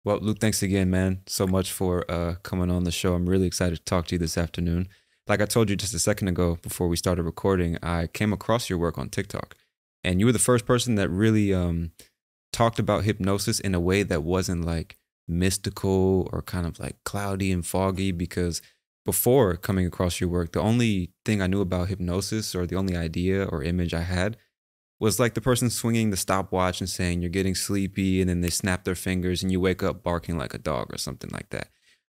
Well, Luke, thanks again, man, so much for coming on the show. I'm really excited to talk to you this afternoon. Like I told you just a second ago before we started recording, I came across your work on TikTok, and you were the first person that really talked about hypnosis in a way that wasn't like mystical or kind of like cloudy and foggy. Because before coming across your work, the only thing I knew about hypnosis, or the only idea or image I had, was like the person swinging the stopwatch and saying you're getting sleepy, and then they snap their fingers and you wake up barking like a dog or something like that.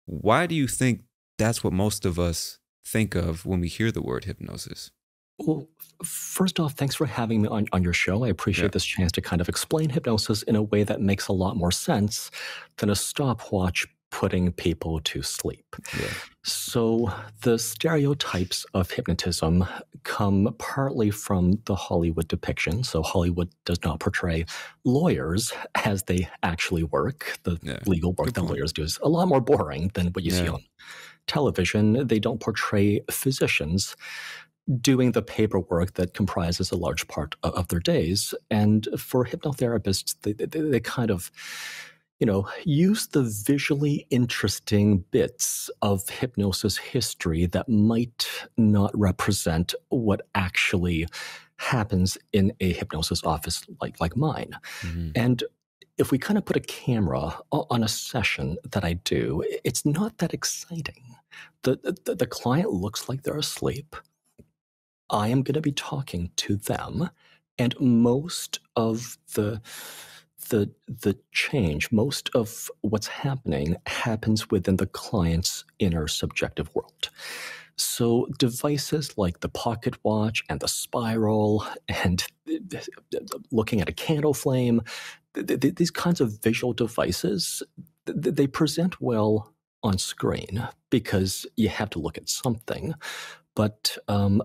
Why do you think that's what most of us think of when we hear the word hypnosis? Well, first off, thanks for having me on your show. I Yeah. appreciate this chance to kind of explain hypnosis in a way that makes a lot more sense than a stopwatch putting people to sleep. Yeah. So, the stereotypes of hypnotism come partly from the Hollywood depiction. So, Hollywood does not portray lawyers as they actually work. The Yeah. legal work Good that point. lawyers do is a lot more boring than what you see Yeah. on television. They don't portray physicians doing the paperwork that comprises a large part of their days. And for hypnotherapists, they kind of, use the visually interesting bits of hypnosis history that might not represent what actually happens in a hypnosis office like mine. Hmm. And if we kind of put a camera on a session that I do, it's not that exciting. The client looks like they're asleep. I am going to be talking to them, and most of the change, most of what's happening happens within the client's inner subjective world. So devices like the pocket watch and the spiral and looking at a candle flame, these kinds of visual devices, they present well on screen because you have to look at something. But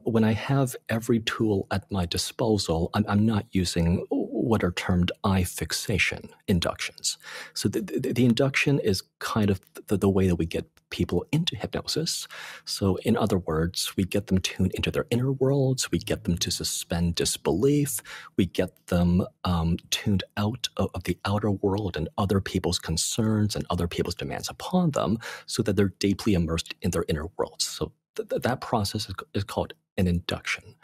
when I have every tool at my disposal, I'm not using what are termed eye fixation inductions. So the induction is kind of the way that we get people into hypnosis. So in other words, we get them tuned into their inner worlds, we get them to suspend disbelief, we get them tuned out of the outer world and other people's concerns and other people's demands upon them so that they're deeply immersed in their inner worlds. So that process is called an induction.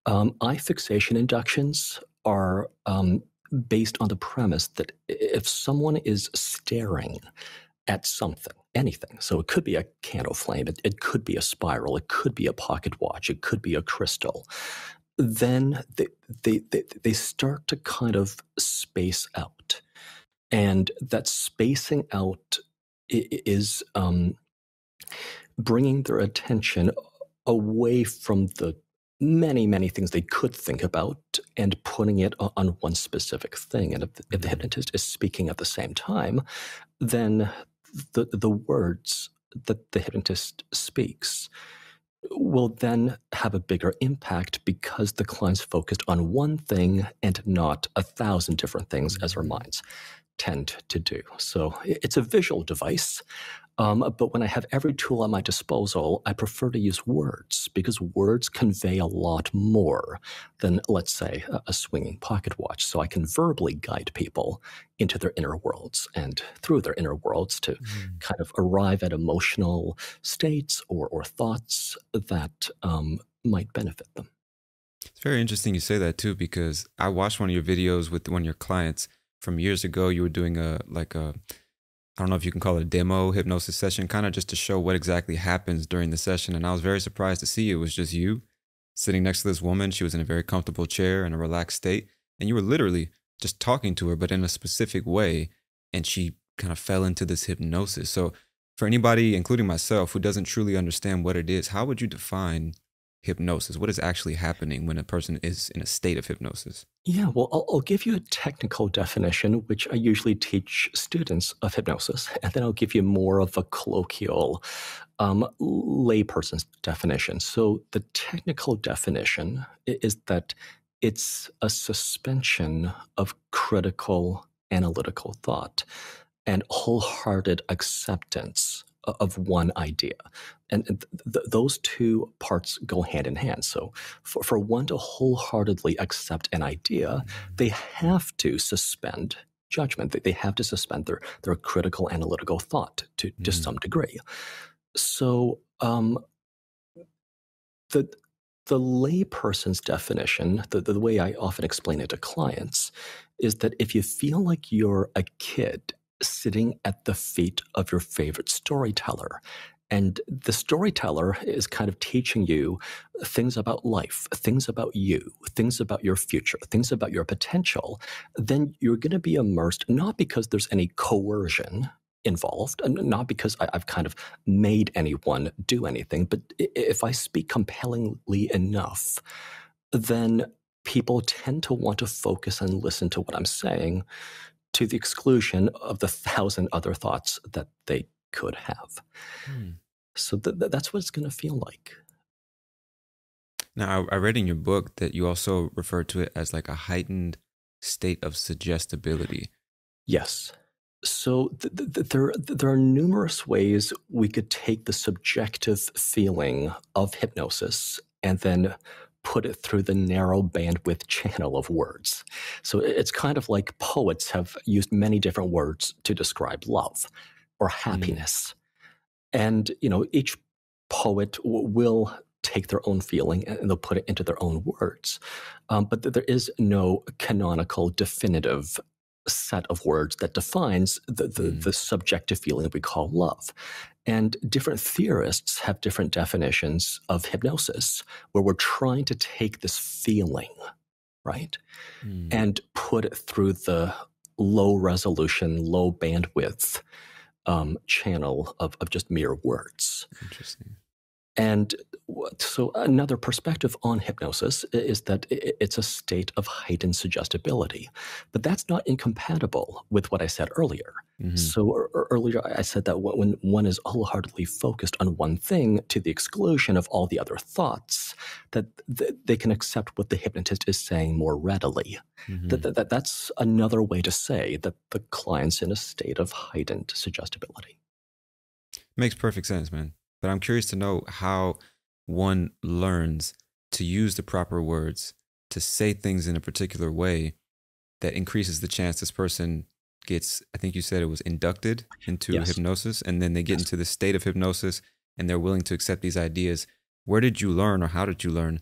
Eye fixation inductions are based on the premise that if someone is staring at something, anything, so it could be a candle flame, it could be a spiral, it could be a pocket watch, it could be a crystal, then they start to kind of space out. And that spacing out is bringing their attention away from the many, many things they could think about and putting it on one specific thing. And if the Hmm. hypnotist is speaking at the same time, then the words that the hypnotist speaks will then have a bigger impact because the client's focused on one thing and not 1,000 different things as our Hmm. minds tend to do. So it's a visual device. But when I have every tool at my disposal, I prefer to use words because words convey a lot more than, let's say, a swinging pocket watch. So I can verbally guide people into their inner worlds and through their inner worlds to Hmm. kind of arrive at emotional states or thoughts that might benefit them. It's very interesting you say that too, because I watched one of your videos with one of your clients from years ago. You were doing I don't know if you can call it a demo hypnosis session, kind of just to show what exactly happens during the session. And I was very surprised to see it was just you sitting next to this woman. She was in a very comfortable chair in a relaxed state. And you were literally just talking to her, but in a specific way. And she kind of fell into this hypnosis. So, for anybody, including myself, who doesn't truly understand what it is, how would you define hypnosis? What is actually happening when a person is in a state of hypnosis? Yeah, well, I'll give you a technical definition, which I usually teach students of hypnosis, and then I'll give you more of a colloquial layperson's definition. So, the technical definition is that it's a suspension of critical analytical thought and wholehearted acceptance of one idea. And those two parts go hand in hand. So for one to wholeheartedly accept an idea, Mhm. they have to suspend judgment. They have to suspend their critical analytical thought to Mm. some degree. So the the layperson's definition, the way I often explain it to clients, is that if you feel like you're a kid sitting at the feet of your favorite storyteller, and the storyteller is kind of teaching you things about life, things about you, things about your future, things about your potential, then you're going to be immersed, not because there's any coercion involved, and not because I've kind of made anyone do anything, but if I speak compellingly enough, then people tend to want to focus and listen to what I'm saying to the exclusion of the thousand other thoughts that they could have. Mm. So that's what it's going to feel like. Now, I read in your book that you also refer to it as like a heightened state of suggestibility. Yes. So there are numerous ways we could take the subjective feeling of hypnosis and then put it through the narrow bandwidth channel of words. So it's kind of like poets have used many different words to describe love or Mm. happiness. And, each poet will take their own feeling and they'll put it into their own words. But there is no canonical, definitive set of words that defines the Mm. subjective feeling we call love. And different theorists have different definitions of hypnosis, where we're trying to take this feeling, right, Mm. and put it through the low resolution, low bandwidth channel of just mere words. Interesting. And so another perspective on hypnosis is that it's a state of heightened suggestibility. But that's not incompatible with what I said earlier. Mm-hmm. So earlier I said that when one is wholeheartedly focused on one thing to the exclusion of all the other thoughts, that they can accept what the hypnotist is saying more readily. Mm-hmm. That's another way to say that the client's in a state of heightened suggestibility. Makes perfect sense, man. But I'm curious to know how one learns to use the proper words to say things in a particular way that increases the chance this person gets, I think you said it was inducted into Yes. hypnosis, and then they get Yes. into the state of hypnosis and they're willing to accept these ideas. Where did you learn, or how did you learn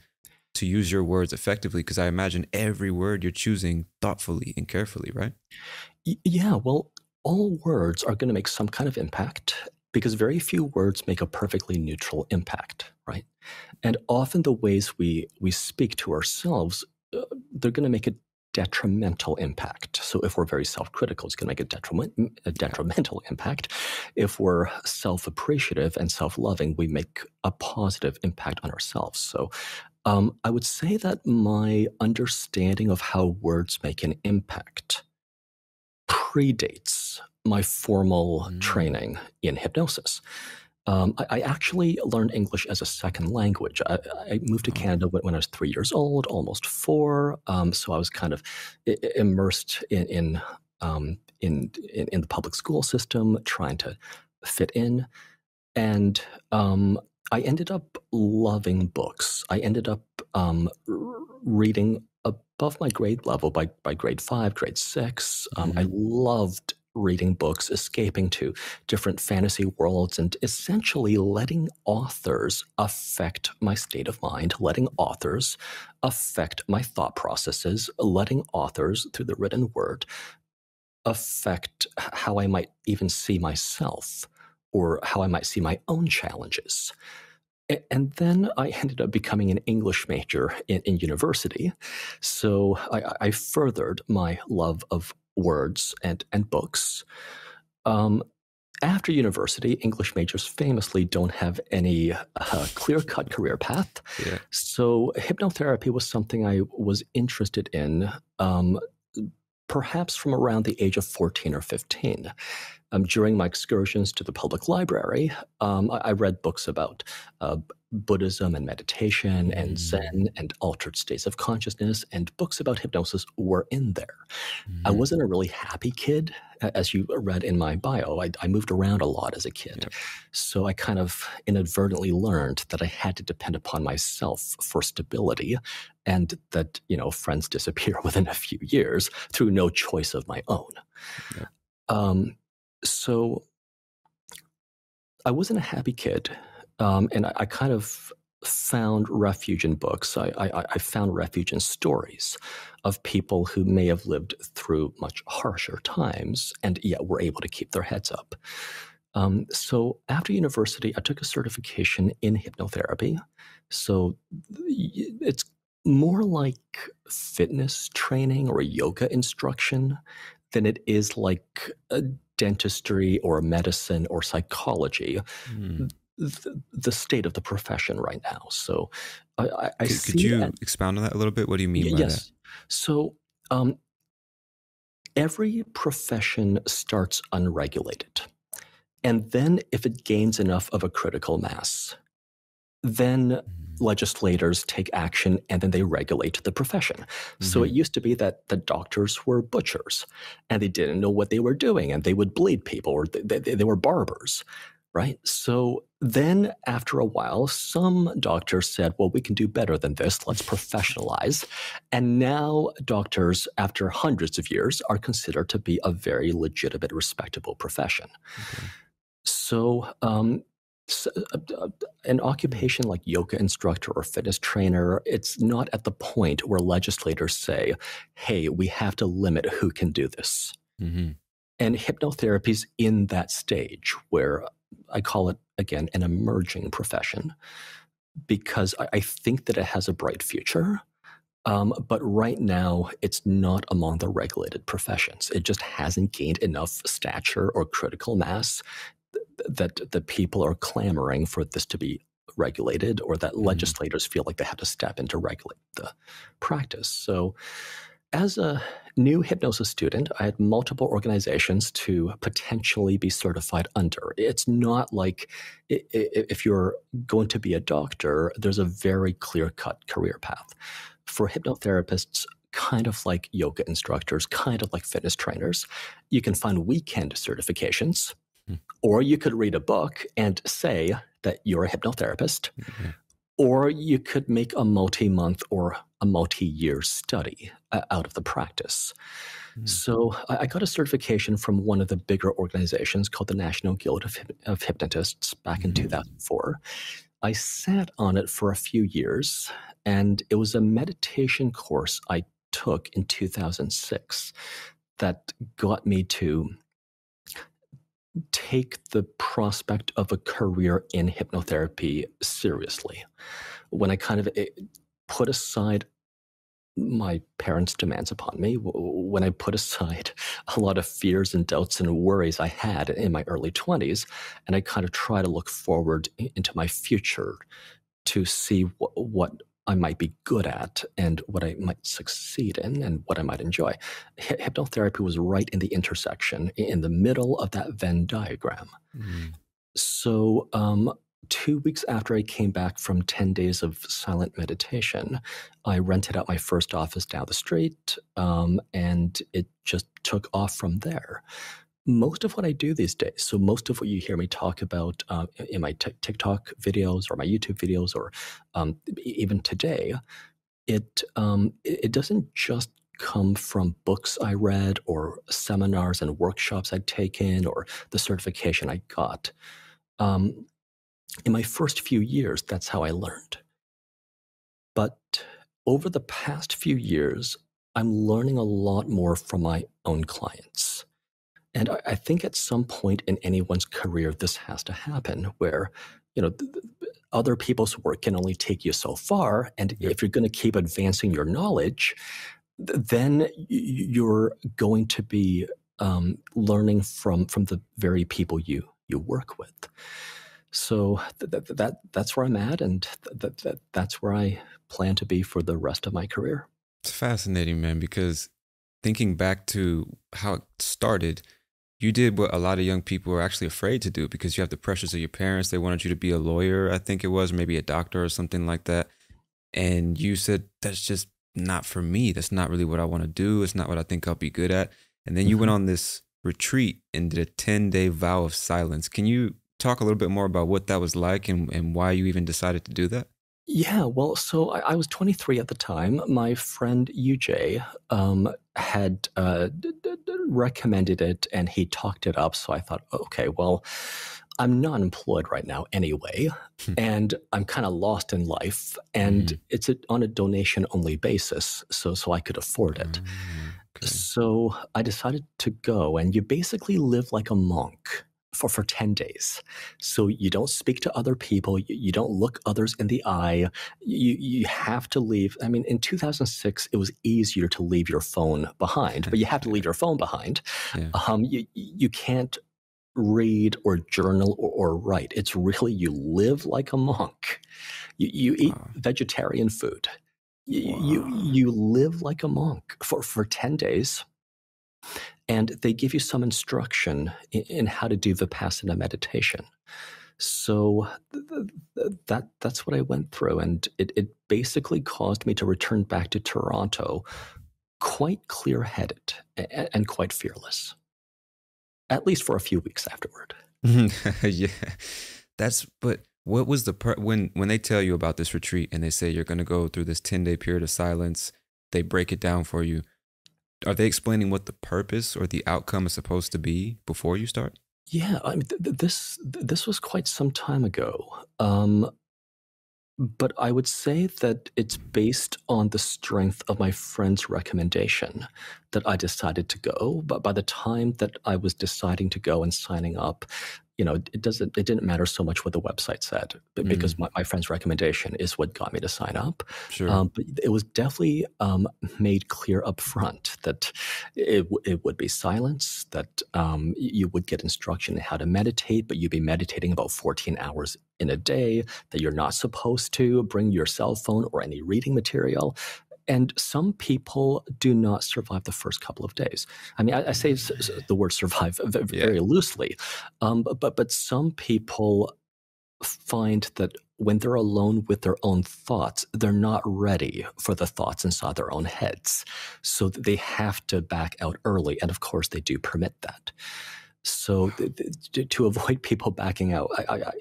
to use your words effectively? Because I imagine every word you're choosing thoughtfully and carefully, right? Yeah, well, all words are going to make some kind of impact because very few words make a perfectly neutral impact, right? And often the ways we speak to ourselves, they're going to make a detrimental impact. So if we're very self-critical, it's going to make a Yeah. detrimental impact. If we're self-appreciative and self-loving, we make a positive impact on ourselves. So I would say that my understanding of how words make an impact predates my formal Mm. training in hypnosis. I actually learned English as a second language. I moved to Oh. Canada when I was 3 years old, almost four. So I was kind of immersed in the public school system, trying to fit in. And I ended up loving books. I ended up reading above my grade level by grade 5, grade 6. I Mm-hmm. loved reading books, escaping to different fantasy worlds, and essentially letting authors affect my state of mind, letting authors affect my thought processes, letting authors, through the written word, affect how I might even see myself or how I might see my own challenges. And then I ended up becoming an English major in university. So I furthered my love of words and books. Um, After university, English majors famously don't have any clear cut career path. Yeah. So hypnotherapy was something I was interested in. Perhaps from around the age of 14 or 15. During my excursions to the public library, I read books about Buddhism and meditation and Zen and altered states of consciousness, and books about hypnosis were in there. I wasn't a really happy kid. As you read in my bio, I moved around a lot as a kid. Yep. So I kind of inadvertently learned that I had to depend upon myself for stability, and that, friends disappear within a few years through no choice of my own. Yep. So I wasn't a happy kid, and I kind of found refuge in books. I found refuge in stories of people who may have lived through much harsher times and yet were able to keep their heads up. So after university, I took a certification in hypnotherapy. So it's more like fitness training or yoga instruction than it is like a dentistry or medicine or psychology. The state of the profession right now. So I see. Could you expound on that a little bit? What do you mean by that? So every profession starts unregulated. And then if it gains enough of a critical mass, then legislators take action and then they regulate the profession. So it used to be that the doctors were butchers and they didn't know what they were doing and they would bleed people, or they were barbers. Right? So then after a while, some doctors said, well, we can do better than this. Let's professionalize. And now doctors, after hundreds of years, are considered to be a very legitimate, respectable profession. Okay. So an occupation like yoga instructor or fitness trainer, it's not at the point where legislators say, hey, we have to limit who can do this. And hypnotherapy's in that stage where I call it, again, an emerging profession, because I think that it has a bright future. But right now, it's not among the regulated professions. It just hasn't gained enough stature or critical mass that the people are clamoring for this to be regulated, or that legislators feel like they have to step in to regulate the practice. So as a new hypnosis student, I had multiple organizations to potentially be certified under. It's not like if you're going to be a doctor, there's a very clear-cut career path. For hypnotherapists, kind of like yoga instructors, kind of like fitness trainers, you can find weekend certifications, or you could read a book and say that you're a hypnotherapist, or you could make a multi-month or a multi-year study out of the practice. So I got a certification from one of the bigger organizations called the National Guild of Hypnotists back in 2004. I sat on it for a few years, and it was a meditation course I took in 2006 that got me to take the prospect of a career in hypnotherapy seriously. When I kind of put aside my parents' demands upon me, when I put aside a lot of fears and doubts and worries I had in my early 20s, and I kind of try to look forward into my future to see what I might be good at and what I might succeed in and what I might enjoy. Hypnotherapy was right in the intersection, in the middle of that Venn diagram. So 2 weeks after I came back from 10 days of silent meditation, I rented out my first office down the street, and it just took off from there. Most of what I do these days, so most of what you hear me talk about in my TikTok videos or my YouTube videos, or even today, it doesn't just come from books I read or seminars and workshops I'd taken or the certification I got. In my first few years, that's how I learned. But over the past few years, I'm learning a lot more from my own clients. And I think at some point in anyone's career, this has to happen, where, other people's work can only take you so far. And if you're going to keep advancing your knowledge, then you're going to be learning from the very people you work with. So that's where I'm at, and that's where I plan to be for the rest of my career. It's fascinating, man, because thinking back to how it started, you did what a lot of young people are actually afraid to do because you have the pressures of your parents. They wanted you to be a lawyer, I think it was, or maybe a doctor or something like that. And you said, that's just not for me. That's not really what I want to do. It's not what I think I'll be good at. And then you went Mhm. on this retreat and did a 10-day vow of silence. Can you talk a little bit more about what that was like and why you even decided to do that? Yeah, well, so I was 23 at the time. My friend UJ had recommended it and he talked it up. So I thought, okay, well, I'm not employed right now anyway, and I'm kind of lost in life, and Mhm. it's on a donation only basis, so I could afford it. Okay. So I decided to go, and you basically live like a monk for 10 days. So you don't speak to other people, you don't look others in the eye. You have to leave. I mean, in 2006, it was easier to leave your phone behind, but you have to Yeah. leave your phone behind. Yeah. You can't read or journal or write. It's really you live like a monk. You eat Wow. vegetarian food. Wow. You live like a monk for 10 days, and they give you some instruction in how to do Vipassana meditation. So that's what I went through, and it basically caused me to return back to Toronto quite clear-headed and quite fearless, at least for a few weeks afterward. Yeah. But what was when they tell you about this retreat and they say you're going to go through this 10-day period of silence, they break it down for you. Are they explaining what the purpose or the outcome is supposed to be before you start? Yeah, I mean, this was quite some time ago. But I would say that it's based on the strength of my friend's recommendation that I decided to go. But by the time that I was deciding to go and signing up, it didn't matter so much what the website said, but because Mm, my friend's recommendation is what got me to sign up. sure. But it was definitely made clear up front that it would be silence, that you would get instruction in how to meditate, but you'd be meditating about 14 hours in a day, that you're not supposed to bring your cell phone or any reading material. And some people do not survive the first couple of days. I mean, I say the word survive Yeah. very loosely, but some people find that when they're alone with their own thoughts, they're not ready for the thoughts inside their own heads. So they have to back out early. And of course, they do permit that. So to avoid people backing out,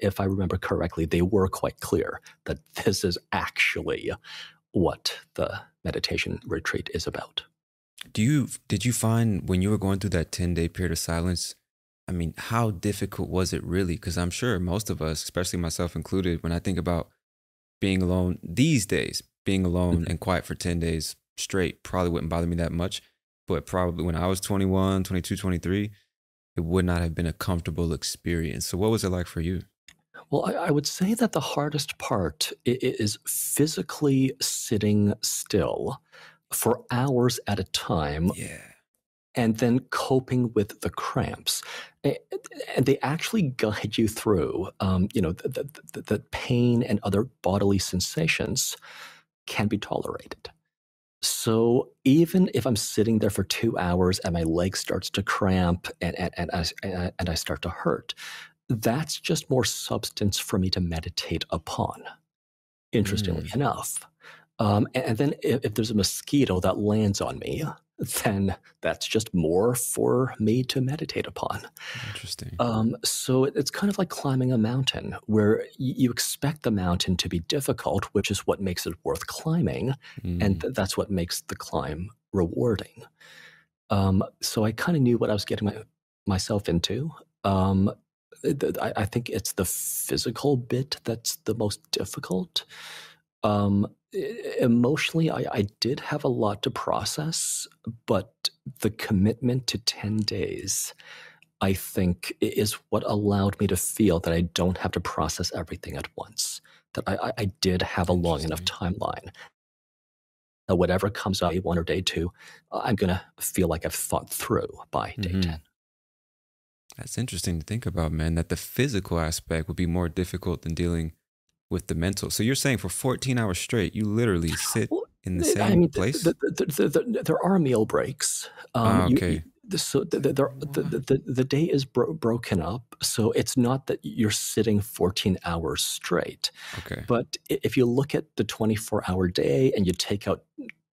if I remember correctly, they were quite clear that this is actually what the meditation retreat is about. Did you find when you were going through that 10-day period of silence, I mean, how difficult was it really? Because I'm sure most of us, especially myself included, when I think about being alone these days, being alone Mhm. and quiet for 10 days straight probably wouldn't bother me that much. But probably when I was 21, 22, 23, it would not have been a comfortable experience. So what was it like for you? Well, I would say that the hardest part is physically sitting still for hours at a time Yeah. and then coping with the cramps. A- And they actually guide you through, the pain and other bodily sensations can be tolerated. So even if I'm sitting there for 2 hours and my leg starts to cramp and I start to hurt, that's just more substance for me to meditate upon, interestingly Mm, enough. And then if there's a mosquito that lands on me, then that's just more for me to meditate upon. interesting. So it's kind of like climbing a mountain where you expect the mountain to be difficult, which is what makes it worth climbing. And Mm, that's what makes the climb rewarding. So I kind of knew what I was getting myself into. Um, I think it's the physical bit that's the most difficult. Emotionally, I did have a lot to process, but the commitment to 10 days, I think, is what allowed me to feel that I don't have to process everything at once, that I did have a long enough interesting. timeline. That whatever comes up day one or day two, I'm going to feel like I've thought through by day 10. Hmm. That's interesting to think about, man, that the physical aspect would be more difficult than dealing with the mental. So you're saying for 14 hours straight, you literally sit Well, in the I same mean, place? there are meal breaks. Ah, okay. So the day is broken up. So it's not that you're sitting 14 hours straight. Okay. But if you look at the 24-hour day and you take out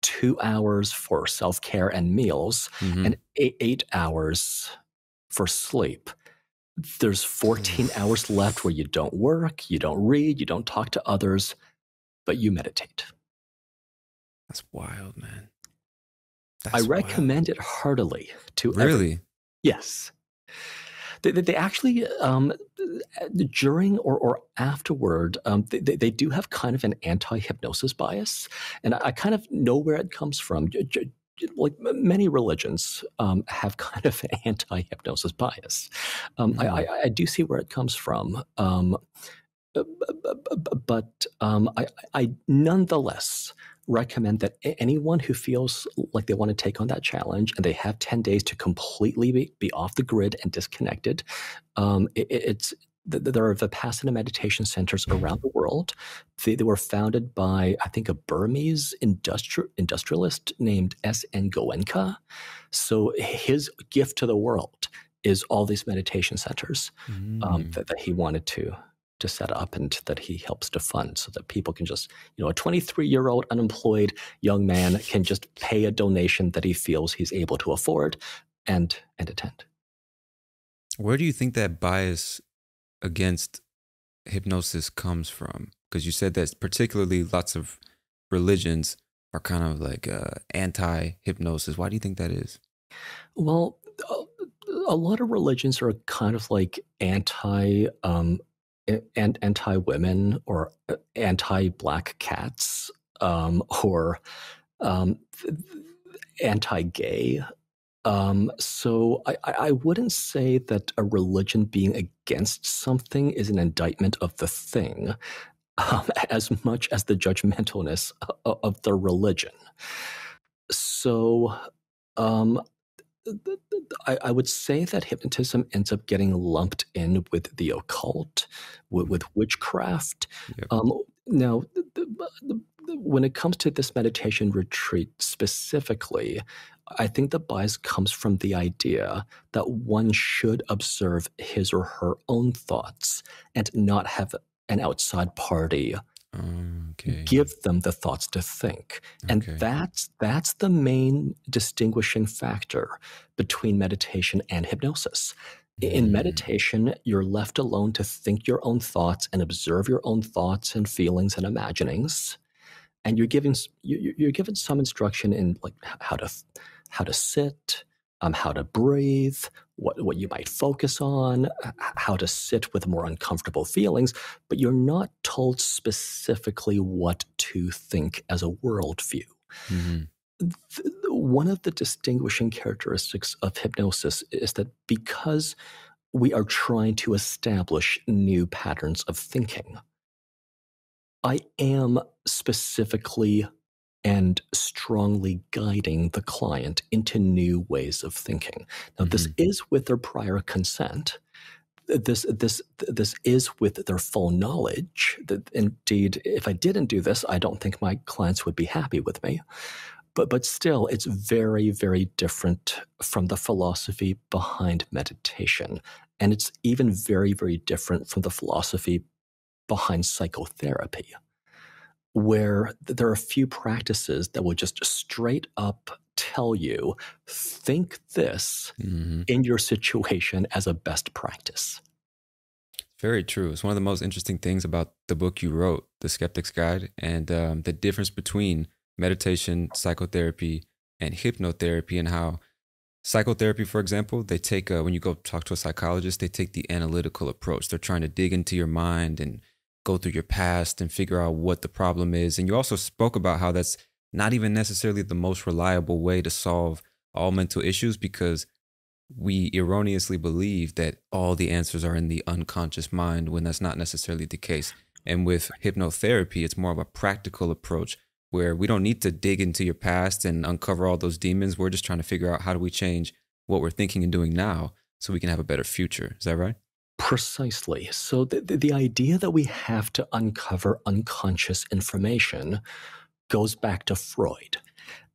2 hours for self-care and meals Mm-hmm. and 8 hours for sleep, there's 14 hours left where you don't work, you don't read, you don't talk to others, but you meditate. That's wild, man. I That's wild. recommend it heartily to everyone. Really? Yes. They actually, during or afterward, they do have kind of an anti-hypnosis bias. And I kind of know where it comes from. Like many religions have kind of an anti-hypnosis bias. I do see where it comes from. But I nonetheless recommend that anyone who feels like they want to take on that challenge and they have 10 days to completely be off the grid and disconnected, there are Vipassana meditation centers around the world. They were founded by, I think, a Burmese industrialist named S.N. Goenka. So his gift to the world is all these meditation centers that he wanted to set up and that he helps to fund so that people can just, a 23-year-old unemployed young man can just pay a donation that he feels he's able to afford and attend. Where do you think that bias against hypnosis comes from? Because you said that particularly lots of religions are kind of like anti-hypnosis. Why do you think that is? Well, a lot of religions are kind of like anti-women or anti-black cats or anti-gay. So I wouldn't say that a religion being against something is an indictment of the thing as much as the judgmentalness of the religion. So I would say that hypnotism ends up getting lumped in with the occult, with witchcraft. Yep. Now, when it comes to this meditation retreat specifically, I think the bias comes from the idea that one should observe his or her own thoughts and not have an outside party give them the thoughts to think. And that's the main distinguishing factor between meditation and hypnosis. In meditation, you're left alone to think your own thoughts and observe your own thoughts and feelings and imaginings. And you're given some instruction in like how to sit, how to breathe, what you might focus on, how to sit with more uncomfortable feelings, but you're not told specifically what to think as a worldview. One of the distinguishing characteristics of hypnosis is that because we are trying to establish new patterns of thinking, I am specifically and strongly guiding the client into new ways of thinking. Now, this is with their prior consent. This is with their full knowledge. That indeed, if I didn't do this, I don't think my clients would be happy with me. But still, it's very, very different from the philosophy behind meditation. And it's even very, very different from the philosophy behind psychotherapy, where there are a few practices that will just straight up tell you, think this in your situation as a best practice. Very true. It's one of the most interesting things about the book you wrote, The Skeptic's Guide, and the difference between meditation, psychotherapy, and hypnotherapy, and how psychotherapy, for example, they take, when you go talk to a psychologist, they take the analytical approach. They're trying to dig into your mind and go through your past and figure out what the problem is. And you also spoke about how that's not even necessarily the most reliable way to solve all mental issues, because we erroneously believe that all the answers are in the unconscious mind when that's not necessarily the case. And with hypnotherapy, it's more of a practical approach where we don't need to dig into your past and uncover all those demons. We're just trying to figure out how do we change what we're thinking and doing now so we can have a better future. Is that right? Precisely. So the idea that we have to uncover unconscious information goes back to Freud.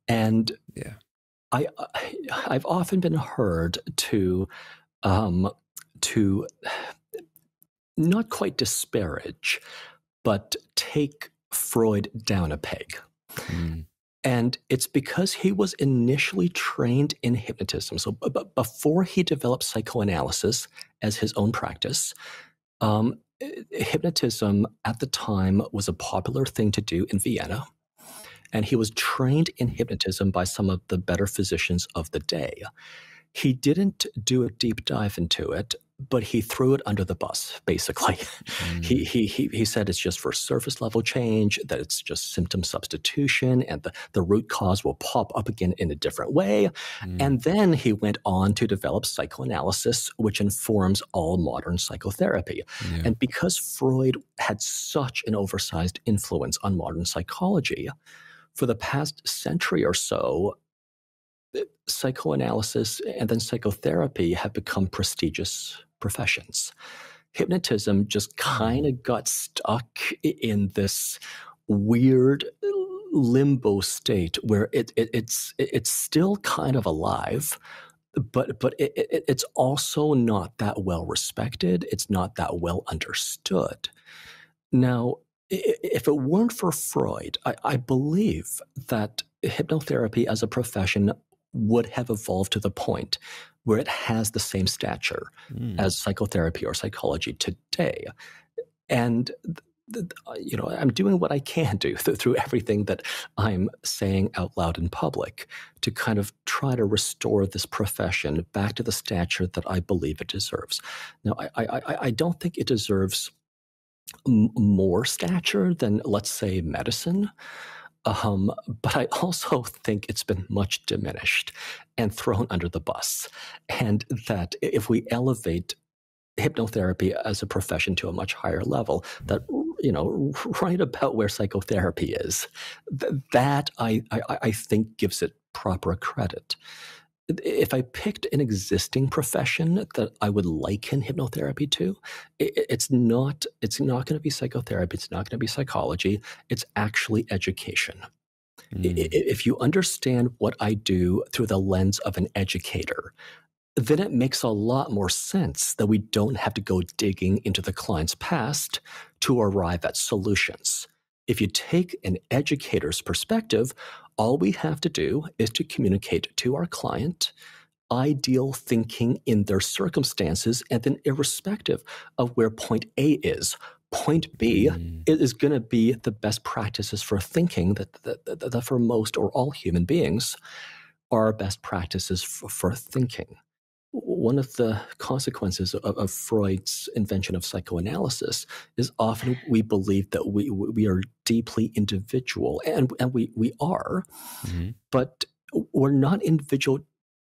And I've often been heard um, to not quite disparage, but take Freud down a peg. Mm. And it's because he was initially trained in hypnotism. So before he developed psychoanalysis as his own practice, hypnotism at the time was a popular thing to do in Vienna. And he was trained in hypnotism by some of the better physicians of the day. He didn't do a deep dive into it, but he threw it under the bus, basically. He said it's just for surface level change, that it's just symptom substitution, and the root cause will pop up again in a different way. And then he went on to develop psychoanalysis, which informs all modern psychotherapy. Yeah. And because Freud had such an oversized influence on modern psychology, for the past century or so, psychoanalysis and then psychotherapy have become prestigious professions. Hypnotism just kind of got stuck in this weird limbo state where it's still kind of alive, but it's also not that well respected. It's not that well understood. Now, if it weren't for Freud, I believe that hypnotherapy as a profession would have evolved to the point where it has the same stature as psychotherapy or psychology today. And I'm doing what I can do through everything that I'm saying out loud in public to kind of try to restore this profession back to the stature that I believe it deserves. Now, I don't think it deserves more stature than, let's say, medicine. But I also think it's been much diminished and thrown under the bus. And that if we elevate hypnotherapy as a profession to a much higher level, that, right about where psychotherapy is, that I think gives it proper credit. If I picked an existing profession that I would liken hypnotherapy to, it's not going to be psychotherapy. It's not going to be psychology. It's actually education. If you understand what I do through the lens of an educator, then it makes a lot more sense that we don't have to go digging into the client's past to arrive at solutions. If you take an educator's perspective, all we have to do is to communicate to our client ideal thinking in their circumstances, and then irrespective of where point A is, point B is going to be the best practices for thinking that for most or all human beings are best practices for thinking. One of the consequences of Freud's invention of psychoanalysis is often we believe that we are deeply individual, and we are, but we're not individual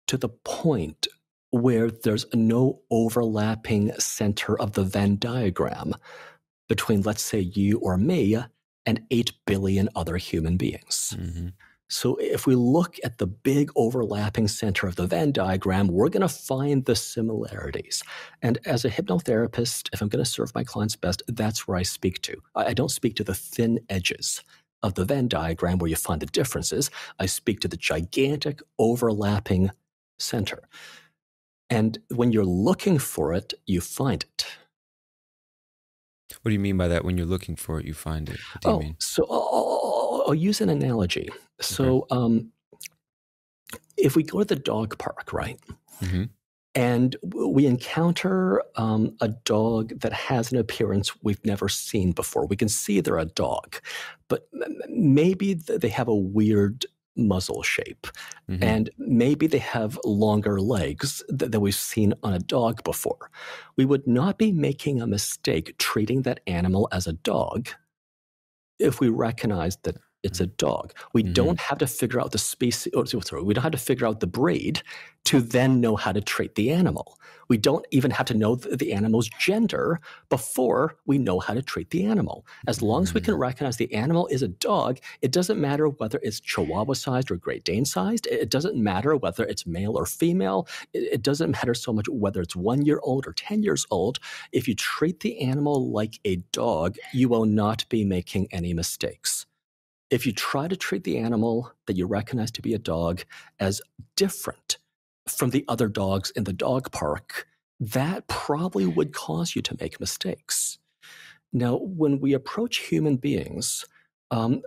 to the point where there's no overlapping center of the Venn diagram between, let's say, you or me and 8 billion other human beings. So if we look at the big overlapping center of the Venn diagram, we're going to find the similarities. And as a hypnotherapist, if I'm going to serve my clients best, that's where I speak to. I don't speak to the thin edges of the Venn diagram where you find the differences. I speak to the gigantic overlapping center. And when you're looking for it, you find it. What do you mean by that? When you're looking for it, you find it? What do you mean? So I'll use an analogy. So if we go to the dog park, right, and we encounter a dog that has an appearance we've never seen before, we can see they're a dog, but maybe they have a weird muzzle shape, and maybe they have longer legs that we've seen on a dog before. We would not be making a mistake treating that animal as a dog if we recognize that it's a dog. We don't have to figure out the species, we don't have to figure out the breed to then know how to treat the animal. We don't even have to know the animal's gender before we know how to treat the animal. As long as we can recognize the animal is a dog, it doesn't matter whether it's Chihuahua-sized or Great Dane-sized. It doesn't matter whether it's male or female. It doesn't matter so much whether it's 1 year old or 10 years old. If you treat the animal like a dog, you will not be making any mistakes. If you try to treat the animal that you recognize to be a dog as different from the other dogs in the dog park, that probably would cause you to make mistakes. Now, when we approach human beings,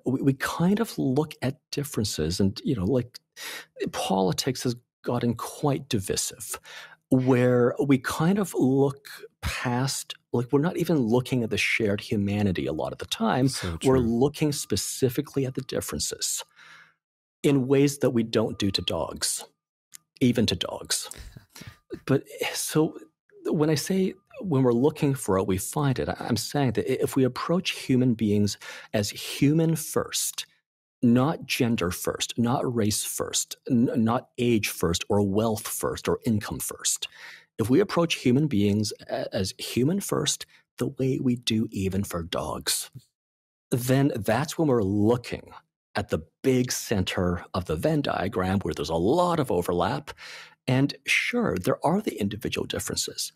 we kind of look at differences, and like politics has gotten quite divisive, where we kind of look past, like we're not even looking at the shared humanity a lot of the time. So We're true. looking specifically at the differences in ways that we don't do to dogs, even to dogs. But so when I say when we're looking for it, we find it, I'm saying that if we approach human beings as human first, not gender first, not race first, not age first, or wealth first, or income first. If we approach human beings as human first, the way we do even for dogs, then that's when we're looking at the big center of the Venn diagram where there's a lot of overlap. And sure, there are the individual differences,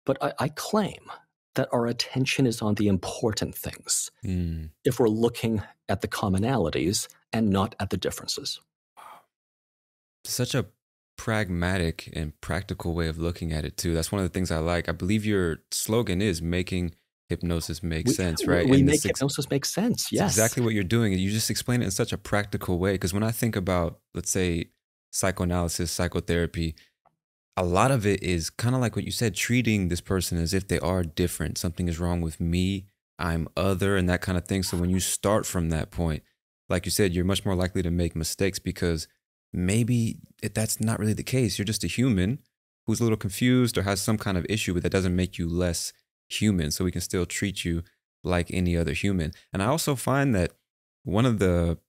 but I claim that our attention is on the important things Mm. if we're looking at the commonalities and not at the differences. Such a pragmatic and practical way of looking at it too. That's one of the things I like. I believe your slogan is making hypnosis make sense, right? We And make hypnosis make sense. it's Yes. exactly what you're doing. And you just explain it in such a practical way. Because when I think about, let's say, psychoanalysis, psychotherapy, a lot of it is kind of like what you said, treating this person as if they are different. Something is wrong with me. I'm other, and that kind of thing. So when you start from that point, like you said, you're much more likely to make mistakes because maybe that's not really the case. You're just a human who's a little confused or has some kind of issue, but that doesn't make you less human. So we can still treat you like any other human. And I also find that one of the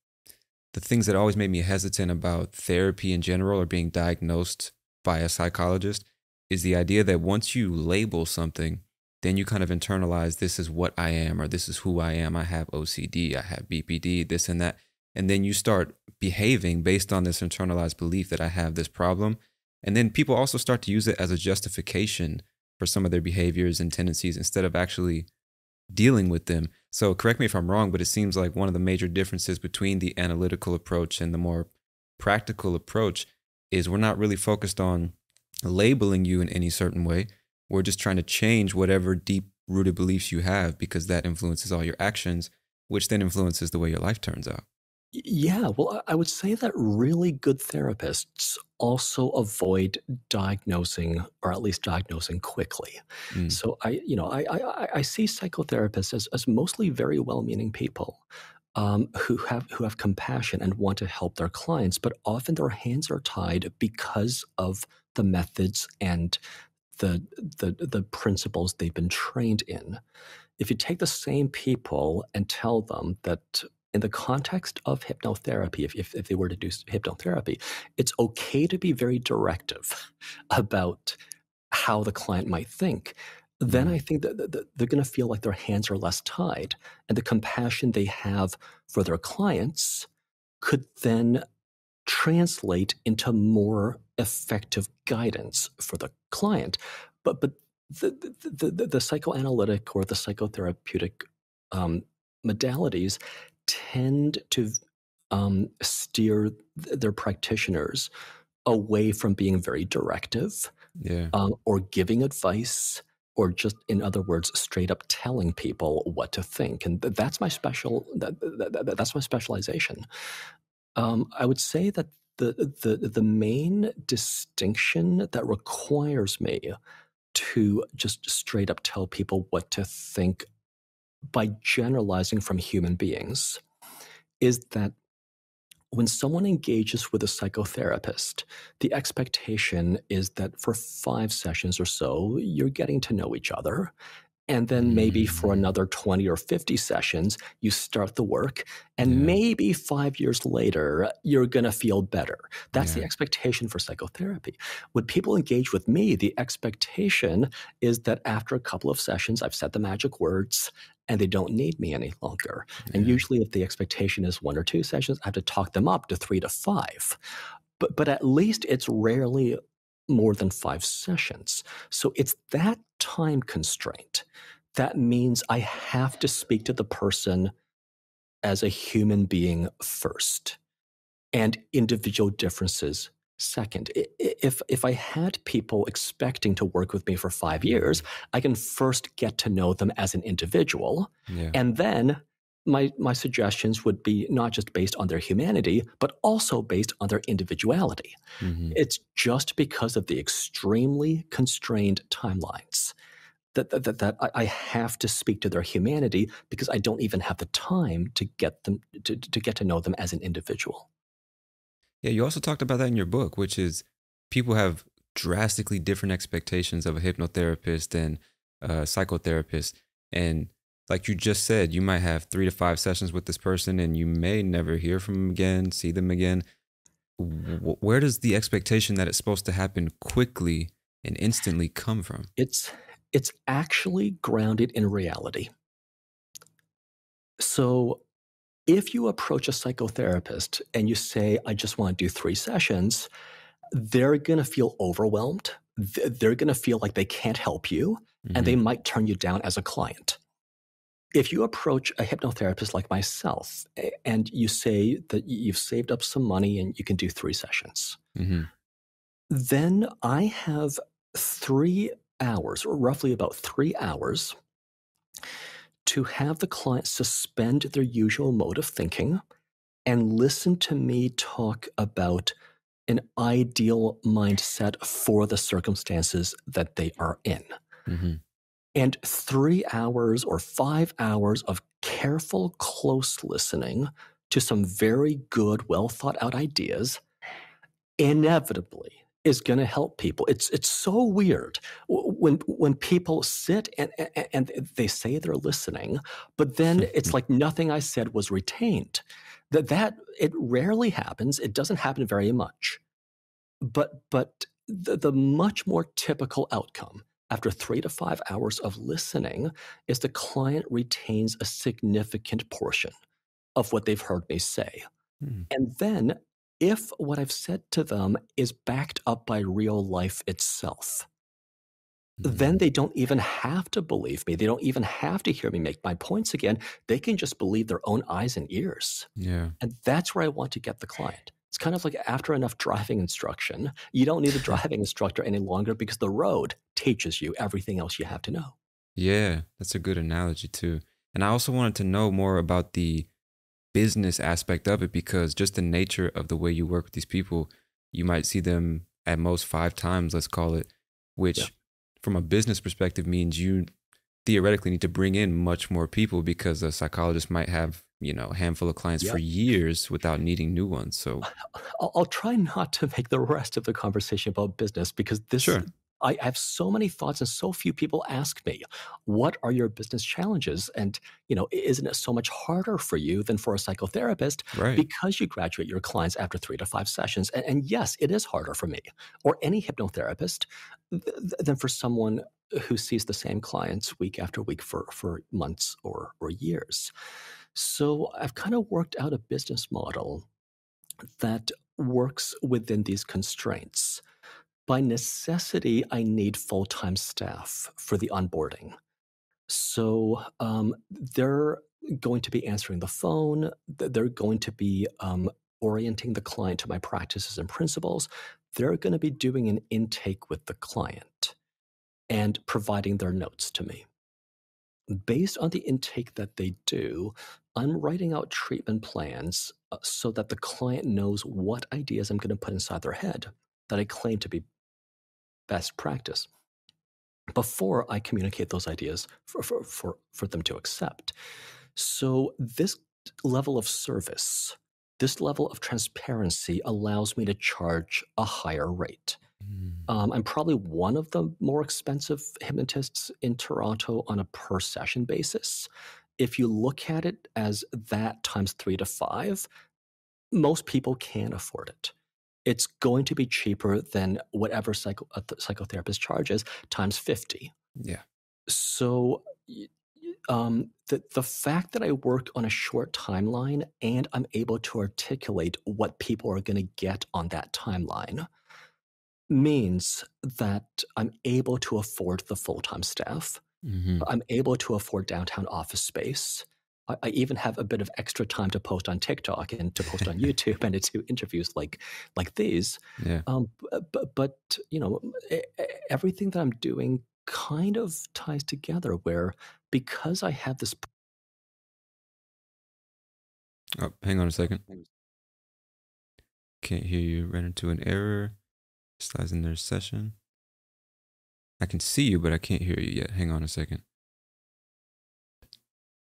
things that always made me hesitant about therapy in general or being diagnosed by a psychologist is the idea that once you label something, then you kind of internalize this is what I am or this is who I am. I have OCD, I have BPD, this and that. And then you start behaving based on this internalized belief that I have this problem. And then people also start to use it as a justification for some of their behaviors and tendencies instead of actually dealing with them. So correct me if I'm wrong, but it seems like one of the major differences between the analytical approach and the more practical approach is we're not really focused on labeling you in any certain way. We're just trying to change whatever deep rooted beliefs you have because that influences all your actions, which then influences the way your life turns out. Yeah, well, I would say that really good therapists also avoid diagnosing, or at least diagnosing quickly. Mm, So I see psychotherapists as mostly very well-meaning people who have compassion and want to help their clients, but often their hands are tied because of the methods and the principles they've been trained in. If you take the same people and tell them that in the context of hypnotherapy, if they were to do hypnotherapy, it's okay to be very directive about how the client might think, then I mm, think that they're going to feel like their hands are less tied. And the compassion they have for their clients could then translate into more effective guidance for the client. But the psychoanalytic or the psychotherapeutic um, modalities tend to steer their practitioners away from being very directive yeah. or giving advice or just, in other words, straight up telling people what to think. And that's my that's my specialization. I would say that the main distinction that requires me to just straight up tell people what to think by generalizing from human beings is that when someone engages with a psychotherapist, the expectation is that for 5 sessions or so, you're getting to know each other. And then maybe for Mm, another 20 or 50 sessions, you start the work. And yeah. maybe 5 years later, you're going to feel better. That's the Yeah. expectation for psychotherapy. When people engage with me, the expectation is that after a couple of sessions, I've said the magic words and they don't need me any longer. And Yeah. usually, if the expectation is 1 or 2 sessions, I have to talk them up to 3 to 5. But at least it's rarely more than 5 sessions. So it's that time constraint that means I have to speak to the person as a human being first and individual differences second. If I had people expecting to work with me for 5 years, I can first get to know them as an individual. Yeah. And then my suggestions would be not just based on their humanity, but also based on their individuality. Mm-hmm. It's just because of the extremely constrained timelines that I have to speak to their humanity, because I don't even have the time to get them to get to know them as an individual. Yeah, you also talked about that in your book, which is people have drastically different expectations of a hypnotherapist and a psychotherapist. And like you just said, you might have 3 to 5 sessions with this person and you may never hear from them again, see them again. Where does the expectation that it's supposed to happen quickly and instantly come from? It's actually grounded in reality. So if you approach a psychotherapist and you say, I just want to do 3 sessions, they're going to feel overwhelmed. They're going to feel like they can't help you, and they Mm-hmm. might turn you down as a client. If you approach a hypnotherapist like myself and you say that you've saved up some money and you can do 3 sessions, Mm-hmm. then I have 3 hours, or roughly about 3 hours, to have the client suspend their usual mode of thinking and listen to me talk about an ideal mindset for the circumstances that they are in. Mm-hmm. And 3 hours or 5 hours of careful, close listening to some very good, well thought out ideas inevitably is going to help people. It's so weird when people sit and they say they're listening, but then it's like nothing I said was retained. That it rarely happens. It doesn't happen very much. But the much more typical outcome after 3 to 5 hours of listening is the client retains a significant portion of what they've heard me say. Mm-hmm. And then, if what I've said to them is backed up by real life itself, then they don't even have to believe me. They don't even have to hear me make my points again. They can just believe their own eyes and ears. Yeah. And that's where I want to get the client. It's kind of like after enough driving instruction, you don't need a driving instructor any longer, because the road teaches you everything else you have to know. Yeah, that's a good analogy too. And I also wanted to know more about the business aspect of it, because just the nature of the way you work with these people, you might see them at most 5 times, let's call it, which Yeah. from a business perspective means you theoretically need to bring in much more people, because a psychologist might have, a handful of clients Yeah. for years without needing new ones. So I'll try not to make the rest of the conversation about business, because sure. I have so many thoughts and so few people ask me, what are your business challenges? And, isn't it so much harder for you than for a psychotherapist, Right. because you graduate your clients after 3 to 5 sessions? And yes, it is harder for me or any hypnotherapist than for someone who sees the same clients week after week for months or years. So I've kind of worked out a business model that works within these constraints. By necessity, I need full-time staff for the onboarding. So they're going to be answering the phone. They're going to be orienting the client to my practices and principles. They're going to be doing an intake with the client and providing their notes to me. Based on the intake that they do, I'm writing out treatment plans so that the client knows what ideas I'm going to put inside their head that I claim to be best practice before I communicate those ideas for them to accept. So this level of service, this level of transparency allows me to charge a higher rate. Mm. I'm probably one of the more expensive hypnotists in Toronto on a per session basis. If you look at it as that times 3 to 5, most people can't afford it. It's going to be cheaper than whatever psychotherapist charges times 50. Yeah. So the fact that I work on a short timeline and I'm able to articulate what people are going to get on that timeline means that I'm able to afford the full-time staff. Mm-hmm. I'm able to afford downtown office space. I even have a bit of extra time to post on TikTok and to post on YouTube and to do interviews like these. Yeah. But everything that I'm doing kind of ties together where because I have this. Oh, hang on a second. Can't hear you. Ran into an error. Slides in their session. I can see you, but I can't hear you yet. Hang on a second.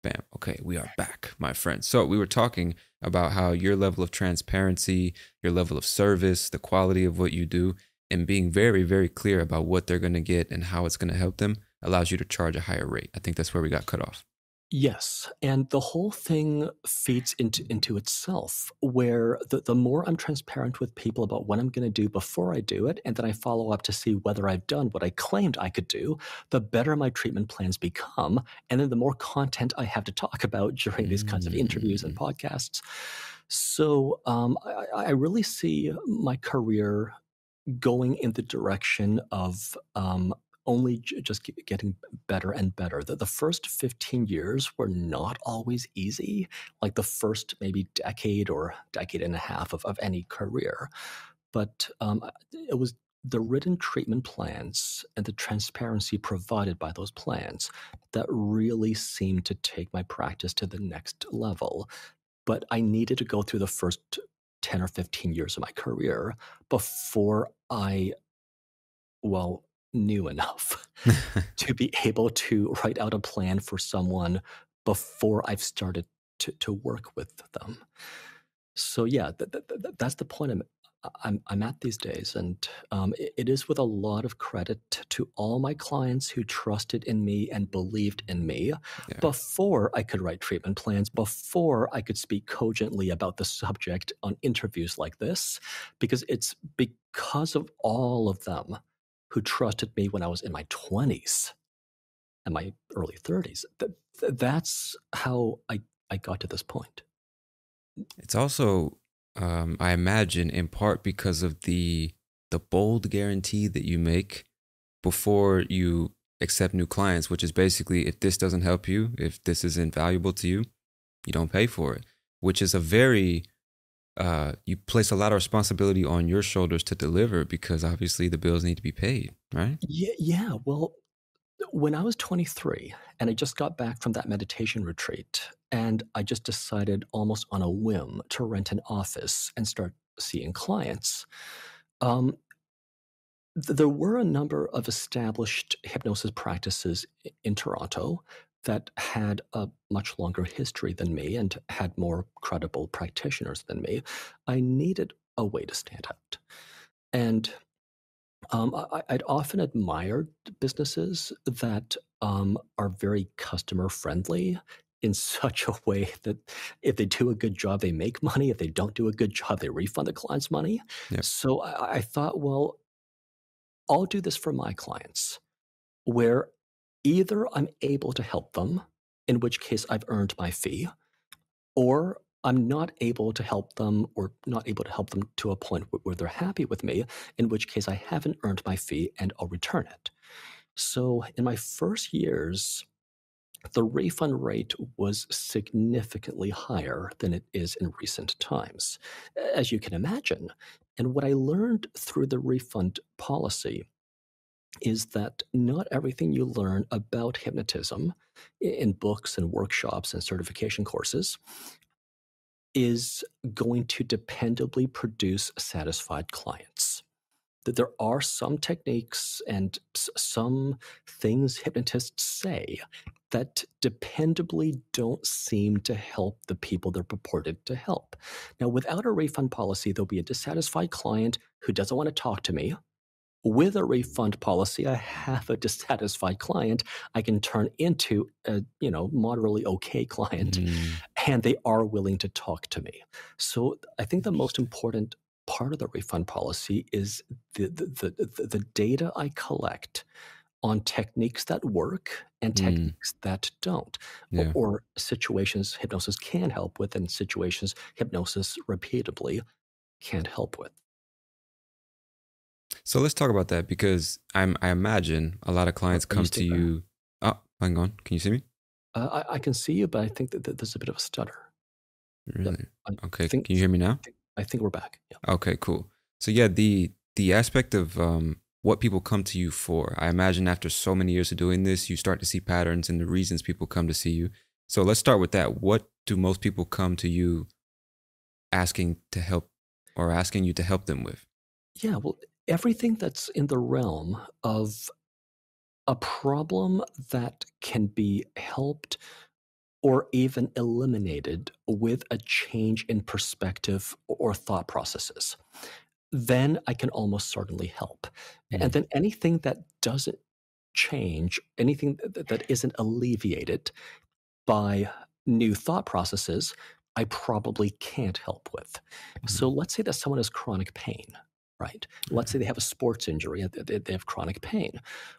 Bam. Okay, we are back, my friend. So we were talking about how your level of transparency, your level of service, the quality of what you do, and being very, very clear about what they're going to get and how it's going to help them allows you to charge a higher rate. I think that's where we got cut off. Yes, and the whole thing feeds into itself, where the more I'm transparent with people about what I'm going to do before I do it, and then I follow up to see whether I've done what I claimed I could do, the better my treatment plans become, and then the more content I have to talk about during these kinds of interviews and podcasts. So I really see my career going in the direction of only just getting better and better. The first 15 years were not always easy, like the first maybe decade or decade and a half of any career. But it was the written treatment plans and the transparency provided by those plans that really seemed to take my practice to the next level. But I needed to go through the first 10 or 15 years of my career before I, well, knew enough to be able to write out a plan for someone before I've started to work with them. So yeah, that's the point I'm at these days, and it is with a lot of credit to all my clients who trusted in me and believed in me Yeah. before I could write treatment plans, before I could speak cogently about the subject on interviews like this, because it's because of all of them who trusted me when I was in my 20s and my early 30s. That's how I got to this point. It's also, I imagine, in part because of the bold guarantee that you make before you accept new clients, which is basically, if this doesn't help you, if this isn't valuable to you, you don't pay for it. Which is a very you place a lot of responsibility on your shoulders to deliver because obviously the bills need to be paid, right? Yeah. Well, when I was 23 and I just got back from that meditation retreat, and I just decided almost on a whim to rent an office and start seeing clients, um, there were a number of established hypnosis practices in Toronto that had a much longer history than me and had more credible practitioners than me. I needed a way to stand out. And I'd often admired businesses that are very customer friendly in such a way that if they do a good job, they make money. If they don't do a good job, they refund the client's money. Yep. So I thought, well, I'll do this for my clients, where either I'm able to help them, in which case I've earned my fee, or I'm not able to help them or not able to help them to a point where they're happy with me, in which case I haven't earned my fee and I'll return it. So in my first years, the refund rate was significantly higher than it is in recent times, as you can imagine. And what I learned through the refund policy is that not everything you learn about hypnotism in books and workshops and certification courses is going to dependably produce satisfied clients. That there are some techniques and some things hypnotists say that dependably don't seem to help the people they're purported to help. Now, without a refund policy, there'll be a dissatisfied client who doesn't want to talk to me. With a refund policy, I have a dissatisfied client I can turn into a moderately okay client, Mm, and they are willing to talk to me. So I think the most interesting. important part of the refund policy is the data I collect on techniques that work and Mm, techniques that don't, yeah. or situations hypnosis can help with and situations hypnosis repeatably can't help with. So let's talk about that because I imagine a lot of clients Are you come to still there? you. Oh, hang on. Can you see me? I can see you, but I think that there's a bit of a stutter. Yep. Really? I Okay. think Can you hear me now? I think we're back. Yeah. Okay, cool. So yeah, the aspect of what people come to you for, I imagine after so many years of doing this, you start to see patterns and the reasons people come to see you. So let's start with that. What do most people come to you asking to help or asking you to help them with? Yeah, well, everything that's in the realm of a problem that can be helped or even eliminated with a change in perspective or thought processes, then I can almost certainly help. And Mm, then anything that doesn't change, anything that isn't alleviated by new thought processes, I probably can't help with. So mm, let's say that someone has chronic pain, right? Let's say they have a sports injury, and they have chronic pain.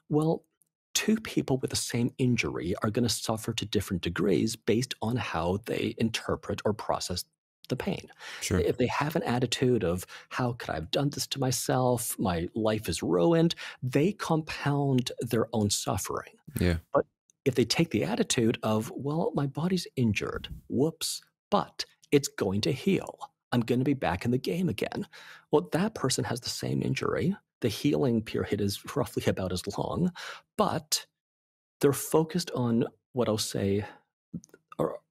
Well, two people with the same injury are going to suffer to different degrees based on how they interpret or process the pain. sure. If they have an attitude of, how could I have done this to myself? My life is ruined, they compound their own suffering. Yeah. But if they take the attitude of, well, my body's injured, whoops, but it's going to heal. I'm going to be back in the game again. Well, that person has the same injury. The healing period is roughly about as long, but they're focused on what I'll say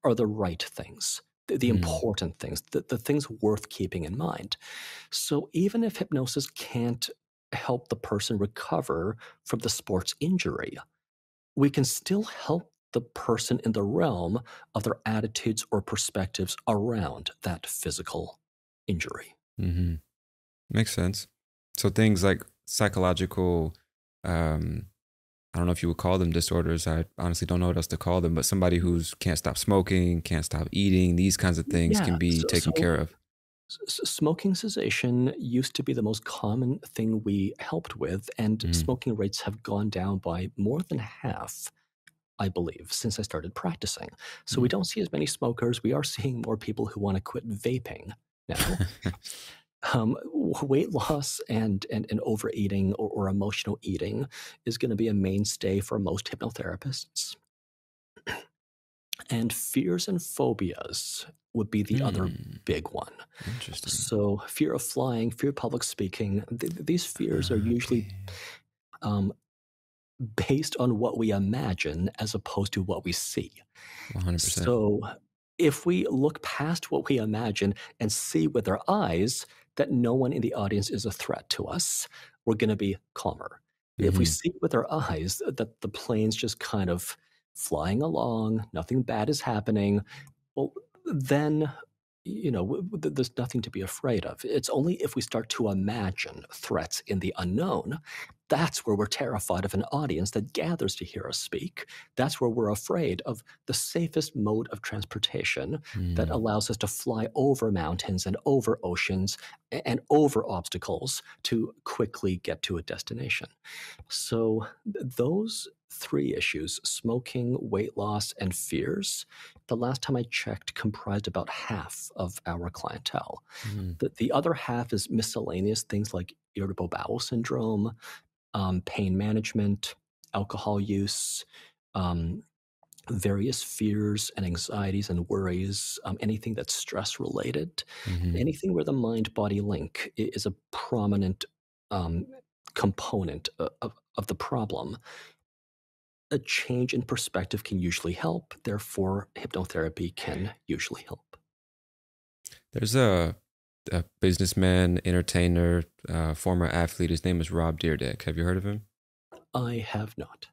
are the right things, the Mm, important things, the things worth keeping in mind. So even if hypnosis can't help the person recover from the sports injury, we can still help the person in the realm of their attitudes or perspectives around that physical injury. hmm. Makes sense. So things like psychological, um, I don't know if you would call them disorders. I honestly don't know what else to call them, but somebody who's can't stop smoking, can't stop eating, these kinds of things Yeah. can be taken care of. Smoking cessation used to be the most common thing we helped with, and Mm, smoking rates have gone down by more than half, I believe, since I started practicing. So we mm. don't see as many smokers. We are seeing more people who want to quit vaping now. Weight loss and overeating or emotional eating is going to be a mainstay for most hypnotherapists. And fears and phobias would be the other Hmm. big one. Interesting. So, fear of flying, fear of public speaking, these fears are usually Okay. um, based on what we imagine as opposed to what we see. 100%. So, if we look past what we imagine and see with our eyes that no one in the audience is a threat to us, we're going to be calmer. If we Hmm. see with our eyes that the plane's just kind of flying along, nothing bad is happening, well, then there's nothing to be afraid of. It's only if we start to imagine threats in the unknown, that's where we're terrified of an audience that gathers to hear us speak. That's where we're afraid of the safest mode of transportation that Mm, allows us to fly over mountains and over oceans and over obstacles to quickly get to a destination. So, those three issues, smoking, weight loss, and fears, the last time I checked, comprised about half of our clientele. mm, The other half is miscellaneous things like irritable bowel syndrome, pain management, alcohol use, um, various fears and anxieties and worries, anything that's stress related, mhm. anything where the mind body link is a prominent um, component of the problem. A change in perspective can usually help. Therefore, hypnotherapy can usually help. There's a businessman, entertainer, former athlete. His name is Rob Dyrdek. Have you heard of him? I have not.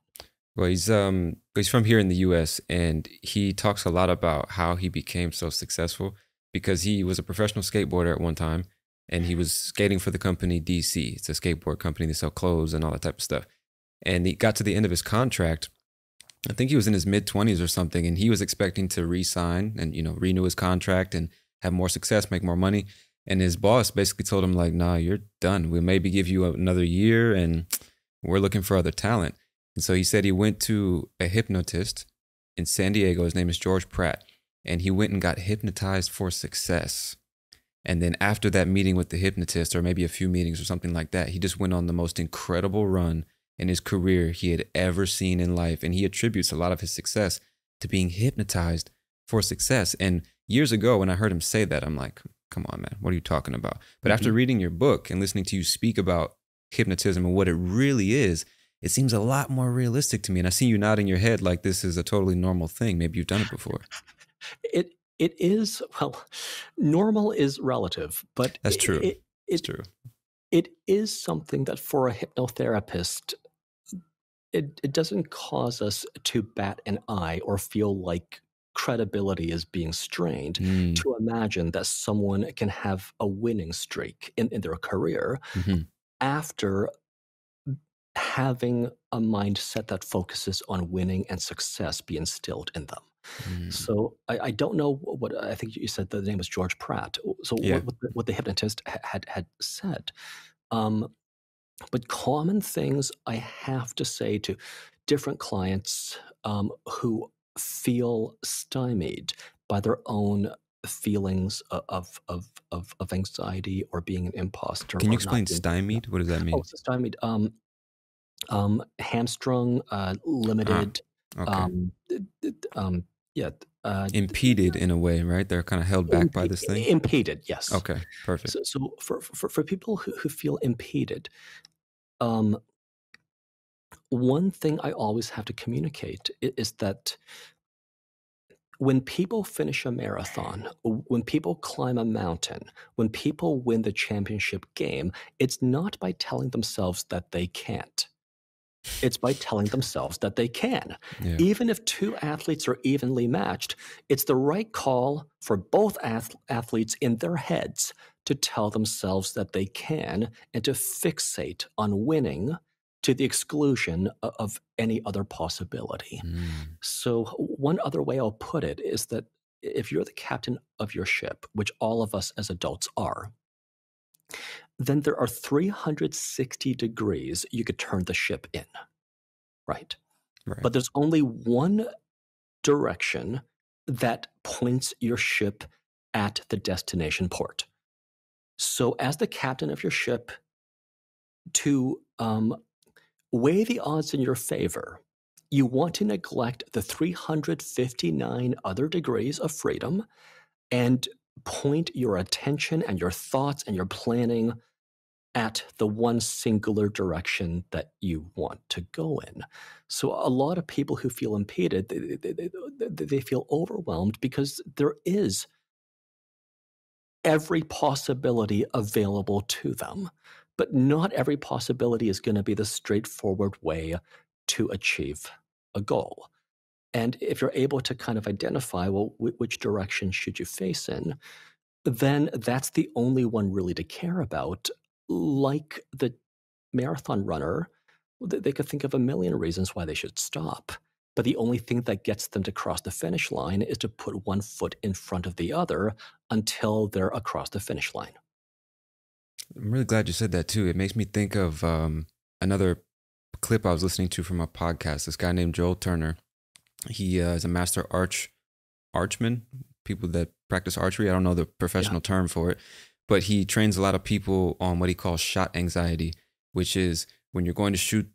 Well, he's from here in the U.S. and he talks a lot about how he became so successful because he was a professional skateboarder at one time, and he was skating for the company DC. It's a skateboard company. They sell clothes and all that type of stuff. And he got to the end of his contract. I think he was in his mid 20s or something, and he was expecting to re-sign and renew his contract and have more success, make more money. And his boss basically told him like, "Nah, you're done. We'll maybe give you another year, and we're looking for other talent." And so he said he went to a hypnotist in San Diego. His name is George Pratt, and he went and got hypnotized for success. And then after that meeting with the hypnotist, or maybe a few meetings or something like that, he just went on the most incredible run in his career he had ever seen in life. And he attributes a lot of his success to being hypnotized for success. And years ago, when I heard him say that, I'm like, come on, man, what are you talking about? But after reading your book and listening to you speak about hypnotism and what it really is, it seems a lot more realistic to me. And I see you nodding your head like this is a totally normal thing. Maybe you've done it before. It is, well, normal is relative, but That's true. It's true. It is something that for a hypnotherapist, it doesn't cause us to bat an eye or feel like credibility is being strained to imagine that someone can have a winning streak in their career after having a mindset that focuses on winning and success be instilled in them. So I don't know what I think you said the name was George Pratt. So what the hypnotist had said. But common things I have to say to different clients who feel stymied by their own feelings of anxiety or being an imposter. Can you explain stymied? What does that mean? Oh, so stymied. Hamstrung, limited. Impeded in a way, right? They're kind of held back by this thing. Impeded, yes. Okay, perfect. So for people who feel impeded, one thing I always have to communicate is that when people finish a marathon, when people climb a mountain, when people win the championship game, it's not by telling themselves that they can't. It's by telling themselves that they can. Yeah. Even if two athletes are evenly matched, it's the right call for both athletes in their heads to tell themselves that they can and to fixate on winning to the exclusion of any other possibility. So one other way I'll put it is that if you're the captain of your ship, which all of us as adults are, then there are 360 degrees you could turn the ship in, right? But there's only one direction that points your ship at the destination port. So as the captain of your ship, to weigh the odds in your favor, you want to neglect the 359 other degrees of freedom and point your attention and your thoughts and your planning at the one singular direction that you want to go in. So a lot of people who feel impeded, they feel overwhelmed because there is every possibility available to them. But not every possibility is going to be the straightforward way to achieve a goal. And if you're able to kind of identify, well, which direction should you face in, then that's the only one really to care about. Like the marathon runner, they could think of a million reasons why they should stop. But the only thing that gets them to cross the finish line is to put one foot in front of the other until they're across the finish line. I'm really glad you said that too. It makes me think of another clip I was listening to from a podcast. This guy named Joel Turner. He is a master archman, people that practice archery. I don't know the professional term for it, but he trains a lot of people on what he calls shot anxiety, which is when you're going to shoot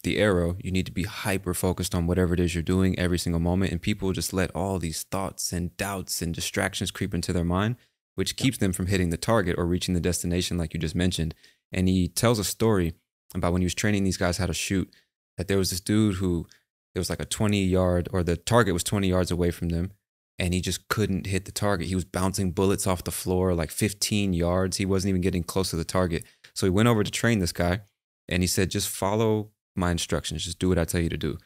the arrow, you need to be hyper focused on whatever it is you're doing every single moment. And people just let all these thoughts and doubts and distractions creep into their mind, which keeps them from hitting the target or reaching the destination like you just mentioned. And he tells a story about when he was training these guys how to shoot, that there was this dude who, it was like a 20-yard, or the target was 20 yards away from them, and he just couldn't hit the target. He was bouncing bullets off the floor like 15 yards. He wasn't even getting close to the target. So he went over to train this guy, and he said, just follow my instructions. Just do what I tell you to do.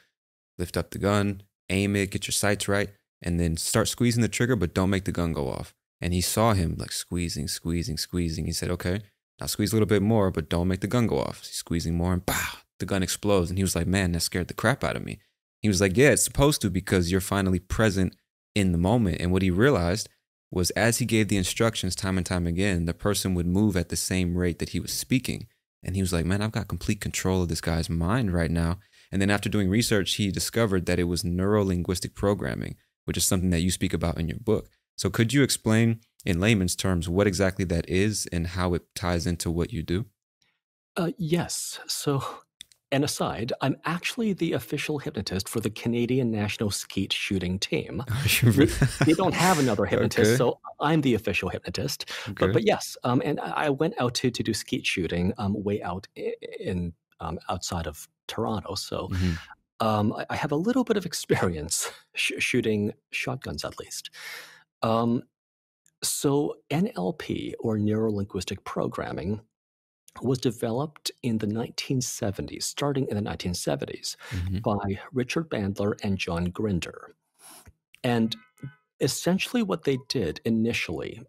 Lift up the gun, aim it, get your sights right, and then start squeezing the trigger, but don't make the gun go off. And he saw him like squeezing. He said, okay, now squeeze a little bit more, but don't make the gun go off. He's squeezing more, and pow, the gun explodes. And he was like, man, that scared the crap out of me. He was like, yeah, it's supposed to, because you're finally present in the moment. And what he realized was, as he gave the instructions time and time again, the person would move at the same rate that he was speaking. And he was like, man, I've got complete control of this guy's mind right now. And then after doing research, he discovered that it was neuro-linguistic programming, which is something that you speak about in your book. So could you explain in layman's terms what exactly that is and how it ties into what you do? Yes. So An aside, I'm actually the official hypnotist for the Canadian National Skeet Shooting Team. Are you They, they don't have another hypnotist, okay? so I'm the official hypnotist. Okay. But yes, and I went out to do skeet shooting way out in outside of Toronto. So Hmm. I have a little bit of experience shooting shotguns, at least. Um, so NLP, or neuro-linguistic programming, was developed in the 1970s, starting in the 1970s, Hmm. by Richard Bandler and John Grinder. And essentially what they did initially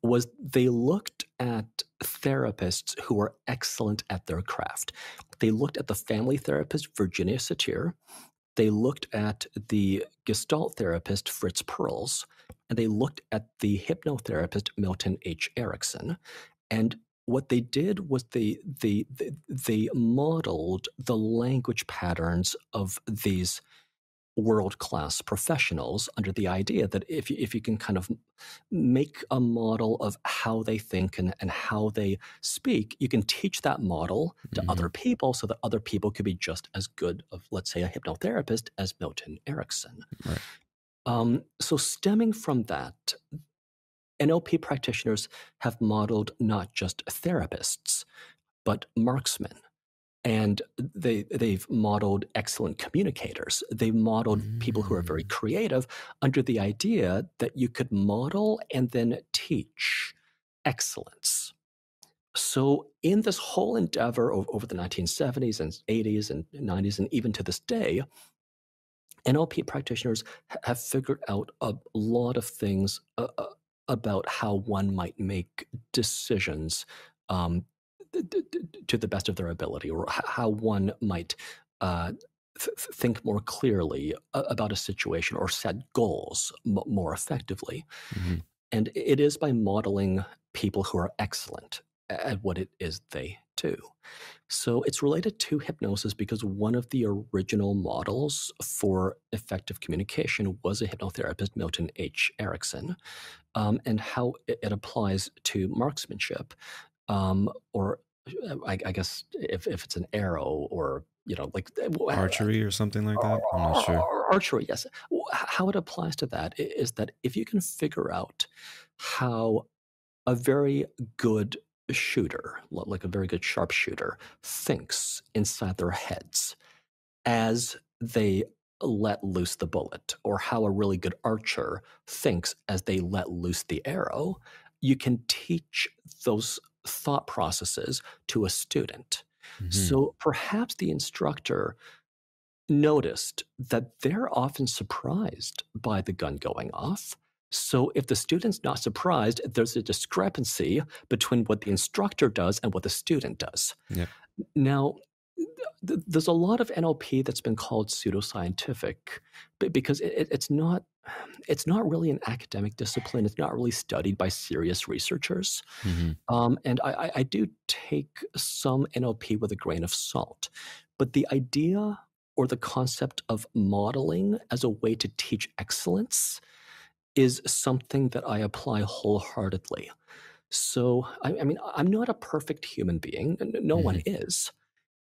was they looked at therapists who were excellent at their craft. They looked at the family therapist Virginia Satir. They looked at the Gestalt therapist Fritz Perls, and they looked at the hypnotherapist Milton H. Erickson. And what they did was they modeled the language patterns of these world-class professionals under the idea that if you can kind of make a model of how they think and how they speak, you can teach that model to other Hmm. people so that other people could be just as good of, let's say, a hypnotherapist as Milton Erickson. Right. So stemming from that, NLP practitioners have modeled not just therapists, but marksmen. And they've modeled excellent communicators. They've modeled people who are very Mm. creative under the idea that you could model and then teach excellence. So, in this whole endeavor over the 1970s and 80s and 90s, and even to this day, NLP practitioners have figured out a lot of things about how one might make decisions um, to the best of their ability, or how one might uh, think more clearly about a situation or set goals more effectively. Hmm. And it is by modeling people who are excellent at what it is they do. So it's related to hypnosis because one of the original models for effective communication was a hypnotherapist, Milton H. Erickson, and how it applies to marksmanship, or I guess if it's an arrow, or like Archery or something like that. I'm not sure. archery. Yes, how it applies to that is that if you can figure out how a very good shooter, like a very good sharpshooter, thinks inside their heads as they let loose the bullet, or how a really good archer thinks as they let loose the arrow, you can teach those thought processes to a student. Hmm. So perhaps the instructor noticed that they're often surprised by the gun going off. So if the student's not surprised, there's a discrepancy between what the instructor does and what the student does. Yep. Now, there's a lot of NLP that's been called pseudoscientific, because it's not really an academic discipline. It's not really studied by serious researchers. Hmm. And I do take some NLP with a grain of salt. But the idea or the concept of modeling as a way to teach excellence is something that I apply wholeheartedly. So, I mean, I'm not a perfect human being. No one Hmm. is.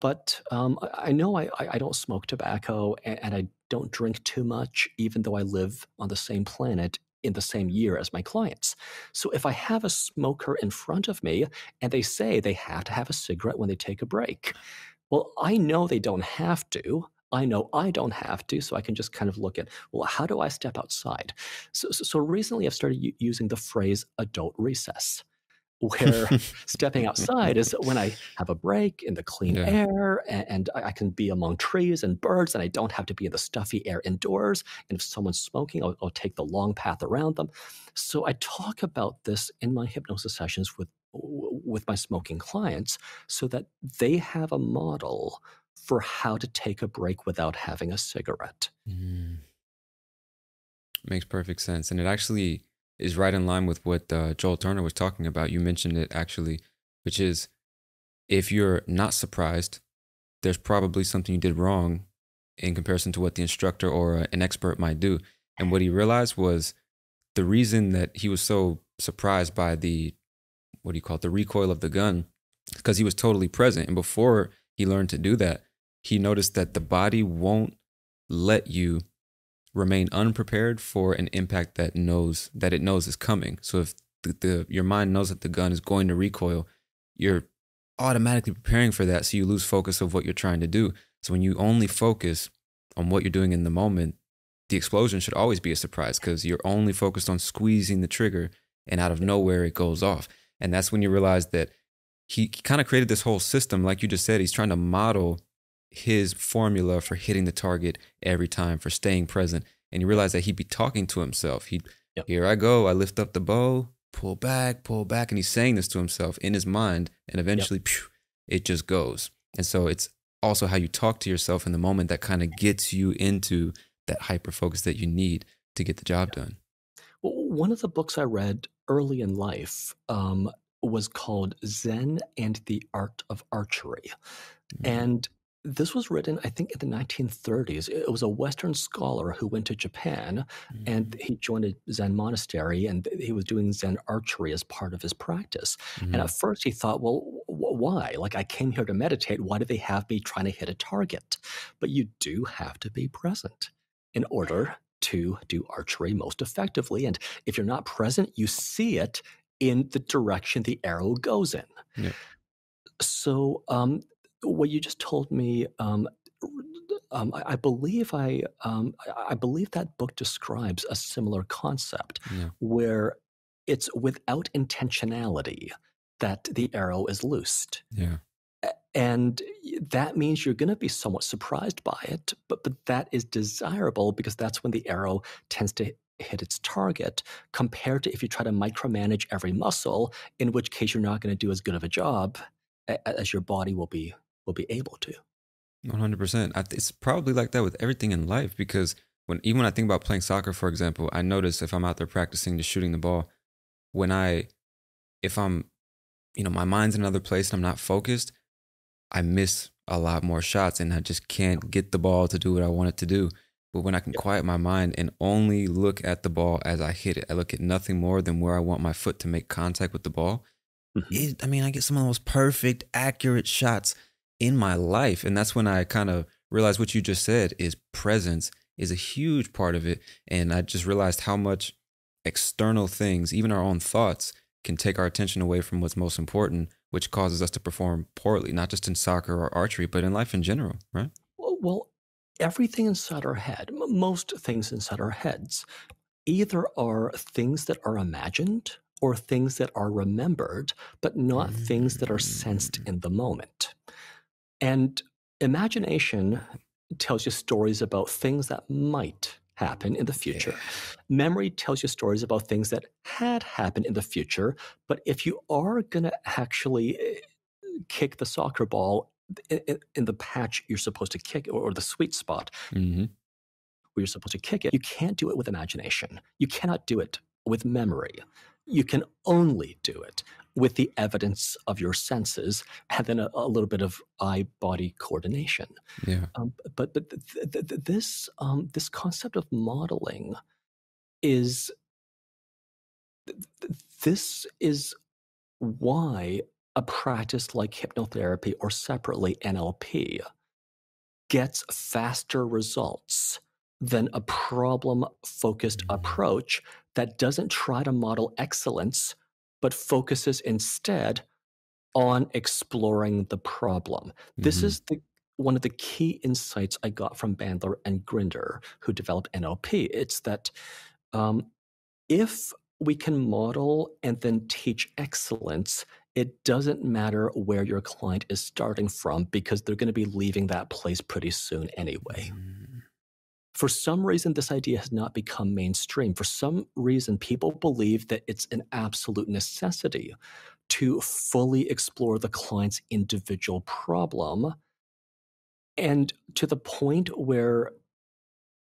But I know I don't smoke tobacco, and I don't drink too much, even though I live on the same planet in the same year as my clients. So if I have a smoker in front of me and they say they have to have a cigarette when they take a break, well, I know they don't have to. I know I don't have to, so I can just kind of look at, well, how do I step outside? So recently I've started using the phrase adult recess, where stepping outside is when I have a break in the clean Yeah. air, and I can be among trees and birds, and I don't have to be in the stuffy air indoors. And if someone's smoking, I'll take the long path around them. So I talk about this in my hypnosis sessions with my smoking clients, so that they have a model for how to take a break without having a cigarette. Mm. Makes perfect sense. And it actually is right in line with what Joel Turner was talking about. You mentioned it actually, which is if you're not surprised, there's probably something you did wrong in comparison to what the instructor or an expert might do. And what he realized was the reason that he was so surprised by the, what do you call it, the recoil of the gun, because he was totally present. And before he learned to do that, he noticed that the body won't let you remain unprepared for an impact that it knows is coming. So if your mind knows that the gun is going to recoil, you're automatically preparing for that. So you lose focus of what you're trying to do. So when you only focus on what you're doing in the moment, the explosion should always be a surprise because you're only focused on squeezing the trigger, and out of nowhere it goes off. And that's when you realize that he kind of created this whole system. Like you just said, he's trying to model his formula for hitting the target every time, for staying present. And you realize that he'd be talking to himself. Here I go, I lift up the bow, pull back, and he's saying this to himself in his mind, and eventually it just goes. And so it's also how you talk to yourself in the moment that kind of gets you into that hyper focus that you need to get the job done. Well, one of the books I read early in life was called Zen and the Art of Archery. And this was written, I think, in the 1930s. It was a Western scholar who went to Japan, and he joined a Zen monastery, and he was doing Zen archery as part of his practice. And at first he thought, well, why? Like, I came here to meditate. Why do they have me trying to hit a target? But you do have to be present in order to do archery most effectively. And if you're not present, you see it in the direction the arrow goes in. Yeah. So what you just told me, I believe that book describes a similar concept where it's without intentionality that the arrow is loosed. Yeah. And that means you're going to be somewhat surprised by it, but that is desirable because that's when the arrow tends to hit its target, compared to if you try to micromanage every muscle, in which case you're not going to do as good of a job as your body will be able to. 100%. It's probably like that with everything in life, because even when I think about playing soccer, for example, I notice if I'm out there practicing just shooting the ball, if I'm, my mind's in another place and I'm not focused, I miss a lot more shots and I just can't get the ball to do what I want it to do. But when I can quiet my mind and only look at the ball as I hit it, I look at nothing more than where I want my foot to make contact with the ball. I get some of the most perfect, accurate shots in my life. And that's when I kind of realized what you just said is presence is a huge part of it. And I just realized how much external things, even our own thoughts, can take our attention away from what's most important, which causes us to perform poorly, not just in soccer or archery, but in life in general, right? Well, everything inside our head, most things inside our heads, either are things that are imagined or things that are remembered, but not things that are sensed in the moment. And imagination tells you stories about things that might happen in the future. Memory tells you stories about things that had happened in the future. But if you are going to actually kick the soccer ball in the patch you're supposed to kick, or the sweet spot where you're supposed to kick it, you can't do it with imagination. You cannot do it with memory. You can only do it with the evidence of your senses and then a little bit of eye-body coordination. Yeah. But this concept of modeling is why a practice like hypnotherapy, or separately NLP, gets faster results than a problem-focused approach that doesn't try to model excellence, but focuses instead on exploring the problem. This is one of the key insights I got from Bandler and Grinder, who developed NLP. It's that if we can model and then teach excellence, it doesn't matter where your client is starting from, because they're going to be leaving that place pretty soon anyway. For some reason, this idea has not become mainstream. For some reason, people believe that it's an absolute necessity to fully explore the client's individual problem, and to the point where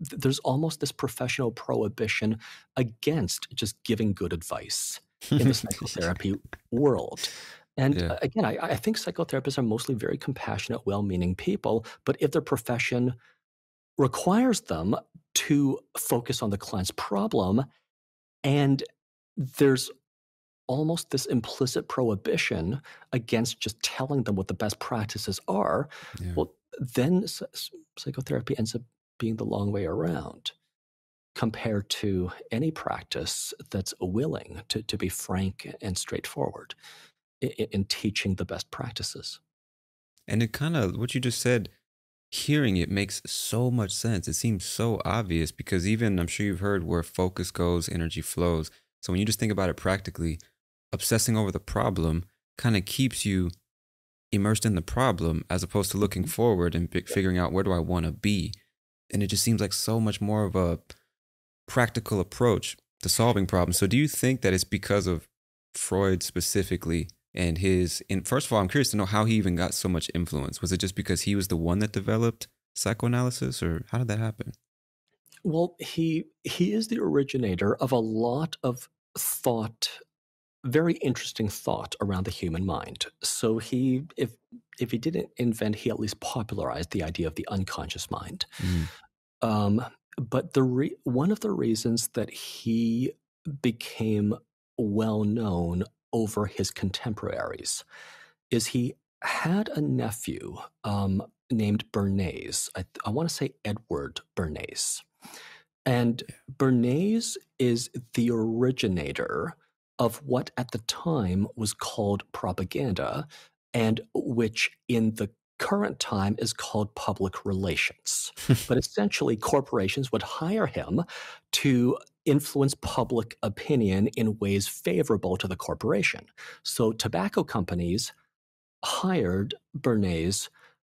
there's almost this professional prohibition against just giving good advice in the psychotherapy world. And again, I think psychotherapists are mostly very compassionate, well-meaning people, but if their profession requires them to focus on the client's problem, and there's almost this implicit prohibition against just telling them what the best practices are, Yeah. well, then psychotherapy ends up being the long way around compared to any practice that's willing to be frank and straightforward in teaching the best practices. And it kind of, what you just said, hearing it makes so much sense. It seems so obvious because even I'm sure you've heard where focus goes, energy flows. So when you just think about it practically, obsessing over the problem kind of keeps you immersed in the problem as opposed to looking Mhm. forward and Yep. figuring out where do I want to be. And it just seems like so much more of a practical approach to solving problems. So do you think that it's because of Freud specifically and his in first of all, I'm curious to know how he even got so much influence. Was it just because he was the one that developed psychoanalysis or how did that happen? Well, he is the originator of a lot of thought, very interesting thought around the human mind. So if he didn't invent, he at least popularized the idea of the unconscious mind. Mm, Um, but one of the reasons that he became well known over his contemporaries is he had a nephew named Bernays. I want to say Edward Bernays. And yeah, Bernays is the originator of what at the time was called propaganda, and which in the current time is called public relations. But essentially, corporations would hire him to influence public opinion in ways favorable to the corporation. So, tobacco companies hired Bernays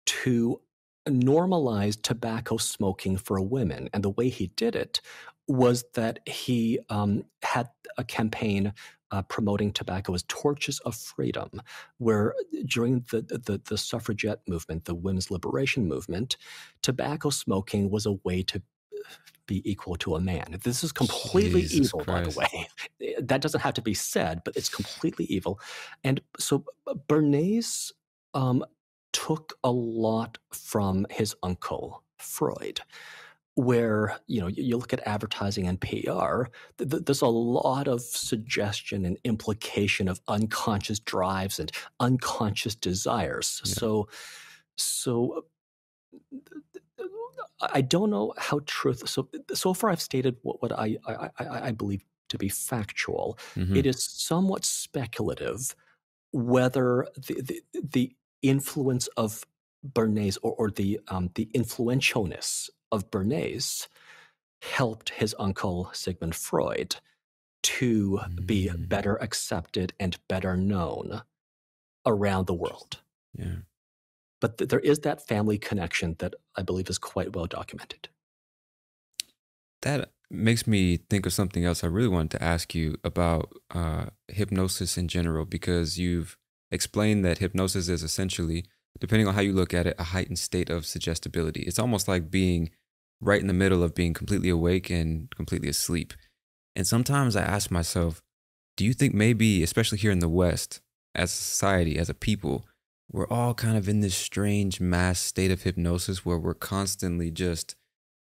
to normalize tobacco smoking for women. And the way he did it was that he had a campaign promoting tobacco as torches of freedom, where during the suffragette movement, the women's liberation movement, tobacco smoking was a way to be equal to a man. This is completely Jesus evil, by the Christ. way. That doesn't have to be said, but it's completely evil. And so Bernays um, took a lot from his uncle Freud, where you look at advertising and PR. There's a lot of suggestion and implication of unconscious drives and unconscious desires. Yeah. So I don't know how truth. So far, I've stated what I believe to be factual. Hmm. It is somewhat speculative whether the influence of Bernays or the influentialness of Bernays helped his uncle Sigmund Freud to be Mm, better accepted and better known around the interesting. world. Yeah. But there is that family connection that I believe is quite well documented. That makes me think of something else I really wanted to ask you about hypnosis in general, because you've explained that hypnosis is essentially, depending on how you look at it, a heightened state of suggestibility. It's almost like being right in the middle of being completely awake and completely asleep. And sometimes I ask myself, do you think maybe, especially here in the West, as a society, as a people, we're all kind of in this strange mass state of hypnosis where we're constantly just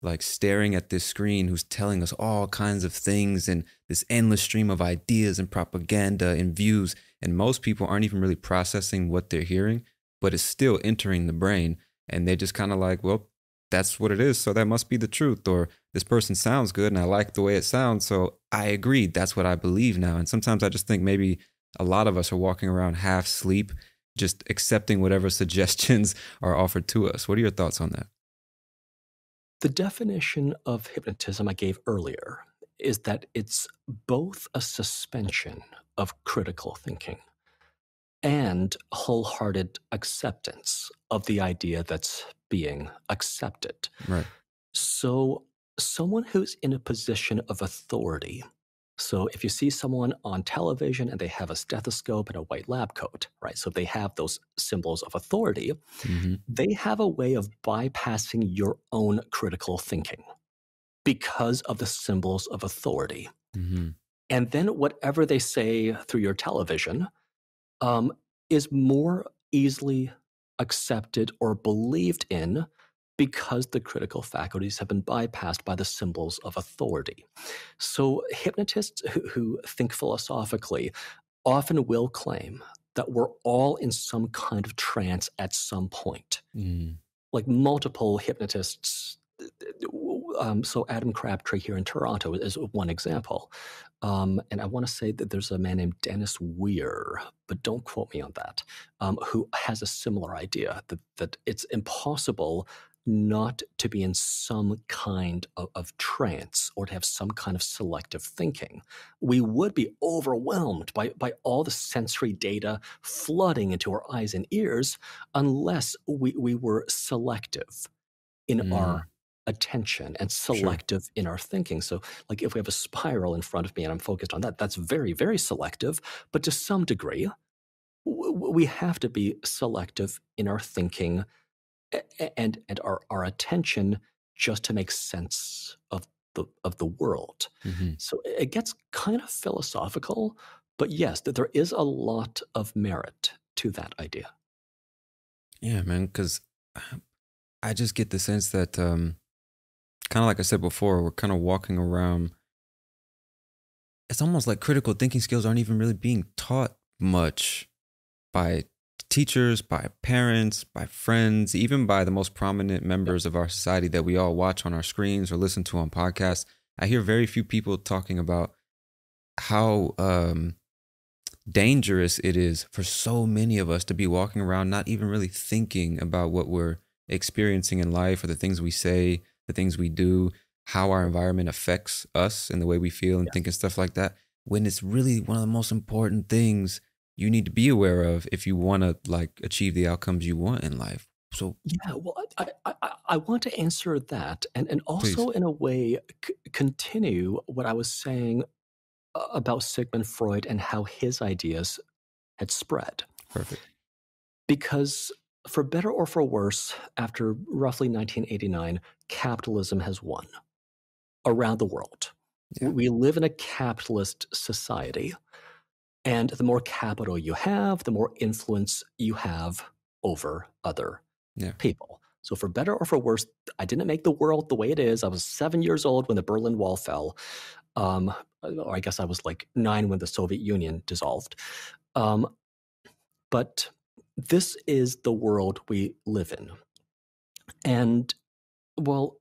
like staring at this screen who's telling us all kinds of things and this endless stream of ideas and propaganda and views. And most people aren't even really processing what they're hearing, but it's still entering the brain. And they're just kind of like, well, that's what it is. So that must be the truth. Or this person sounds good and I like the way it sounds. So I agree. That's what I believe now. And sometimes I just think maybe a lot of us are walking around half sleep, just accepting whatever suggestions are offered to us. What are your thoughts on that? The definition of hypnotism I gave earlier is that it's both a suspension of critical thinking and wholehearted acceptance of the idea that's being accepted. Right. So, someone who's in a position of authority. So, if you see someone on television and they have a stethoscope and a white lab coat, right? So, they have those symbols of authority, Mm-hmm. they have a way of bypassing your own critical thinking because of the symbols of authority. Mm-hmm. And then whatever they say through your television um, is more easily accepted or believed in because the critical faculties have been bypassed by the symbols of authority. So hypnotists who think philosophically often will claim that we're all in some kind of trance at some point. Mm. Like multiple hypnotists. So Adam Crabtree here in Toronto is one example. And I want to say that there's a man named Dennis Weir, but don't quote me on that, who has a similar idea that it's impossible not to be in some kind of trance or to have some kind of selective thinking. We would be overwhelmed by all the sensory data flooding into our eyes and ears unless we were selective in our Mm. attention and Sure. selective in our thinking. So, like if we have a spiral in front of me and I'm focused on that, that's very, very selective. But to some degree, we have to be selective in our thinking and our attention just to make sense of the world. Hmm. So it gets kind of philosophical, but yes, that there is a lot of merit to that idea. Yeah, man. Because I just get the sense that, kind of like I said before, we're kind of walking around. It's almost like critical thinking skills aren't even really being taught much by teachers, by parents, by friends, even by the most prominent Yeah. members of our society that we all watch on our screens or listen to on podcasts. I hear very few people talking about how dangerous it is for so many of us to be walking around not even really thinking about what we're experiencing in life or the things we say, the things we do, how our environment affects us and the way we feel and think and stuff like that. When it's really one of the most important things you need to be aware of if you want to like achieve the outcomes you want in life. So Yeah, well, I want to answer that and please, also in a way continue what I was saying about Sigmund Freud and how his ideas had spread. perfect. Because for better or for worse, after roughly 1989, capitalism has won around the world. Yeah, We live in a capitalist society, and the more capital you have, the more influence you have over other yeah, people. So for better or for worse, I didn't make the world the way it is. I was 7 years old when the Berlin Wall fell. Or I guess I was like 9 when the Soviet Union dissolved. Um, but this is the world we live in. And well,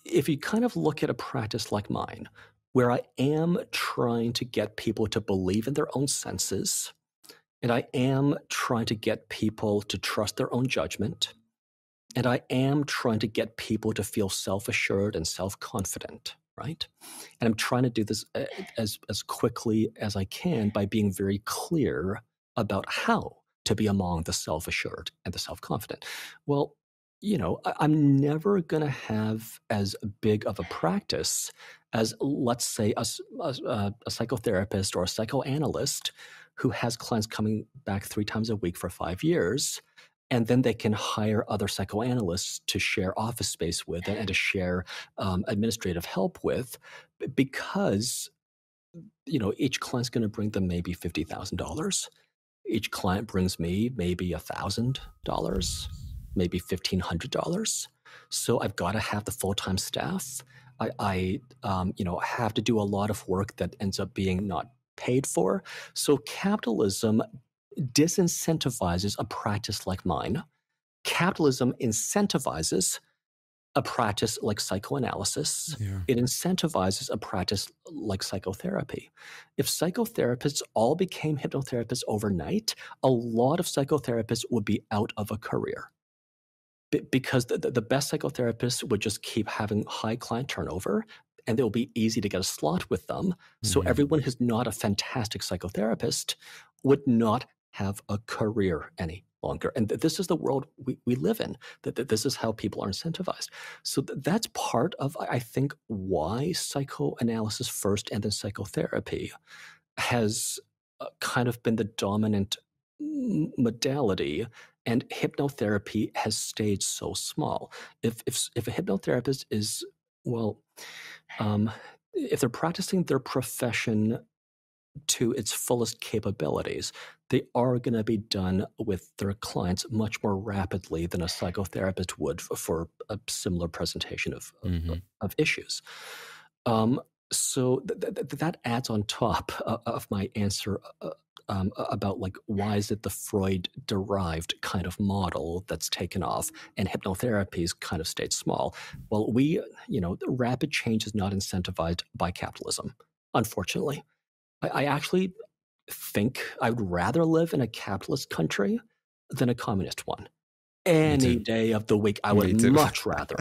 if you kind of look at a practice like mine, where I am trying to get people to believe in their own senses, and I am trying to get people to trust their own judgment, and I am trying to get people to feel self-assured and self-confident, right? And I'm trying to do this as quickly as I can by being very clear about how to be among the self-assured and the self-confident. Well, I'm never going to have as big of a practice as, let's say, a psychotherapist or a psychoanalyst who has clients coming back 3 times a week for 5 years, and then they can hire other psychoanalysts to share office space with and to share administrative help with, because each client's going to bring them maybe $50,000. Each client brings me maybe $1,000, maybe $1,500. So I've got to have the full-time staff. I have to do a lot of work that ends up being not paid for. So capitalism disincentivizes a practice like mine. Capitalism incentivizes a practice like psychoanalysis. yeah. It incentivizes a practice like psychotherapy. If psychotherapists all became hypnotherapists overnight, a lot of psychotherapists would be out of a career because the best psychotherapists would just keep having high client turnover, and it will be easy to get a slot with them. So Hmm. everyone who's not a fantastic psychotherapist would not have a career any longer. And this is the world we live in, that this is how people are incentivized. So that's part of, I think, why psychoanalysis first and then psychotherapy has kind of been the dominant modality, and hypnotherapy has stayed so small. If a hypnotherapist is, well, um, if they're practicing their profession to its fullest capabilities, they are going to be done with their clients much more rapidly than a psychotherapist would for a similar presentation Hmm. of issues. Um, So that adds on top of my answer about like why is it the Freud derived kind of model that's taken off and hypnotherapy's kind of stayed small. Well, the rapid change is not incentivized by capitalism, unfortunately. I actually think I would rather live in a capitalist country than a communist one. Me Any too. day of the week, I would Me too. much rather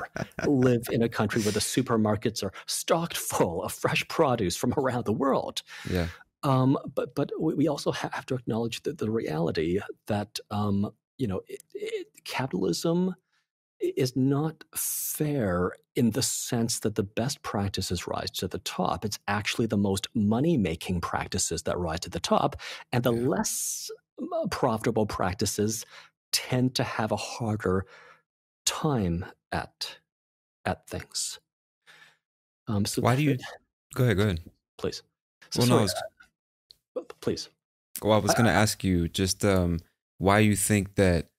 live in a country where the supermarkets are stocked full of fresh produce from around the world. Yeah. But we also have to acknowledge the reality that capitalism is not fair in the sense that the best practices rise to the top. It's actually the most money-making practices that rise to the top, and the Yeah. less profitable practices tend to have a harder time at things. So Why do you go ahead, go ahead. please. So Well, no, sorry, please. I was I, gonna I, ask you just why you think that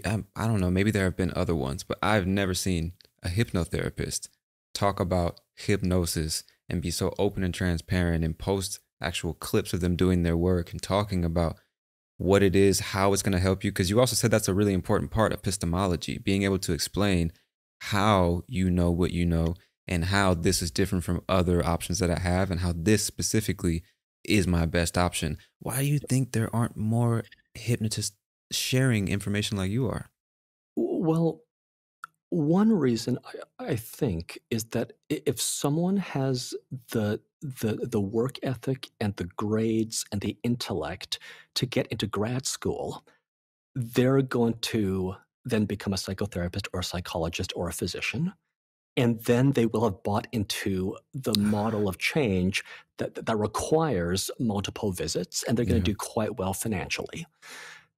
I don't know, maybe there have been other ones, but I've never seen a hypnotherapist talk about hypnosis and be so open and transparent and post actual clips of them doing their work and talking about what it is, how it's going to help you. Because you also said that's a really important part, epistemology, being able to explain how you know what you know and how this is different from other options that I have and how this specifically is my best option. Why do you think there aren't more hypnotists sharing information like you are? well, one reason I think is that if someone has the work ethic and the grades and the intellect to get into grad school, they're going to then become a psychotherapist or a psychologist or a physician. And then they will have bought into the model of change that requires multiple visits, and they're going to Yeah. do quite well financially.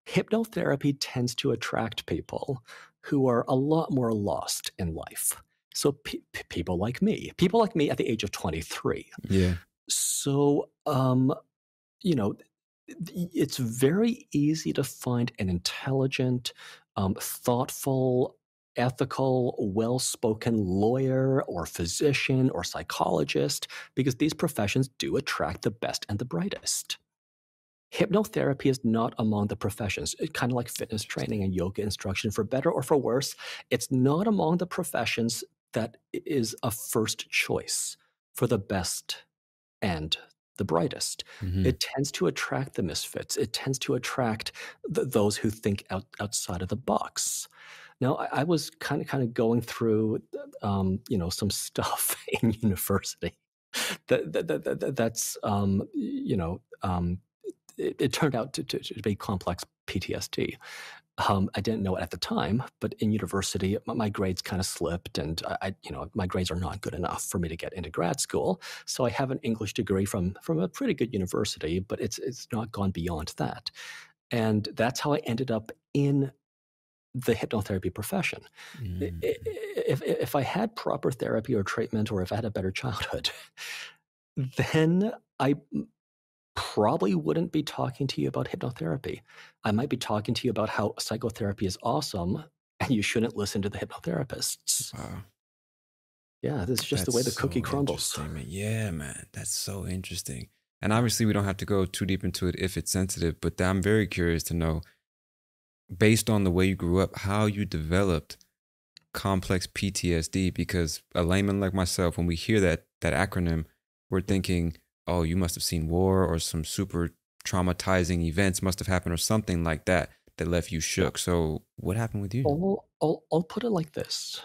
Hypnotherapy tends to attract people who are a lot more lost in life. So people like me at the age of 23. Yeah. So, you know, it's very easy to find an intelligent, thoughtful, ethical, well spoken lawyer or physician or psychologist because these professions do attract the best and the brightest. Hypnotherapy is not among the professions. It's kind of like fitness training and yoga instruction, for better or for worse. It's not among the professions that is a first choice for the best and the brightest. Hmm. It tends to attract the misfits. It tends to attract those who think outside of the box. Now, I was kind of going through, some stuff in university that's, it turned out to be complex PTSD. I didn't know it at the time, but in university, my grades kind of slipped, and my grades are not good enough for me to get into grad school. So I have an English degree from a pretty good university, but it's not gone beyond that. And that's how I ended up in the hypnotherapy profession. Mm. If I had proper therapy or treatment, or if I had a better childhood, then I probably wouldn't be talking to you about hypnotherapy. I might be talking to you about how psychotherapy is awesome and you shouldn't listen to the hypnotherapists. Wow. Yeah, this is just the That's way the cookie so crumbles. interesting, man. Yeah, man. That's so interesting. And obviously, we don't have to go too deep into it if it's sensitive, but I'm very curious to know, based on the way you grew up, how you developed complex PTSD. Because a layman like myself, when we hear that acronym, we're thinking, oh, you must have seen war or some super traumatizing events must have happened or something like that that left you Yeah. shook. So, what happened with you? I'll put it like this.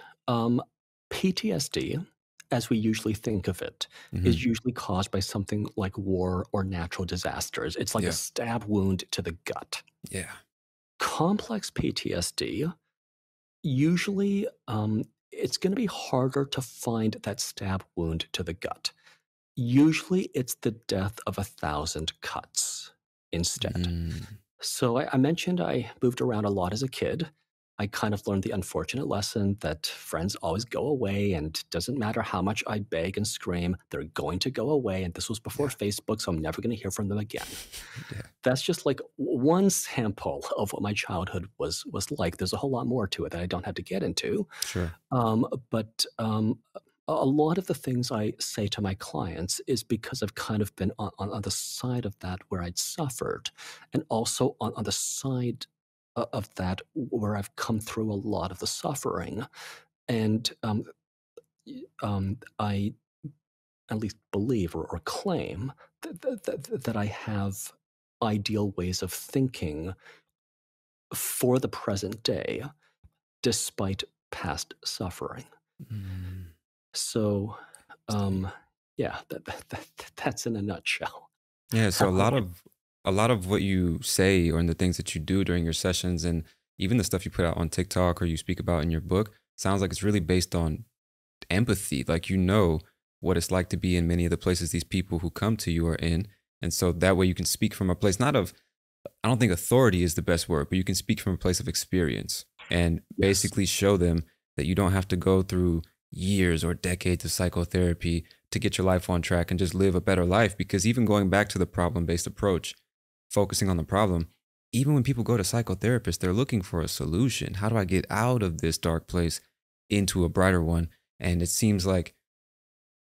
PTSD, as we usually think of it, Hmm. is usually caused by something like war or natural disasters. It's like a Yeah. stab wound to the gut. Yeah. Complex PTSD, usually it's going to be harder to find that stab wound to the gut. Usually it's the death of 1,000 cuts instead. Mm. So I mentioned I moved around a lot as a kid. I kind of learned the unfortunate lesson that friends always go away, and doesn't matter how much I beg and scream, they're going to go away. And this was before Yeah. Facebook, so I'm never going to hear from them again. Yeah. That's just like one sample of what my childhood was like. There's a whole lot more to it that I don't have to get into. Sure. But a lot of the things I say to my clients is because I've kind of been on the side of that where I'd suffered, and also on the side of that where I've come through a lot of the suffering. And I at least believe or claim that I have ideal ways of thinking for the present day, despite past suffering. Mm. So, um, yeah, that's in a nutshell. Yeah, so How, how a lot of what you say or in the things that you do during your sessions and even the stuff you put out on TikTok or you speak about in your book sounds like it's really based on empathy. Like you know what it's like to be in many of the places these people who come to you are in. And so that way you can speak from a place not of I don't think authority is the best word, but you can speak from a place of experience and yes, basically show them that you don't have to go through years or decades of psychotherapy to get your life on track and just live a better life. Because even going back to the problem based approach, focusing on the problem, even when people go to psychotherapists, they're looking for a solution. How do I get out of this dark place into a brighter one? And it seems like,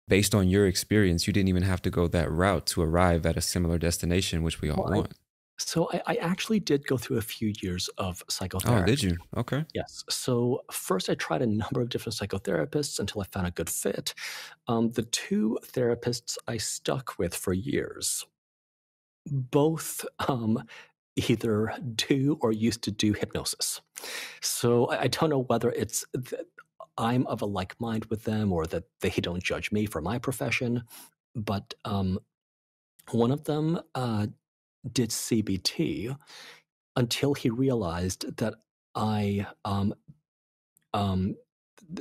based on your experience, you didn't even have to go that route to arrive at a similar destination, which we all well, want. I actually did go through a few years of Oh, did psychotherapy. you? Okay. Yes. So first, I tried a number of different psychotherapists until I found a good fit. The two therapists I stuck with for years, both either do or used to do hypnosis. So I don't know whether it's that I'm of a like mind with them or that they don't judge me for my profession. But one of them did CBT until he realized that I um,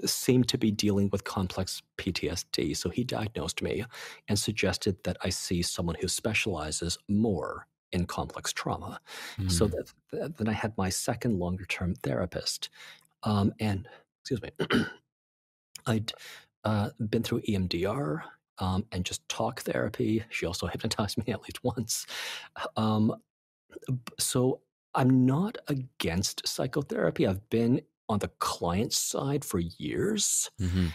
seemed to be dealing with complex PTSD. So he diagnosed me and suggested that I see someone who specializes more in complex trauma. So Mm. then I had my second longer term therapist. And excuse me, I'd been through EMDR and just talk therapy. She also hypnotized me at least once. Um, so I'm not against psychotherapy. I've been on the client side for years. Hmm.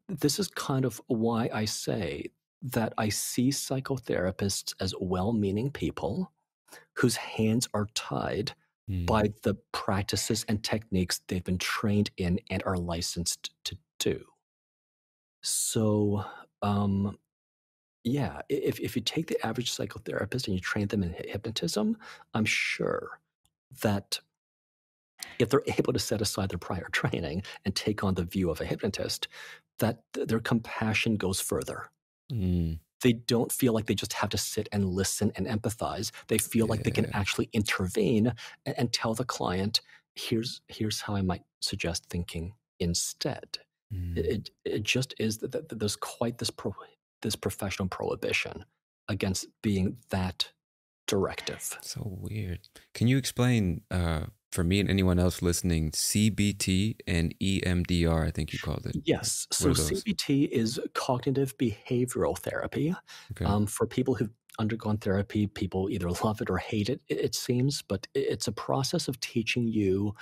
This is kind of why I say that I see psychotherapists as well meaning people whose hands are tied Mm. by the practices and techniques they've been trained in and are licensed to do. So, um, yeah, if you take the average psychotherapist and you train them in hypnotism, I'm sure that if they're able to set aside their prior training and take on the view of a hypnotist, that their compassion goes further. Mm. They don't feel like they just have to sit and listen and empathize. They feel like they can Yeah. actually intervene and tell the client, here's how I might suggest thinking instead. Mm. It just is that there's quite this professional prohibition against being that directive. So weird. Can you explain for me and anyone else listening CBT and EMDR? I think you called it. Yes. What So are those? CBT is cognitive behavioral therapy. Okay. For people who've undergone therapy, people either love it or hate it, it seems, but it's a process of teaching you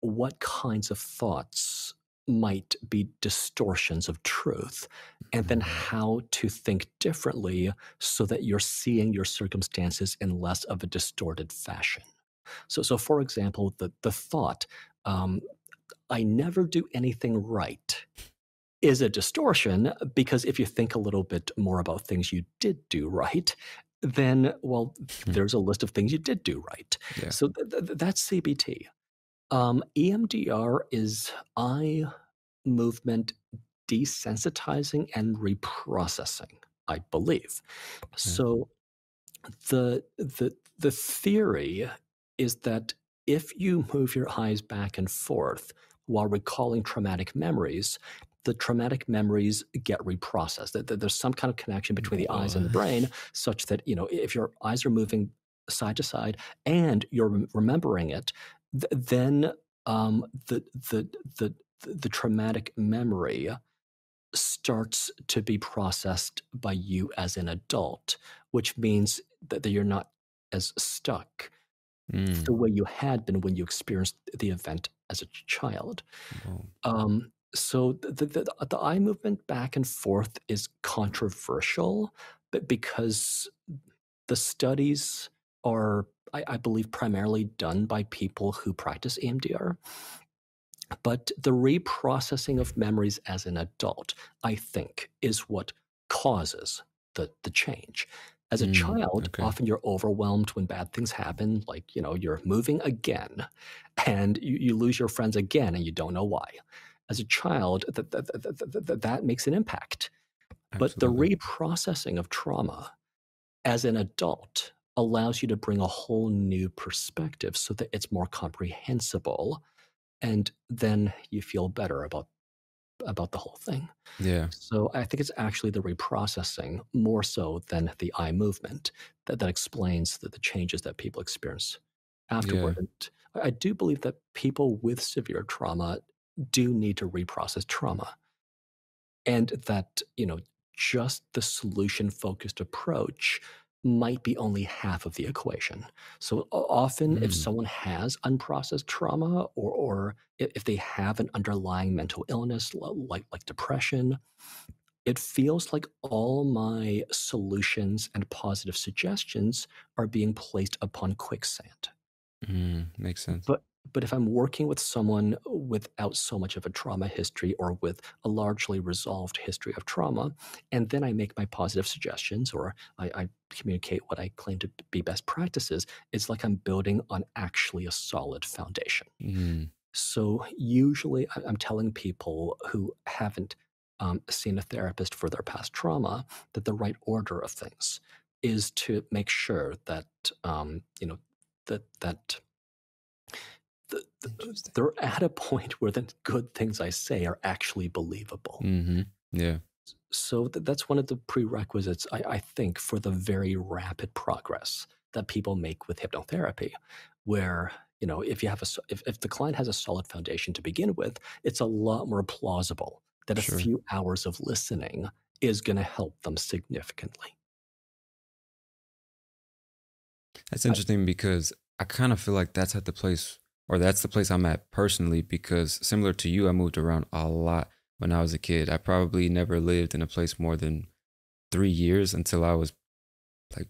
what kinds of thoughts might be distortions of truth, and then Mm. how to think differently so that you're seeing your circumstances in less of a distorted fashion. So for example, the thought, um, I never do anything right is a distortion because if you think a little bit more about things you did do right, then, well, there's a list of things you did do right. Yeah. So that's CBT. EMDR is eye movement desensitizing and reprocessing, I believe. Okay. So the theory is that if you move your eyes back and forth while recalling traumatic memories, the traumatic memories get reprocessed. That there's some kind of connection between the eyes and the What? brain, such that if your eyes are moving side to side and you're remembering it, then um, the the the the traumatic memory starts to be processed by you as an adult, which means that you're not as stuck the Mm. way you had been when you experienced the event as a child. Boom. So the eye movement back and forth is controversial, but because the studies are, I believe, primarily done by people who practice EMDR. But the reprocessing of memories as an adult, I think, is what causes the change. As a child, Okay. often you're overwhelmed when bad things happen, like, you're moving again and you lose your friends again and you don't know why. As a child, that makes an impact. But the Absolutely. reprocessing of trauma as an adult allows you to bring a whole new perspective so that it's more comprehensible, and then you feel better about the whole thing. Yeah. So I think it's actually the reprocessing more so than the eye movement that explains the changes that people experience Yeah. afterward. And I do believe that people with severe trauma do need to reprocess trauma, and that, just the solution focused approach might be only half of the equation. So often, if Mm. someone has unprocessed trauma, or if they have an underlying mental illness like depression, it feels like all my solutions and positive suggestions are being placed upon quicksand. Makes sense. But if I'm working with someone without so much of a trauma history, or with a largely resolved history of trauma, and then I make my positive suggestions, or I communicate what I claim to be best practices, it's like I'm building on actually a solid foundation. Mm. So usually I'm telling people who haven't seen a therapist for their past trauma that the right order of things is to make sure that, that Interesting. they're at a point where the good things I say are actually believable. Yeah. So that's one of the prerequisites, I think, for the very rapid progress that people make with hypnotherapy, where, if you have if the client has a solid foundation to begin with, it's a lot more plausible that a Sure. few hours of listening is going to help them significantly. That's I, interesting because I kind of feel like that's at the place, or that's the place I'm at personally, because similar to you, I moved around a lot when I was a kid. I probably never lived in a place more than 3 years until I was like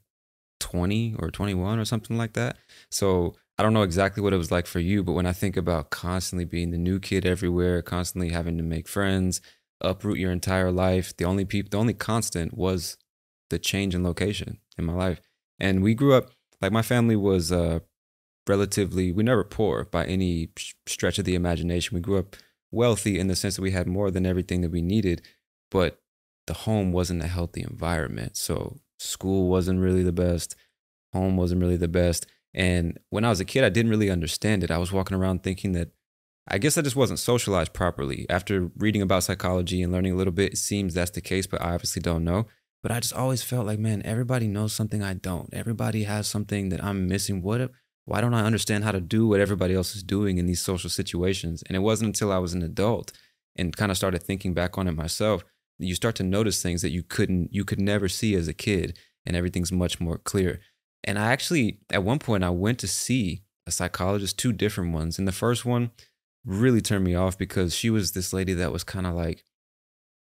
20 or 21 or something like that. So I don't know exactly what it was like for you, but when I think about constantly being the new kid everywhere, constantly having to make friends, uproot your entire life, the only constant was the change in location in my life. And we grew up, like my family was relatively, we never poor by any stretch of the imagination. We grew up wealthy in the sense that we had more than everything that we needed, but the home wasn't a healthy environment. So school wasn't really the best, home wasn't really the best. And when I was a kid, I didn't really understand it. I was walking around thinking that I guess I just wasn't socialized properly. After reading about psychology and learning a little bit, it seems that's the case, but I obviously don't know. But I just always felt like, man, everybody knows something I don't. Everybody has something that I'm missing. Why don't I understand how to do what everybody else is doing in these social situations? And it wasn't until I was an adult and kind of started thinking back on it myself that you start to notice things that you could never see as a kid, and everything's much more clear. And I actually, at one point, I went to see a psychologist, two different ones. And the first one really turned me off because she was this lady that was kind of like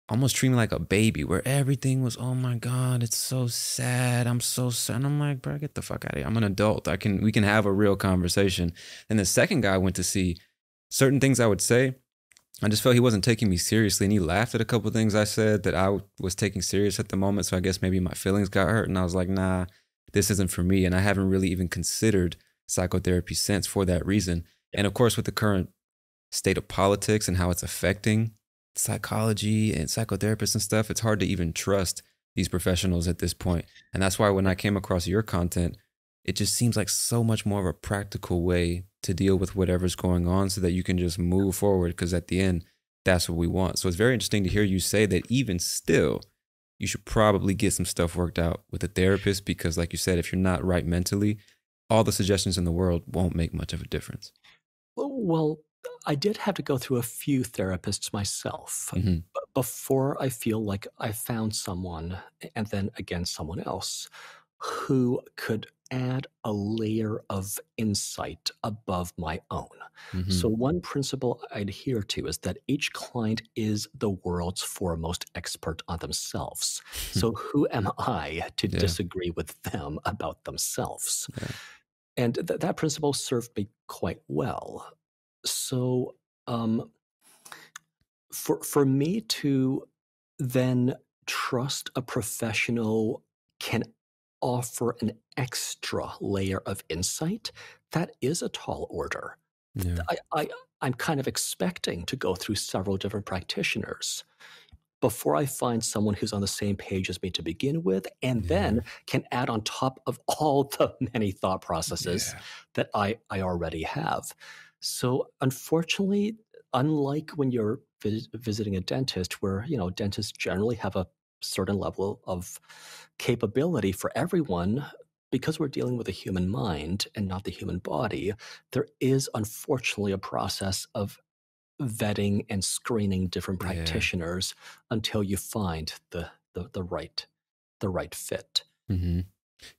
almost treating me like a baby, where everything was, oh my God, it's so sad. I'm so sad. And I'm like, bro, get the fuck out of here. I'm an adult. We can have a real conversation. And the second guy I went to see, certain things I would say, I just felt he wasn't taking me seriously. And he laughed at a couple of things I said that was taking serious at the moment. So I guess maybe my feelings got hurt. And I was like, nah, this isn't for me. And I haven't really even considered psychotherapy since for that reason. And of course, with the current state of politics and how it's affecting psychology and psychotherapists and stuff, it's hard to even trust these professionals at this point. And that's why when I came across your content, it just seems like so much more of a practical way to deal with whatever's going on so that you can just move forward. Because at the end, that's what we want. So it's very interesting to hear you say that even still, you should probably get some stuff worked out with a therapist because, like you said, if you're not right mentally, all the suggestions in the world won't make much of a difference. well, I did have to go through a few therapists myself Hmm. before I feel like I found someone, and then again someone else, who could add a layer of insight above my own. Mm-hmm. So, one principle I adhere to is that each client is the world's foremost expert on themselves. So, who am I to Yeah. disagree with them about themselves? Yeah. And that principle served me quite well. So, um, for me to then trust a professional can offer an extra layer of insight, that is a tall order. Yeah. I'm kind of expecting to go through several different practitioners before I find someone who's on the same page as me to begin with, and Yeah. then can add on top of all the many thought processes Yeah. that I already have. So, unfortunately, unlike when you're visiting a dentist, where dentists generally have a certain level of capability for everyone, because we're dealing with the human mind and not the human body, there is unfortunately a process of vetting and screening different Yeah. practitioners until you find the right fit. Mm-hmm.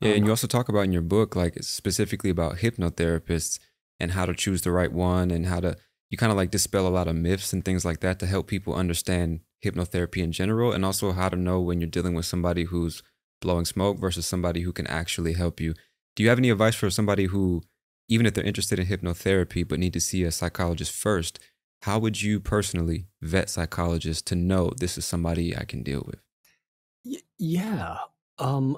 Yeah, and Um, you also talk about in your book, like specifically about hypnotherapists and how to choose the right one and how to, you kind of like dispel a lot of myths and things like that to help people understand hypnotherapy in general, and also how to know when you're dealing with somebody who's blowing smoke versus somebody who can actually help you. Do you have any advice for somebody who, even if they're interested in hypnotherapy but need to see a psychologist first, how would you personally vet psychologists to know this is somebody I can deal with? yeah. Um,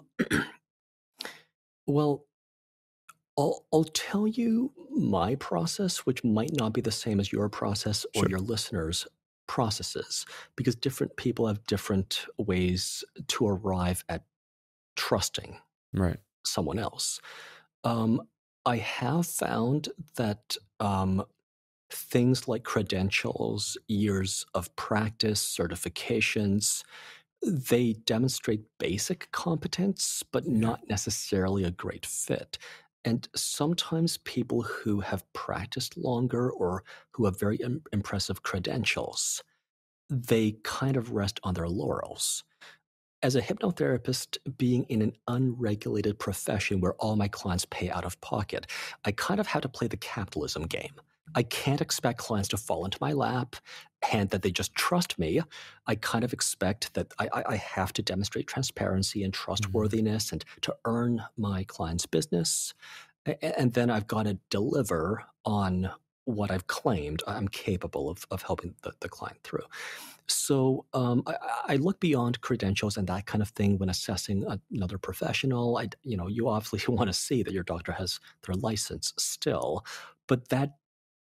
well, I'll tell you my process, which might not be the same as your process or Sure. your listeners' processes, because different people have different ways to arrive at trusting Right. someone else. Um, I have found that things like credentials, years of practice, certifications, they demonstrate basic competence, but Yeah. not necessarily a great fit. And sometimes people who have practiced longer or who have very impressive credentials, they kind of rest on their laurels. As a hypnotherapist, being in an unregulated profession where all my clients pay out of pocket, I kind of have to play the capitalism game. I can't expect clients to fall into my lap and that they just trust me. I kind of expect that I have to demonstrate transparency and Mhm. trustworthiness and to earn my client's business. And then I've got to deliver on what I've claimed I'm capable of helping the client through. So I look beyond credentials and that kind of thing when assessing another professional. You obviously want to see that your doctor has their license still, but that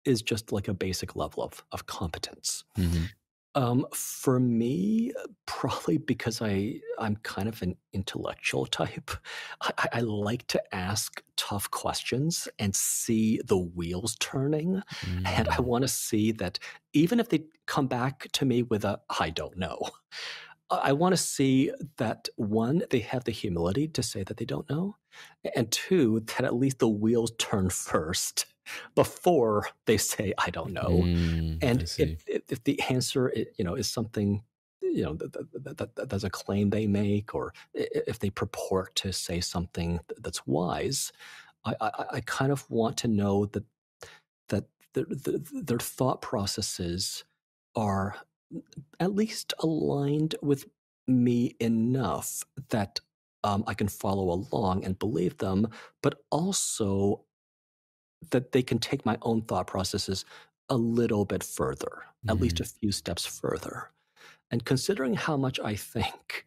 is just like a basic level of competence. Mhm. For me, probably because I'm kind of an intellectual type, I like to ask tough questions and see the wheels turning. And I Mm. want to see that even if they come back to me with a "I don't know," I want to see that one, they have the humility to say that they don't know, and two, that at least the wheels turn first before they say "I don't know." Mm. And I if see. if if the answer is something, that's a claim they make, or if they purport to say something that's wise, I kind of want to know that their thought processes are at least aligned with me enough that I can follow along and believe them, but also that they can take my own thought processes a little bit further, at least a Mhm. few steps further. And considering how much I think,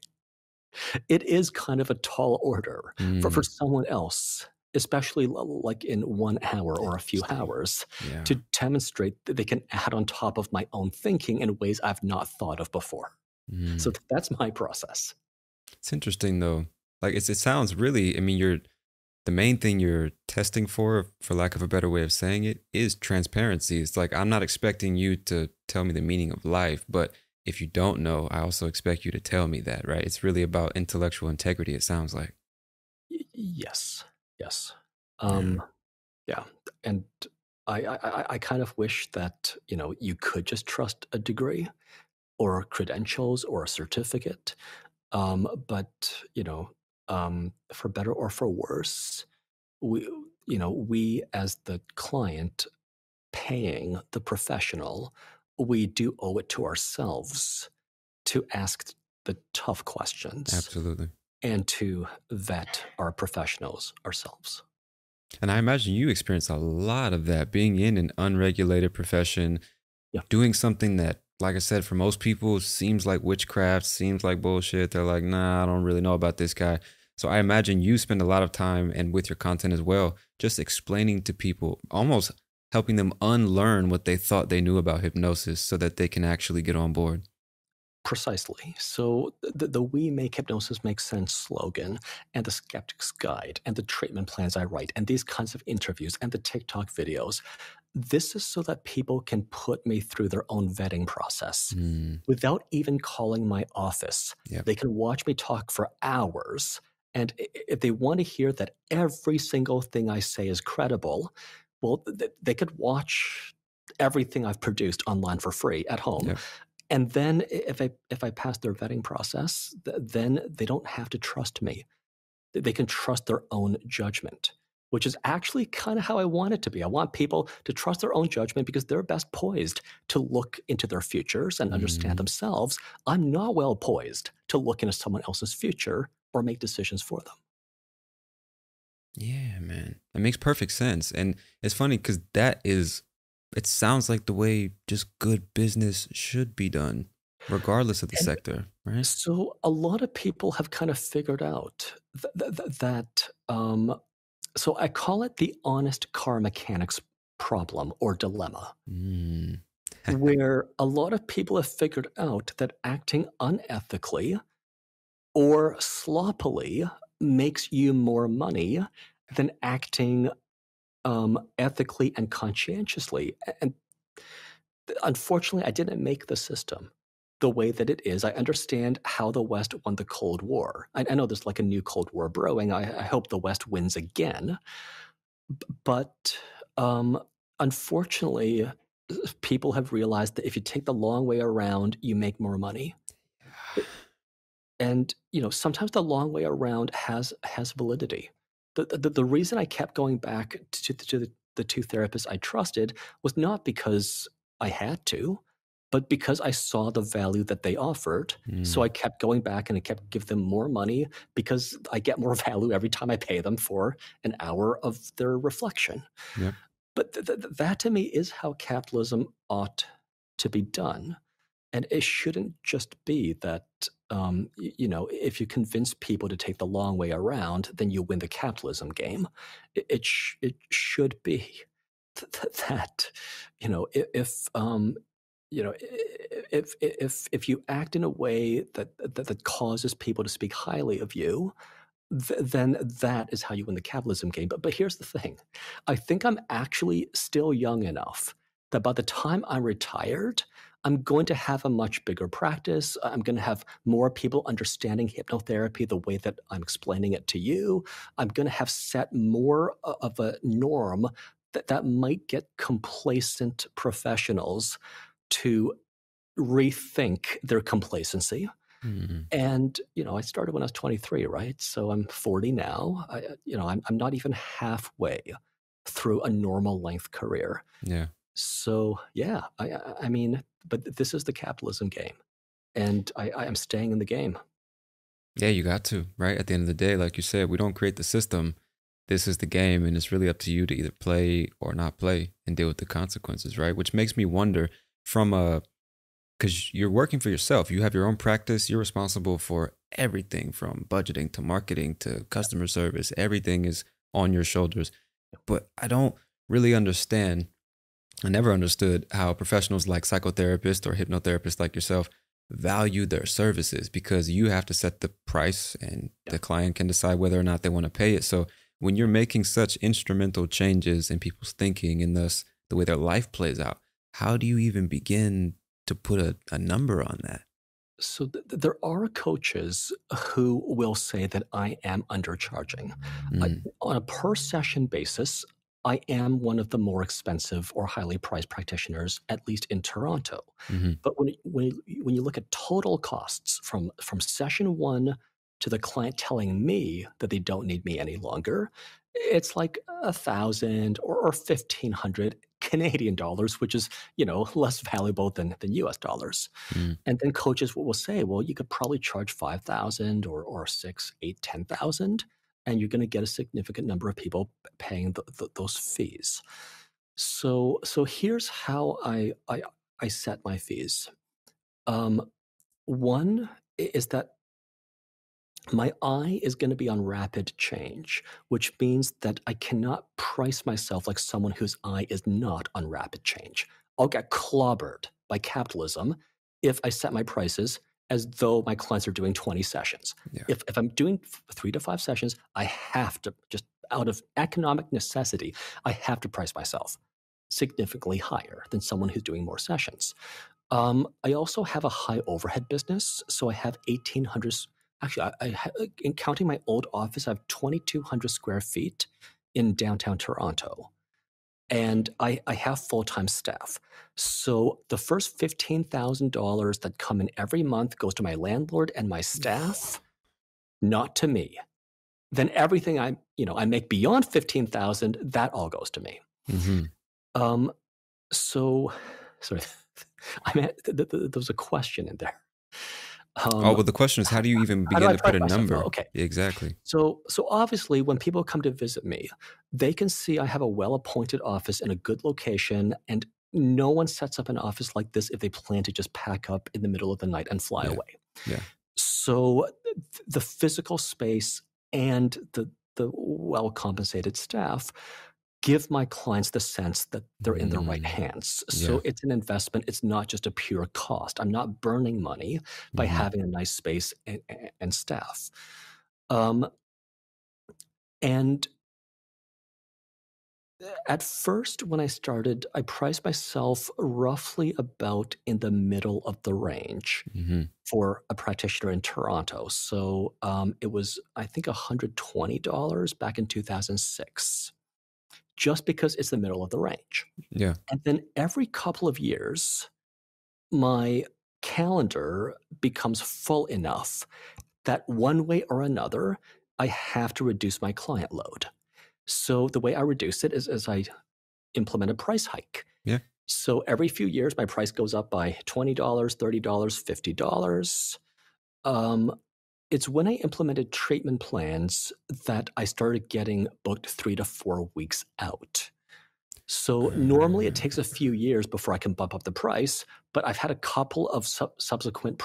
it is kind of a tall order for Mm. someone else, especially like in 1 hour or a few Interesting. hours, Yeah. to demonstrate that they can add on top of my own thinking in ways I've not thought of before. So Mm. that's my process. It's interesting though. Like it sounds really, I mean, you're the main thing you're testing for lack of a better way of saying it, is transparency. It's like I'm not expecting you to tell me the meaning of life, but if you don't know, I also expect you to tell me that, right? It's really about intellectual integrity, it sounds like. Yes, yes, Yeah. um, yeah, and I kind of wish that you could just trust a degree or credentials or a certificate, but for better or for worse, we as the client paying the professional, we do owe it to ourselves to ask the tough questions Absolutely. and to vet our professionals ourselves. And I imagine you experience a lot of that being in an unregulated profession, Yeah. doing something that, like I said, for most people seems like witchcraft, seems like bullshit. They're like, nah, I don't really know about this guy. So I imagine you spend a lot of time and with your content as well, just explaining to people, almost helping them unlearn what they thought they knew about hypnosis so that they can actually get on board. Precisely. So the We Make Hypnosis Make Sense slogan and the Skeptic's Guide and the treatment plans I write and these kinds of interviews and the TikTok videos, this is so that people can put me through their own vetting process Mm, without even calling my office. yeah, They can watch me talk for hours. And if they want to hear that every single thing I say is credible, well, they could watch everything I've produced online for free at home. yeah, And then if I pass their vetting process, then they don't have to trust me. They can trust their own judgment, which is actually kind of how I want it to be. I want people to trust their own judgment because they're best poised to look into their futures and understand mm, themselves. I'm not well poised to look into someone else's future or make decisions for them. yeah, man. That makes perfect sense. And it's funny because it sounds like the way just good business should be done, regardless of the And sector, right? so a lot of people have kind of figured out that so I call it the honest car mechanics problem or dilemma, Mm, where a lot of people have figured out that acting unethically or sloppily makes you more money than acting ethically and conscientiously. And unfortunately, I didn't make the system the way that it is. I understand how the West won the Cold War. I know there's like a new Cold War brewing. I hope the West wins again. But unfortunately, people have realized that if you take the long way around, you make more money. And sometimes the long way around has validity. The reason I kept going back to the two therapists I trusted was not because I had to, but because I saw the value that they offered. So I mm, kept going back and I kept giving them more money because I get more value every time I pay them for an hour of their reflection. yep. But that to me is how capitalism ought to be done. And it shouldn't just be that, if you convince people to take the long way around, then you win the capitalism game. It should be that, you know, if you act in a way that causes people to speak highly of you, then that is how you win the capitalism game. But here's the thing. I think I'm actually still young enough that by the time I'm retired, I'm going to have a much bigger practice. I'm going to have more people understanding hypnotherapy the way that I'm explaining it to you. I'm going to have set more of a norm that might get complacent professionals to rethink their complacency. Mm, And, I started when I was 23, right? So I'm 40 now. I'm not even halfway through a normal length career. yeah. So yeah, I mean, but this is the capitalism game, and I am staying in the game. Yeah, you got to, right? At the end of the day, like you said, we don't create the system. This is the game, and it's really up to you to either play or not play and deal with the consequences, right? Which makes me wonder from a, because you're working for yourself, you have your own practice, you're responsible for everything from budgeting to marketing to customer service. Everything is on your shoulders. But I don't really understand. I never understood how professionals like psychotherapists or hypnotherapists like yourself value their services because you have to set the price and Yeah. the client can decide whether or not they want to pay it. So when you're making such instrumental changes in people's thinking and thus the way their life plays out, how do you even begin to put a number on that? So there are coaches who will say that I am undercharging. Mm, On a per session basis, I am one of the more expensive or highly priced practitioners, at least in Toronto. hmm But when you look at total costs from session one to the client telling me that they don't need me any longer, It's like 1,000 or 1,500 Canadian dollars, which is, less valuable than US dollars. Mm, And then coaches will say, well, you could probably charge 5,000 or 6, 8, 10,000, and you're going to get a significant number of people paying those fees. So here's how I set my fees. One is that my eye is going to be on rapid change, which means that I cannot price myself like someone whose eye is not on rapid change. I'll get clobbered by capitalism if I set my prices as though my clients are doing 20 sessions. yeah. If I'm doing 3 to 5 sessions, I have to, just out of economic necessity, I have to price myself significantly higher than someone who's doing more sessions. I also have a high overhead business, so I have 1,800. Actually, in counting my old office, I have 2,200 square feet in downtown Toronto, and I have full-time staff. So the first $15,000 that come in every month goes to my landlord and my staff, not to me. Then everything I make beyond 15,000, that all goes to me. Mm-hmm. So, sorry, there was a question in there. Oh, well, the question is, how do you even How do I begin to put price a myself? number? Okay. Exactly. So obviously, when people come to visit me, they can see I have a well-appointed office in a good location, and no one sets up an office like this if they plan to just pack up in the middle of the night and fly Yeah. away. Yeah. So the physical space and the well-compensated staff give my clients the sense that they're in the right hands. So Yeah. it's an investment. It's not just a pure cost. I'm not burning money by Mm-hmm. having a nice space and staff. And at first, when I started, I priced myself roughly about in the middle of the range Mm-hmm. for a practitioner in Toronto. So it was, I think, $120 back in 2006, just because it's the middle of the range. Yeah. And then every couple of years, my calendar becomes full enough that one way or another, I have to reduce my client load. So the way I reduce it is as I implement a price hike. Yeah. So every few years, my price goes up by $20, $30, $50. It's when I implemented treatment plans that I started getting booked 3 to 4 weeks out. So normally it takes a few years before I can bump up the price, but I've had a couple of subsequent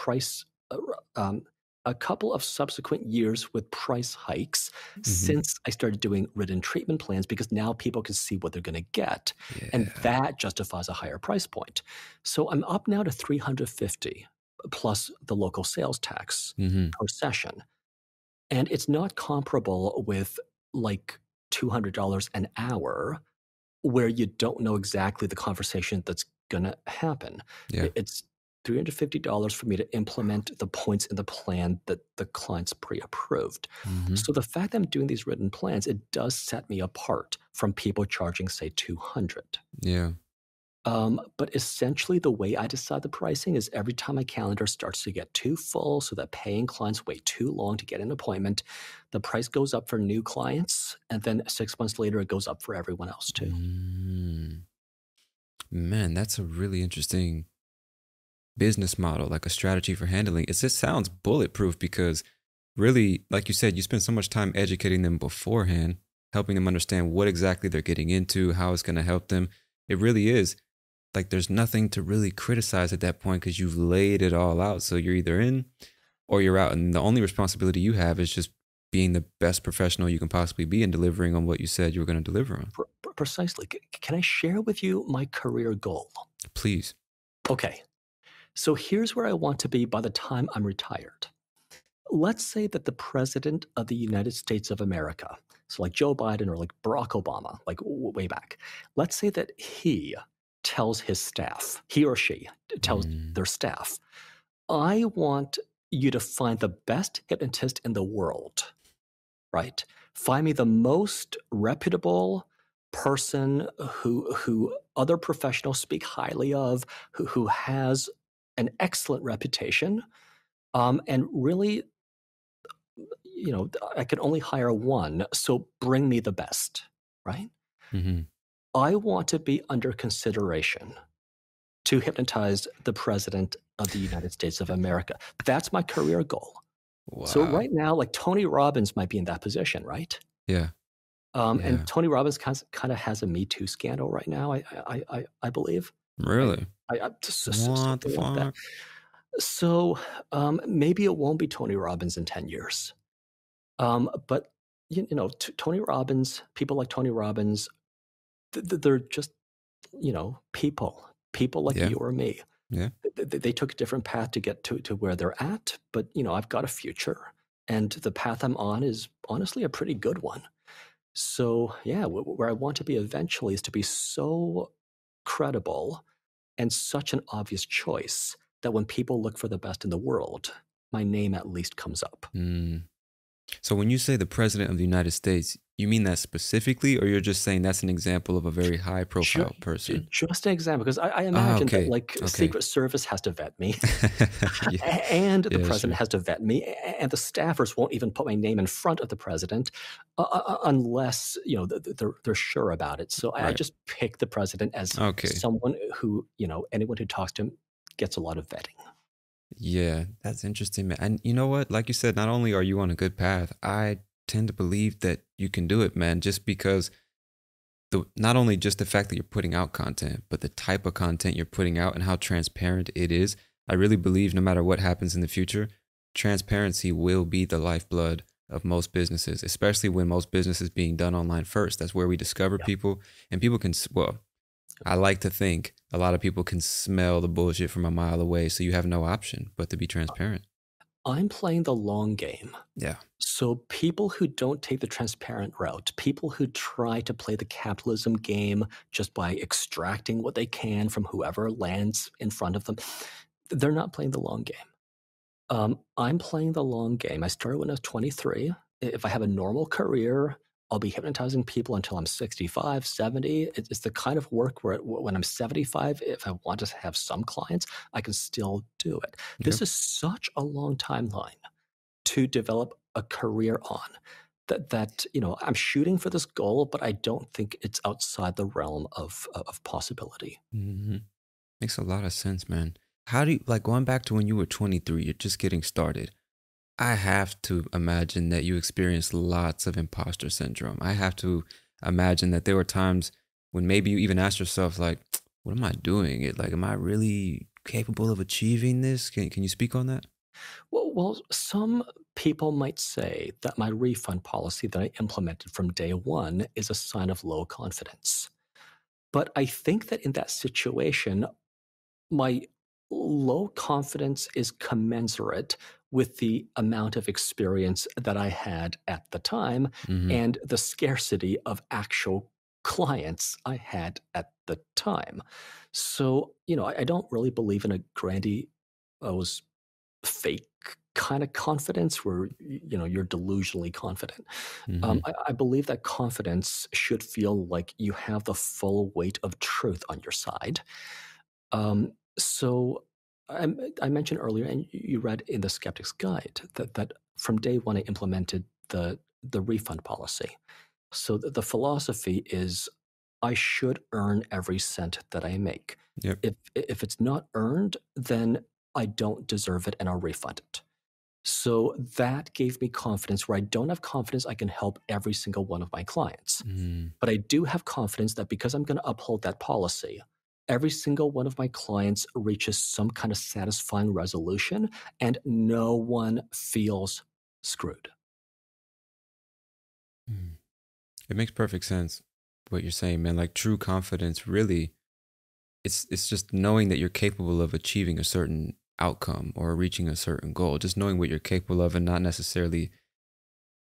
years with price hikes since I started doing written treatment plans, because now people can see what they're going to get, and Yeah. that justifies a higher price point. So I'm up now to $350 plus the local sales tax Mm-hmm. per session, and it's not comparable with like $200 an hour, where you don't know exactly the conversation that's going to happen. Yeah. It's $350 for me to implement the points in the plan that the client's pre-approved. Mm-hmm. So the fact that I'm doing these written plans, it does set me apart from people charging, say, $200. Yeah. But essentially, the way I decide the pricing is every time my calendar starts to get too full so that paying clients wait too long to get an appointment, the price goes up for new clients, and then 6 months later, it goes up for everyone else too. Man, that's a really interesting business model, like a strategy for handling. It just sounds bulletproof because really, like you said, you spend so much time educating them beforehand, helping them understand what exactly they're getting into, how it's going to help them. It really is like there's nothing to really criticize at that point because you've laid it all out. So you're either in or you're out. And the only responsibility you have is just being the best professional you can possibly be and delivering on what you said you were going to deliver on. Precisely. Can I share with you my career goal? Please. Okay. So here's where I want to be by the time I'm retired. Let's say that the president of the United States of America, so like Joe Biden or like Barack Obama, like way back, let's say that he tells his staff, he or she tells their staff, I want you to find the best hypnotist in the world, right? Find me the most reputable person who other professionals speak highly of, who has an excellent reputation, and really, I can only hire one, so bring me the best, right? Hmm. I want to be under consideration to hypnotize the president of the United States of America. That's my career goal. So Wow. right now, like Tony Robbins might be in that position, right? Yeah. And Yeah. Tony Robbins kind of has a Me Too scandal right now. I believe. Really? What the Something like that. fuck? So maybe it won't be Tony Robbins in 10 years. But Tony Robbins, people like Tony Robbins, they're just people like Yeah. you or me. Yeah. They took a different path to get to where they're at, but I've got a future, and the path I'm on is honestly a pretty good one. So yeah, where I want to be eventually is to be so credible and such an obvious choice that when people look for the best in the world, my name at least comes up. Mm. So when you say the president of the United States, you mean that specifically, or you're just saying that's an example of a very high Ju- profile person? just an example, because I Ah, imagine that okay. like Okay. Secret Service has to vet me, Yeah. and the Yeah, president sure. has to vet me, and the staffers won't even put my name in front of the president unless they're sure about it. So I Right. just pick the president as Okay. someone who anyone who talks to him gets a lot of vetting. Yeah, that's interesting, man. And you know what? Like you said, not only are you on a good path, I tend to believe that you can do it, man, just because not only just the fact that you're putting out content, but the type of content you're putting out and how transparent it is. I really believe no matter what happens in the future, transparency will be the lifeblood of most businesses, especially when most business is being done online first. That's where we discover Yeah. people, and people can, well, I like to think a lot of people can smell the bullshit from a mile away. So you have no option but to be transparent. I'm playing the long game. Yeah. So people who don't take the transparent route, people who try to play the capitalism game just by extracting what they can from whoever lands in front of them, they're not playing the long game. I'm playing the long game. I started when I was 23. If I have a normal career, I'll be hypnotizing people until I'm 65, 70. It's the kind of work where when I'm 75, if I want to have some clients, I can still do it. Yep. This is such a long timeline to develop a career on that I'm shooting for this goal, but I don't think it's outside the realm of possibility. Hmm. Makes a lot of sense, man. How do you, like, going back to when you were 23, you're just getting started. I have to imagine that you experienced lots of imposter syndrome. I have to imagine that there were times when maybe you even asked yourself, like, what am I doing? Like, am I really capable of achieving this? Can you speak on that? Well, some people might say that my refund policy that I implemented from day one is a sign of low confidence. But I think that in that situation, my low confidence is commensurate with the amount of experience that I had at the time Hmm. and the scarcity of actual clients I had at the time. So, I don't really believe in a grandiose fake kind of confidence where you're delusionally confident. Hmm. I believe that confidence should feel like you have the full weight of truth on your side. So I mentioned earlier, and you read in the Skeptic's Guide that from day one I implemented the refund policy. So the philosophy is I should earn every cent that I make. Yep. If it's not earned, then I don't deserve it and I'll refund it. So that gave me confidence where I don't have confidence I can help every single one of my clients. Mm. But I do have confidence that because I'm going to uphold that policy, every single one of my clients reaches some kind of satisfying resolution and no one feels screwed. Mm. It makes perfect sense what you're saying, man. Like true confidence really it's just knowing that you're capable of achieving a certain outcome or reaching a certain goal. Just knowing what you're capable of and not necessarily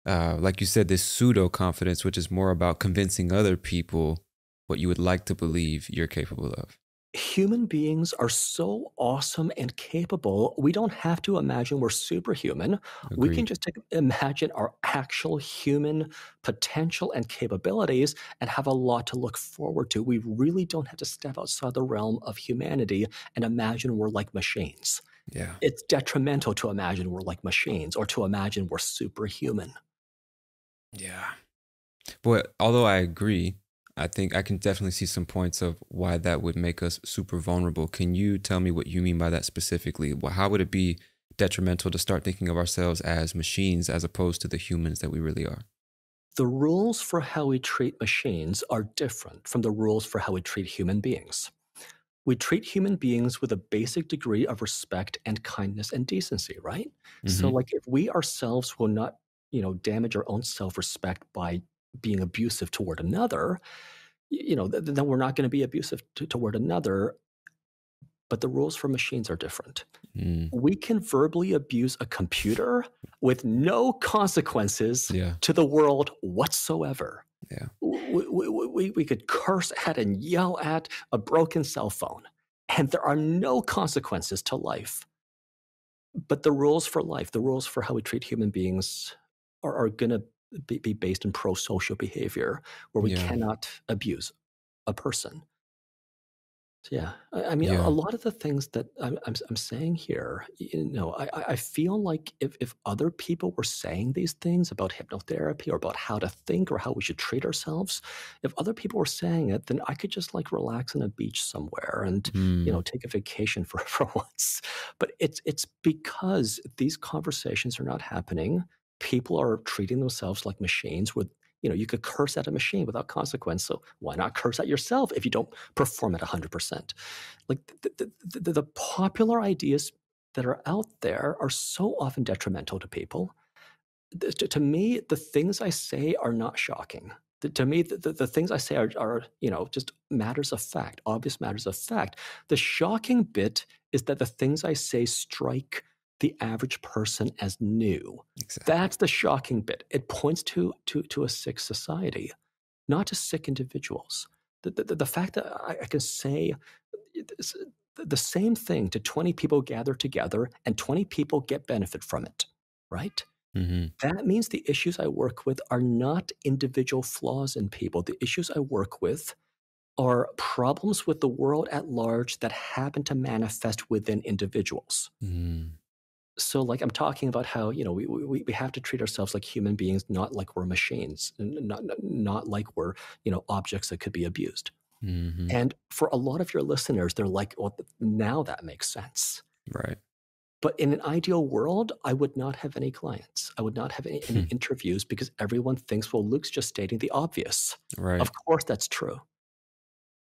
like you said, this pseudo confidence, which is more about convincing other people what you would like to believe you're capable of. Human beings are so awesome and capable. We don't have to imagine we're superhuman. We can Agreed. just imagine our actual human potential and capabilities and have a lot to look forward to. We really don't have to step outside the realm of humanity and imagine we're like machines. Yeah. It's detrimental to imagine we're like machines or to imagine we're superhuman. Yeah. But although I agree, I think I can definitely see some points of why that would make us super vulnerable. Can you tell me what you mean by that specifically? How would it be detrimental to start thinking of ourselves as machines as opposed to the humans that we really are? The rules for how we treat machines are different from the rules for how we treat human beings. We treat human beings with a basic degree of respect and kindness and decency, right? So, Hmm. like, if we ourselves will not, damage our own self-respect by being abusive toward another, then we're not going to be abusive toward another. But the rules for machines are different. Mm. We can verbally abuse a computer with no consequences Yeah. to the world whatsoever. Yeah. We could curse at and yell at a broken cell phone, and there are no consequences to life. But the rules for life, the rules for how we treat human beings, are going to be based in pro social behavior where we Yeah. cannot abuse a person. Yeah, I mean, a Yeah. lot of the things that I'm saying here, I feel like if other people were saying these things about hypnotherapy or about how to think or how we should treat ourselves, if other people were saying it, then I could just like relax on a beach somewhere and Mm. take a vacation for for once. But it's because these conversations are not happening. People are treating themselves like machines with you could curse at a machine without consequence. So why not curse at yourself if you don't perform at 100%? Like the popular ideas that are out there are so often detrimental to people. To me, the things I say are not shocking. To me, the things I say are just matters of fact, obvious matters of fact. The shocking bit is that the things I say strike the average person as new. Exactly. That's the shocking bit. It points to a sick society, not to sick individuals. The fact that I can say this- the same thing to 20 people gathered together and 20 people get benefit from it, right? Hmm. That means the issues I work with are not individual flaws in people. The issues I work with are problems with the world at large that happen to manifest within individuals. Mm. So, like, I'm talking about how we have to treat ourselves like human beings, not like we're machines, not like we're objects that could be abused. Hmm. And for a lot of your listeners, they're like, "Well, now that makes sense." Right. But in an ideal world, I would not have any clients. I would not have any interviews because everyone thinks, well, Luke's just stating the obvious. Right. Of course, that's true.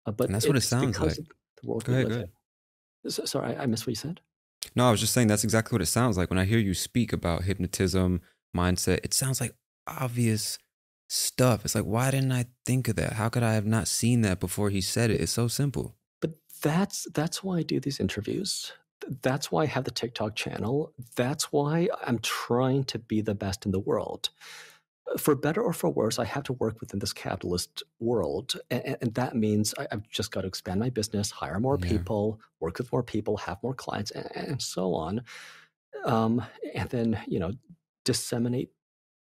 And But that's what it it's sounds because like. of the world Go we ahead. live Go ahead. in. Sorry, I missed what you said. No, I was just saying that's exactly what it sounds like when I hear you speak about hypnotism, mindset. It sounds like obvious stuff. It's like, why didn't I think of that? How could I have not seen that before he said it? It's so simple. But that's why I do these interviews. That's why I have the TikTok channel. That's why I'm trying to be the best in the world. For better or for worse, I have to work within this capitalist world. And that means I've just got to expand my business, hire more Yeah. people, work with more people, have more clients, and so on. Um, and then, disseminate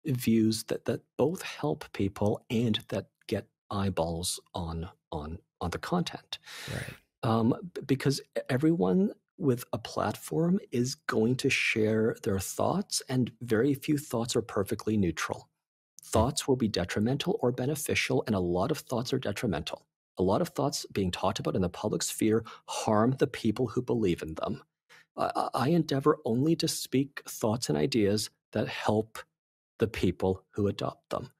views that both help people and that get eyeballs on the content. Right. Because everyone with a platform is going to share their thoughts, and very few thoughts are perfectly neutral. Mm. Thoughts will be detrimental or beneficial, and a lot of thoughts are detrimental. A lot of thoughts being talked about in the public sphere harm the people who believe in them. I endeavor only to speak thoughts and ideas that help the people who adopt them.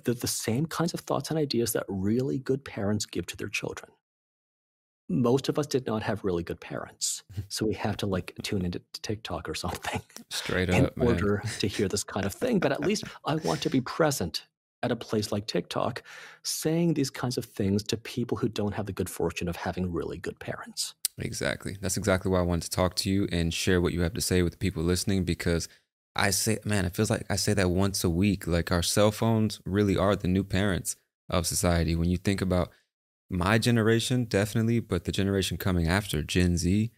The same kinds of thoughts and ideas that really good parents give to their children. Most of us did not have really good parents. So we have to like tune into TikTok or something Straight in up, man. order to hear this kind of thing. But at least I want to be present at a place like TikTok, saying these kinds of things to people who don't have the good fortune of having really good parents. Exactly. That's exactly why I wanted to talk to you and share what you have to say with the people listening because I say, man, it feels like I say that once a week. Like our cell phones really are the new parents of society. When you think about my generation, definitely, but the generation coming after, Gen Z,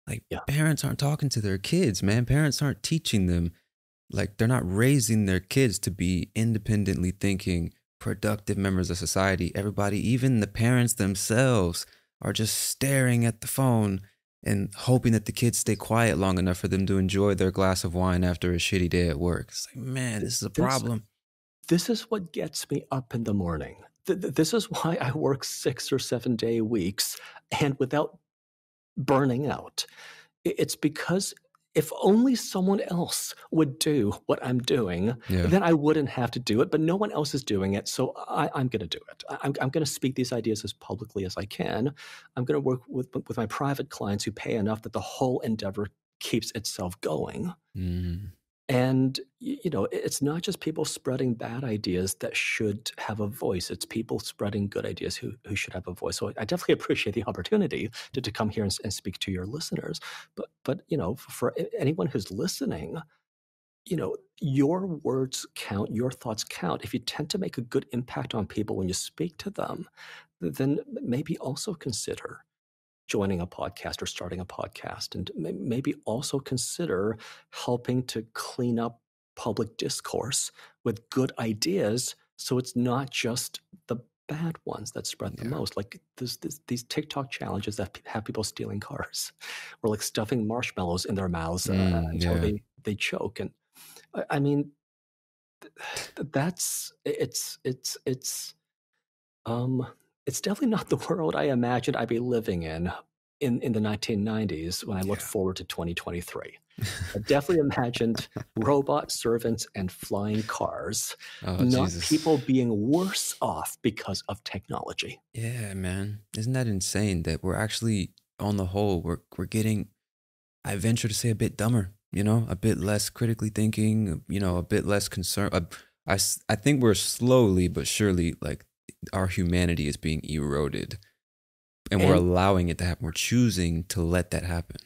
like Yeah. parents aren't talking to their kids, man. Parents aren't teaching them. Like they're not raising their kids to be independently thinking, productive members of society. Everybody, even the parents themselves, are just staring at the phone and hoping that the kids stay quiet long enough for them to enjoy their glass of wine after a shitty day at work. It's like, man, this is a This problem. this is what gets me up in the morning. This is why I work 6 or 7 day weeks and without burning out. It's because if only someone else would do what I'm doing, Yeah. then I wouldn't have to do it. But no one else is doing it, so I'm going to do it. I'm going to speak these ideas as publicly as I can. I'm going to work with my private clients who pay enough that the whole endeavor keeps itself going. Mm. And, it's not just people spreading bad ideas that should have a voice. It's people spreading good ideas who should have a voice. So I definitely appreciate the opportunity to come here and speak to your listeners. But for anyone who's listening, your words count, your thoughts count. If you tend to make a good impact on people when you speak to them, then maybe also consider joining a podcast or starting a podcast, and maybe also consider helping to clean up public discourse with good ideas, so it's not just the bad ones that spread the Yeah. most. Like these TikTok challenges that have people stealing cars, or like stuffing marshmallows in their mouths until Yeah. they choke. And I mean, that's it's definitely not the world I imagined I'd be living in the 1990s when I looked Yeah. forward to 2023. I definitely imagined robot servants and flying cars, Oh, not Jesus. people being worse off because of technology. Yeah, man. Isn't that insane that we're actually, on the whole, we're getting, I venture to say, a bit dumber, a bit less critically thinking, a bit less concerned. I think we're slowly but surely, like, our humanity is being eroded, and we're And allowing it to happen. We're choosing to let that happen.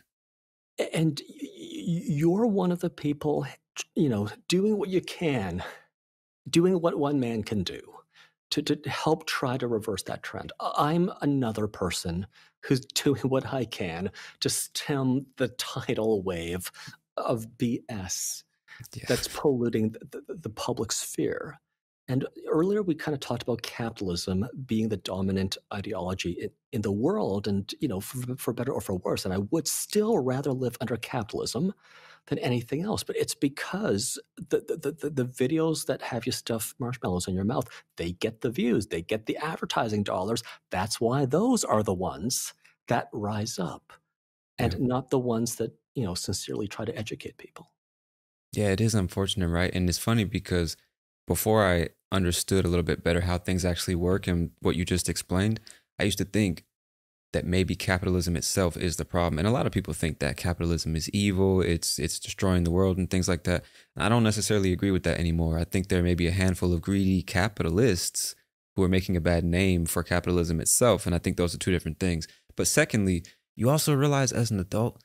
you're one of the people, doing what you can, doing what one man can do to help try to reverse that trend. I'm another person who's doing what I can to stem the tidal wave of BS Yeah. that's polluting the public sphere. And earlier we kind of talked about capitalism being the dominant ideology in the world, and for better or for worse. And I would still rather live under capitalism than anything else. But it's because the videos that have you stuff marshmallows in your mouth, they get the views, they get the advertising dollars. That's why those are the ones that rise up, Yeah. and not the ones that sincerely try to educate people. Yeah, it is unfortunate, right? And it's funny because before I understood a little bit better how things actually work and what you just explained, I used to think that maybe capitalism itself is the problem. And a lot of people think that capitalism is evil, it's destroying the world and things like that. I don't necessarily agree with that anymore. I think there may be a handful of greedy capitalists who are making a bad name for capitalism itself. And I think those are two different things. But secondly, you also realize as an adult,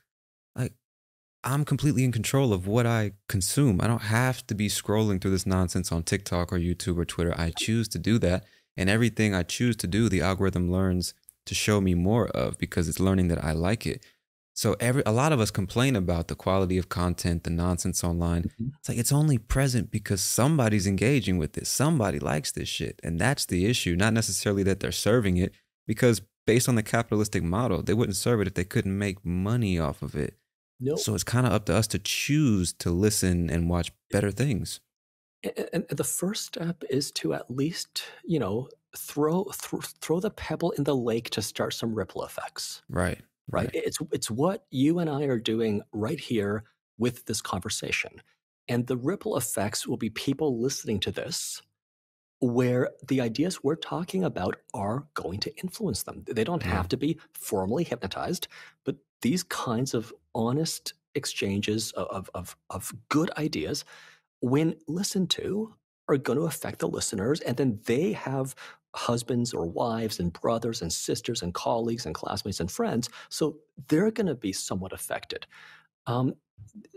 like, I'm completely in control of what I consume. I don't have to be scrolling through this nonsense on TikTok or YouTube or Twitter. I choose to do that. And everything I choose to do, the algorithm learns to show me more of because it's learning that I like it. So a lot of us complain about the quality of content, the nonsense online. Mhm. It's like it's only present because somebody's engaging with it. Somebody likes this shit. And that's the issue. Not necessarily that they're serving it, because based on the capitalistic model, they wouldn't serve it if they couldn't make money off of it. No. So it's kind of up to us to choose to listen and watch better things. And the first step is to at least, throw the pebble in the lake to start some ripple effects, Right. right? Right. It's what you and I are doing right here with this conversation. And the ripple effects will be people listening to this, where the ideas we're talking about are going to influence them. They don't Yeah. have to be formally hypnotized, but these kinds of honest exchanges of good ideas, when listened to, are going to affect the listeners. And then they have husbands or wives and brothers and sisters and colleagues and classmates and friends. So they're going to be somewhat affected. Um,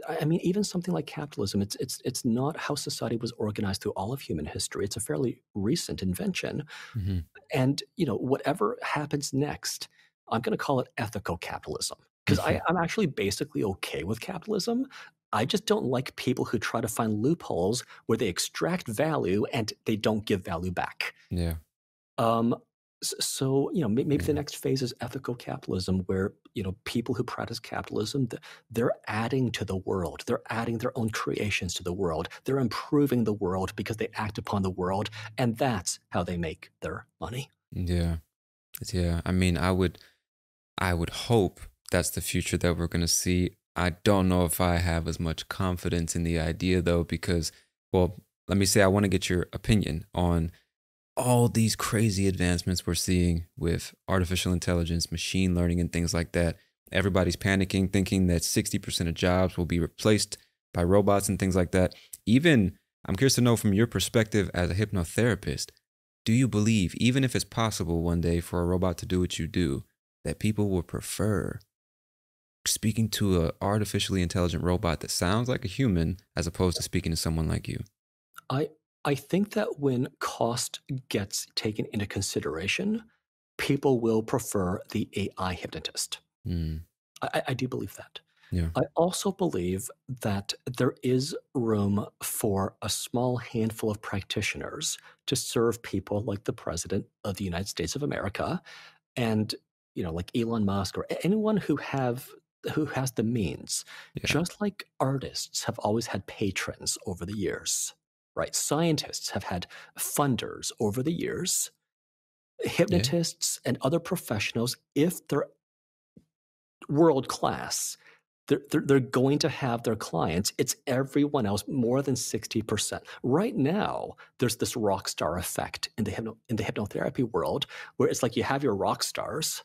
I mean, even something like capitalism, it's not how society was organized through all of human history. It's a fairly recent invention. Hmm. And, whatever happens next, I'm going to call it ethical capitalism, because I'm actually basically okay with capitalism. I just don't like people who try to find loopholes where they extract value and they don't give value back. Yeah. Um, So, maybe the Yeah. next phase is ethical capitalism, where, people who practice capitalism, they're adding to the world. They're adding their own creations to the world. They're improving the world because they act upon the world. And that's how they make their money. Yeah. Yeah. I mean, I would hope that's the future that we're going to see. I don't know if I have as much confidence in the idea though, because, well, let me say I want to get your opinion on all these crazy advancements we're seeing with artificial intelligence, machine learning, and things like that. Everybody's panicking, thinking that 60% of jobs will be replaced by robots and things like that. Even, I'm curious to know from your perspective as a hypnotherapist, do you believe, even if it's possible one day for a robot to do what you do, that people will prefer speaking to an artificially intelligent robot that sounds like a human as opposed to speaking to someone like you? I I think that when cost gets taken into consideration, people will prefer the AI hypnotist. Mm, I do believe that. yeah. I also believe that there is room for a small handful of practitioners to serve people like the President of the United States of America and, like Elon Musk or anyone who has the means. Yeah. Just like artists have always had patrons over the years, right? Scientists have had funders over the years. Yeah. Hypnotists and other professionals, if they're world class, they're going to have their clients. It's everyone else, more than 60%. Right now, there's this rock star effect in the hypnotherapy world, where it's like you have your rock stars,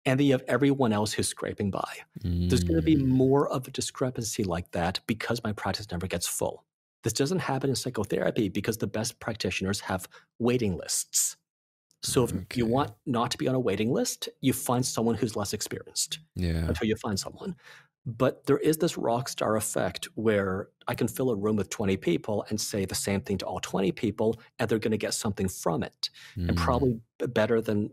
and then you have everyone else who's scraping by. There's going to be Mm, more of a discrepancy like that because my practice never gets full. This doesn't happen in psychotherapy because the best practitioners have waiting lists. So if you okay. want not to be on a waiting list, you find someone who's less experienced Yeah. until you find someone. But there is this rock star effect where I can fill a room with 20 people and say the same thing to all 20 people, and they're going to get something from it, and Mm, probably better than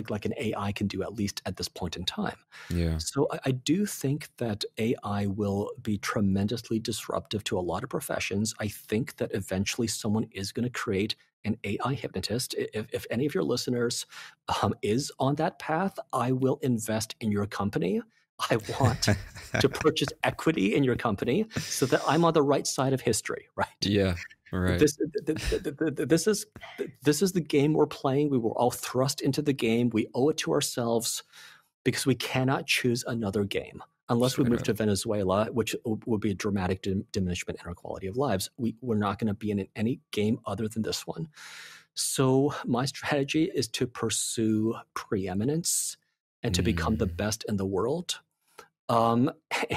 like an AI can do, at least at this point in time. yeah. So I do think that AI will be tremendously disruptive to a lot of professions. I think that eventually someone is going to create an AI hypnotist. If any of your listeners is on that path, I will invest in your company. I want to purchase equity in your company so that I'm on the right side of history, right? Yeah. Right. This, this is this is the game we're playing. We were all thrust into the game. We owe it to ourselves because we cannot choose another game unless we Straight move up. to Venezuela, which would be a dramatic diminishment in our quality of lives. We're not going to be in any game other than this one. So my strategy is to pursue preeminence and to become the Mm. best in the world. Um,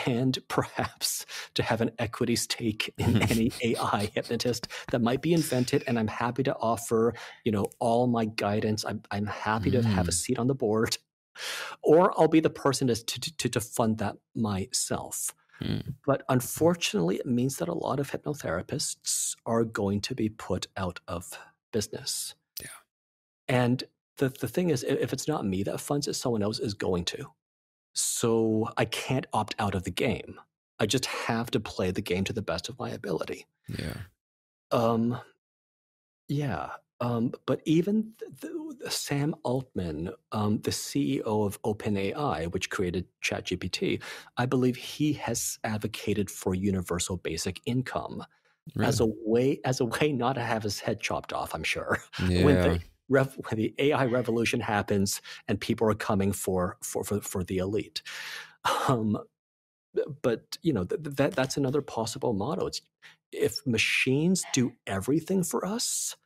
and perhaps to have an equity stake in any AI hypnotist that might be invented. And I'm happy to offer, all my guidance. I'm happy to have a Mm. seat on the board, or I'll be the person to fund that myself. Mm. But unfortunately, it means that a lot of hypnotherapists are going to be put out of business. Yeah. And the thing is, if it's not me that funds it, someone else is going to. So I can't opt out of the game. I just have to play the game to the best of my ability. Yeah. Um, yeah. But even Sam Altman, the CEO of OpenAI, which created ChatGPT, I believe he has advocated for universal basic income as Really? a way not to have his head chopped off. I'm sure when Yeah. when the AI revolution happens and people are coming for the elite. Um, but that's another possible motto. It's if machines do everything for us,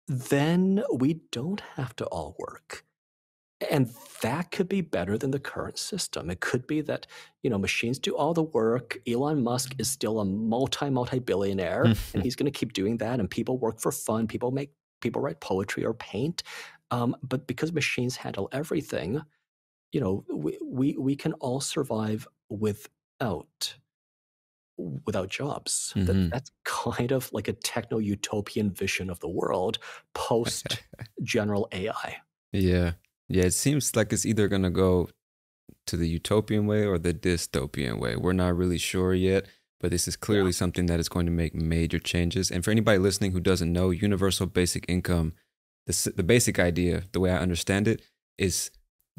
then we don't have to all work. And that could be better than the current system. It could be that, machines do all the work. Elon Musk is still a multi-billionaire, and he's going to keep doing that. And people work for fun. People write poetry or paint. But because machines handle everything, we can all survive without jobs. Hmm. That's kind of like a techno utopian vision of the world post general AI. Yeah. Yeah. It seems like it's either going to go to the utopian way or the dystopian way. We're not really sure yet, but this is Yeah. clearly something that is going to make major changes. And for anybody listening who doesn't know, universal basic income, the basic idea, the way I understand it, is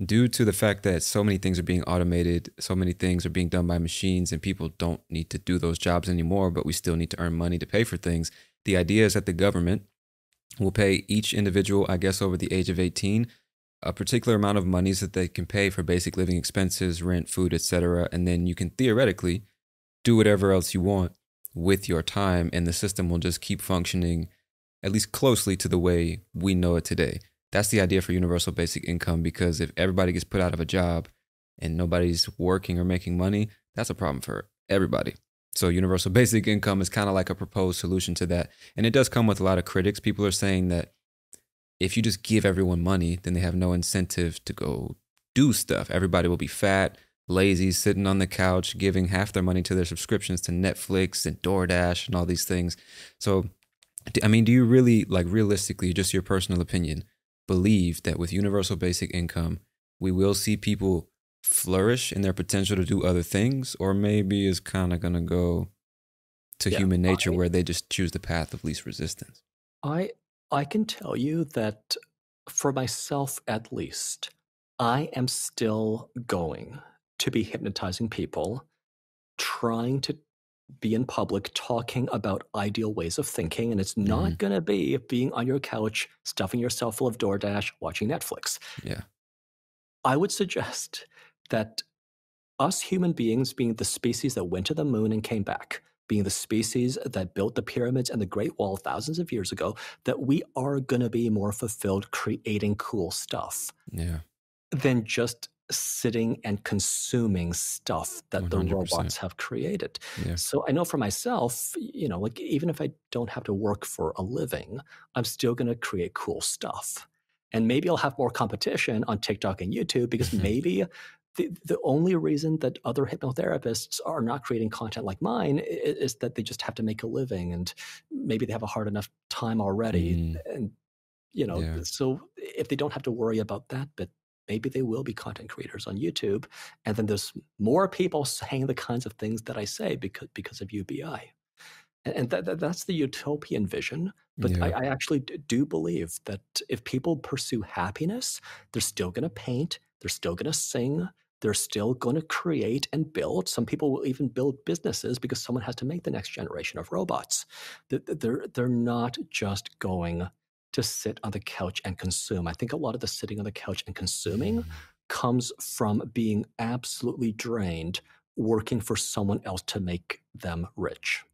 due to the fact that so many things are being automated, so many things are being done by machines, and people don't need to do those jobs anymore, but we still need to earn money to pay for things. The idea is that the government will pay each individual, I guess, over the age of 18, a particular amount of monies that they can pay for basic living expenses, rent, food, etc. And then you can theoretically do whatever else you want with your time, and the system will just keep functioning at least closely to the way we know it today. That's the idea for universal basic income, because if everybody gets put out of a job and nobody's working or making money, that's a problem for everybody. So universal basic income is kind of like a proposed solution to that. And it does come with a lot of critics. People are saying that if you just give everyone money, then they have no incentive to go do stuff. Everybody will be fat, lazy, sitting on the couch, giving half their money to their subscriptions to Netflix and DoorDash and all these things. So, I mean, do you really, like, realistically, just your personal opinion, believe that with universal basic income, we will see people flourish in their potential to do other things? Or maybe it's kind of going to go to human nature where they just choose the path of least resistance? I can tell you that for myself, at least, I am still going to be hypnotizing people, trying to be in public talking about ideal ways of thinking. And it's not going to be being on your couch, stuffing yourself full of DoorDash, watching Netflix. Yeah. I would suggest that us human beings, being the species that went to the moon and came back, being the species that built the pyramids and the Great Wall thousands of years ago, that we are going to be more fulfilled creating cool stuff than just sitting and consuming stuff that 100%. The robots have created. So I know for myself, like, even if I don't have to work for a living, I'm still going to create cool stuff. And maybe I'll have more competition on TikTok and YouTube, because maybe the only reason that other hypnotherapists are not creating content like mine is that they just have to make a living, and maybe they have a hard enough time already. And, so if they don't have to worry about that, but maybe they will be content creators on YouTube. And then there's more people saying the kinds of things that I say because of UBI. And that's the utopian vision. But I actually do believe that if people pursue happiness, they're still going to paint, they're still going to sing, they're still going to create and build. Some people will even build businesses because someone has to make the next generation of robots. They're not just going to sit on the couch and consume. I think a lot of the sitting on the couch and consuming comes from being absolutely drained, working for someone else to make them rich.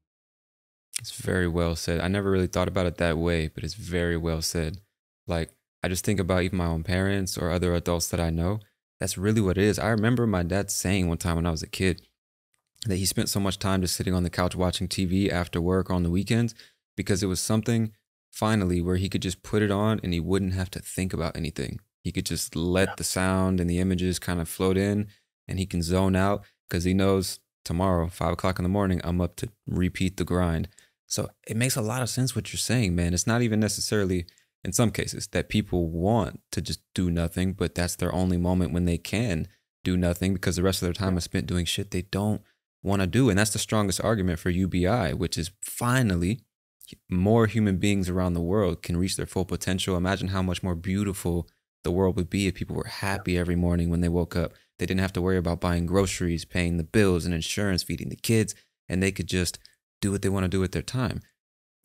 It's very well said. I never really thought about it that way, but it's very well said. Like, I just think about even my own parents or other adults that I know. That's really what it is. I remember my dad saying one time when I was a kid that he spent so much time just sitting on the couch watching TV after work on the weekends because it was something finally where he could just put it on and he wouldn't have to think about anything. He could just let the sound and the images kind of float in, and he can zone out because he knows tomorrow, 5 o'clock in the morning, I'm up to repeat the grind. So it makes a lot of sense what you're saying, man. It's not even necessarily, in some cases, that people want to just do nothing, but that's their only moment when they can do nothing because the rest of their time is spent doing shit they don't want to do. And that's the strongest argument for UBI, which is finally more human beings around the world can reach their full potential. Imagine how much more beautiful the world would be if people were happy every morning when they woke up. They didn't have to worry about buying groceries, paying the bills and insurance, feeding the kids, and they could just do what they want to do with their time.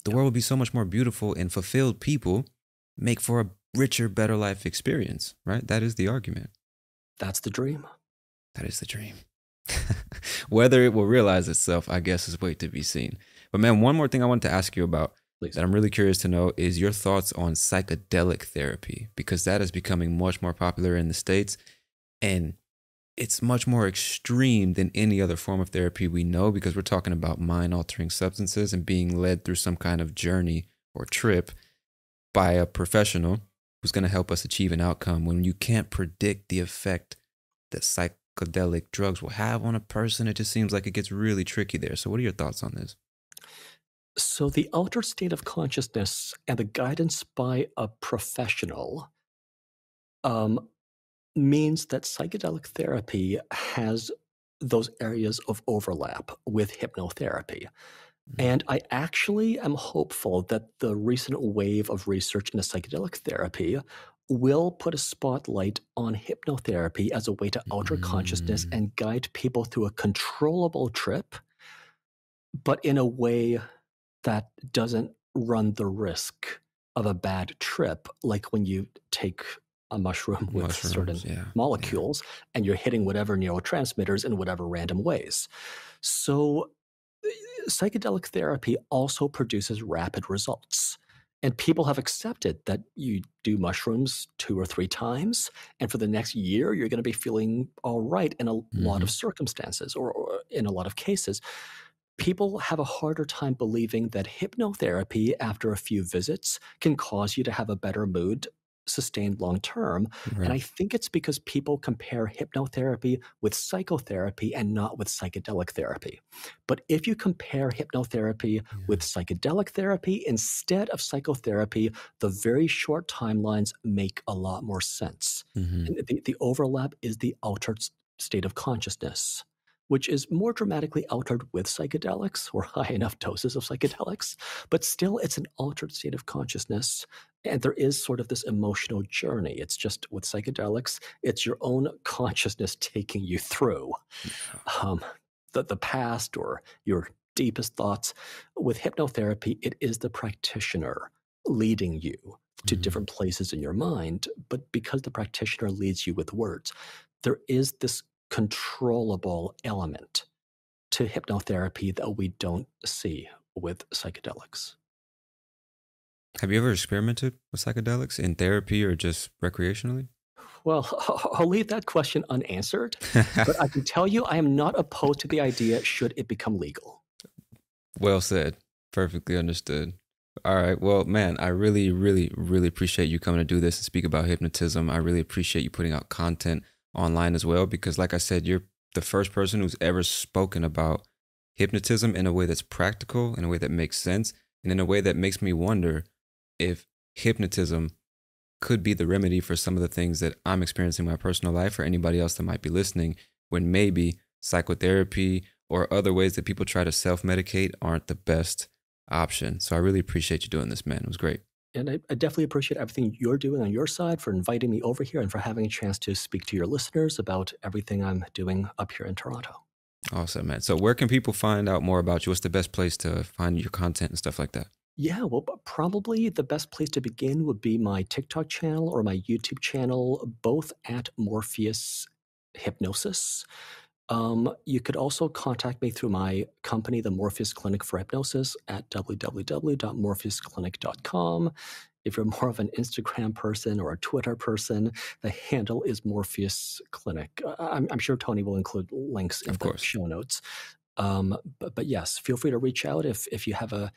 The world would be so much more beautiful, and fulfilled people make for a richer, better life experience, right? That is the argument. That's the dream. That is the dream. Whether it will realize itself, I guess, is wait to be seen. But man, one more thing I wanted to ask you about that I'm really curious to know is your thoughts on psychedelic therapy, because that is becoming much more popular in the States, and it's much more extreme than any other form of therapy we know, because we're talking about mind-altering substances and being led through some kind of journey or trip by a professional who's going to help us achieve an outcome when you can't predict the effect that psychedelic drugs will have on a person. It just seems like it gets really tricky there. So what are your thoughts on this? So the altered state of consciousness and the guidance by a professional means that psychedelic therapy has those areas of overlap with hypnotherapy. Mm. And I actually am hopeful that the recent wave of research into psychedelic therapy will put a spotlight on hypnotherapy as a way to alter consciousness Mm. and guide people through a controllable trip, but in a way that doesn't run the risk of a bad trip, like when you take a mushroom with Mushrooms, certain yeah, yeah. molecules and you're hitting whatever neurotransmitters in whatever random ways. So, psychedelic therapy also produces rapid results. And people have accepted that you do mushrooms 2 or 3 times, and for the next year, you're going to be feeling all right in a lot of Mhm. circumstances or in a lot of cases. People have a harder time believing that hypnotherapy after a few visits can cause you to have a better mood sustained long term. And Right. I think it's because people compare hypnotherapy with psychotherapy and not with psychedelic therapy. But if you compare hypnotherapy with Yeah. psychedelic therapy instead of psychotherapy, the very short timelines make a lot more sense. Mhm. And the overlap is the altered state of consciousness, which is more dramatically altered with psychedelics or high enough doses of psychedelics, but still it's an altered state of consciousness. And there is sort of this emotional journey. It's just with psychedelics, it's your own consciousness taking you through Yeah. um, the past or your deepest thoughts. With hypnotherapy, it is the practitioner leading you to Mhm. different places in your mind. But because the practitioner leads you with words, there is this controllable element to hypnotherapy that we don't see with psychedelics. Have you ever experimented with psychedelics in therapy or just recreationally? Well, I'll leave that question unanswered, but I can tell you I am not opposed to the idea should it become legal. Well said. Perfectly understood. All right. Well, man, I really, really, really appreciate you coming to do this and speak about hypnotism. I really appreciate you putting out content online as well, because, like I said, you're the first person who's ever spoken about hypnotism in a way that's practical, in a way that makes sense, and in a way that makes me wonder if hypnotism could be the remedy for some of the things that I'm experiencing in my personal life, or anybody else that might be listening, when maybe psychotherapy or other ways that people try to self medicate aren't the best option. So I really appreciate you doing this, man. It was great. And I definitely appreciate everything you're doing on your side for inviting me over here and for having a chance to speak to your listeners about everything I'm doing up here in Toronto. Awesome, man. So where can people find out more about you? What's the best place to find your content and stuff like that? Yeah, well, probably the best place to begin would be my TikTok channel or my YouTube channel, both at Morpheus Hypnosis. You could also contact me through my company, the Morpheus Clinic for Hypnosis, at www.morpheusclinic.com. If you're more of an Instagram person or a Twitter person, the handle is Morpheus Clinic. I'm sure Tony will include links in Of the course. show notes. But yes, feel free to reach out if you have a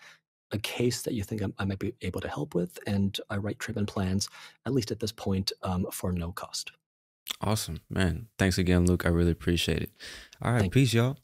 case that you think I might be able to help with. And I write treatment plans, at least at this point, for no cost. Awesome, man. Thanks again, Luke. I really appreciate it. All right. Thank you. Peace, y'all.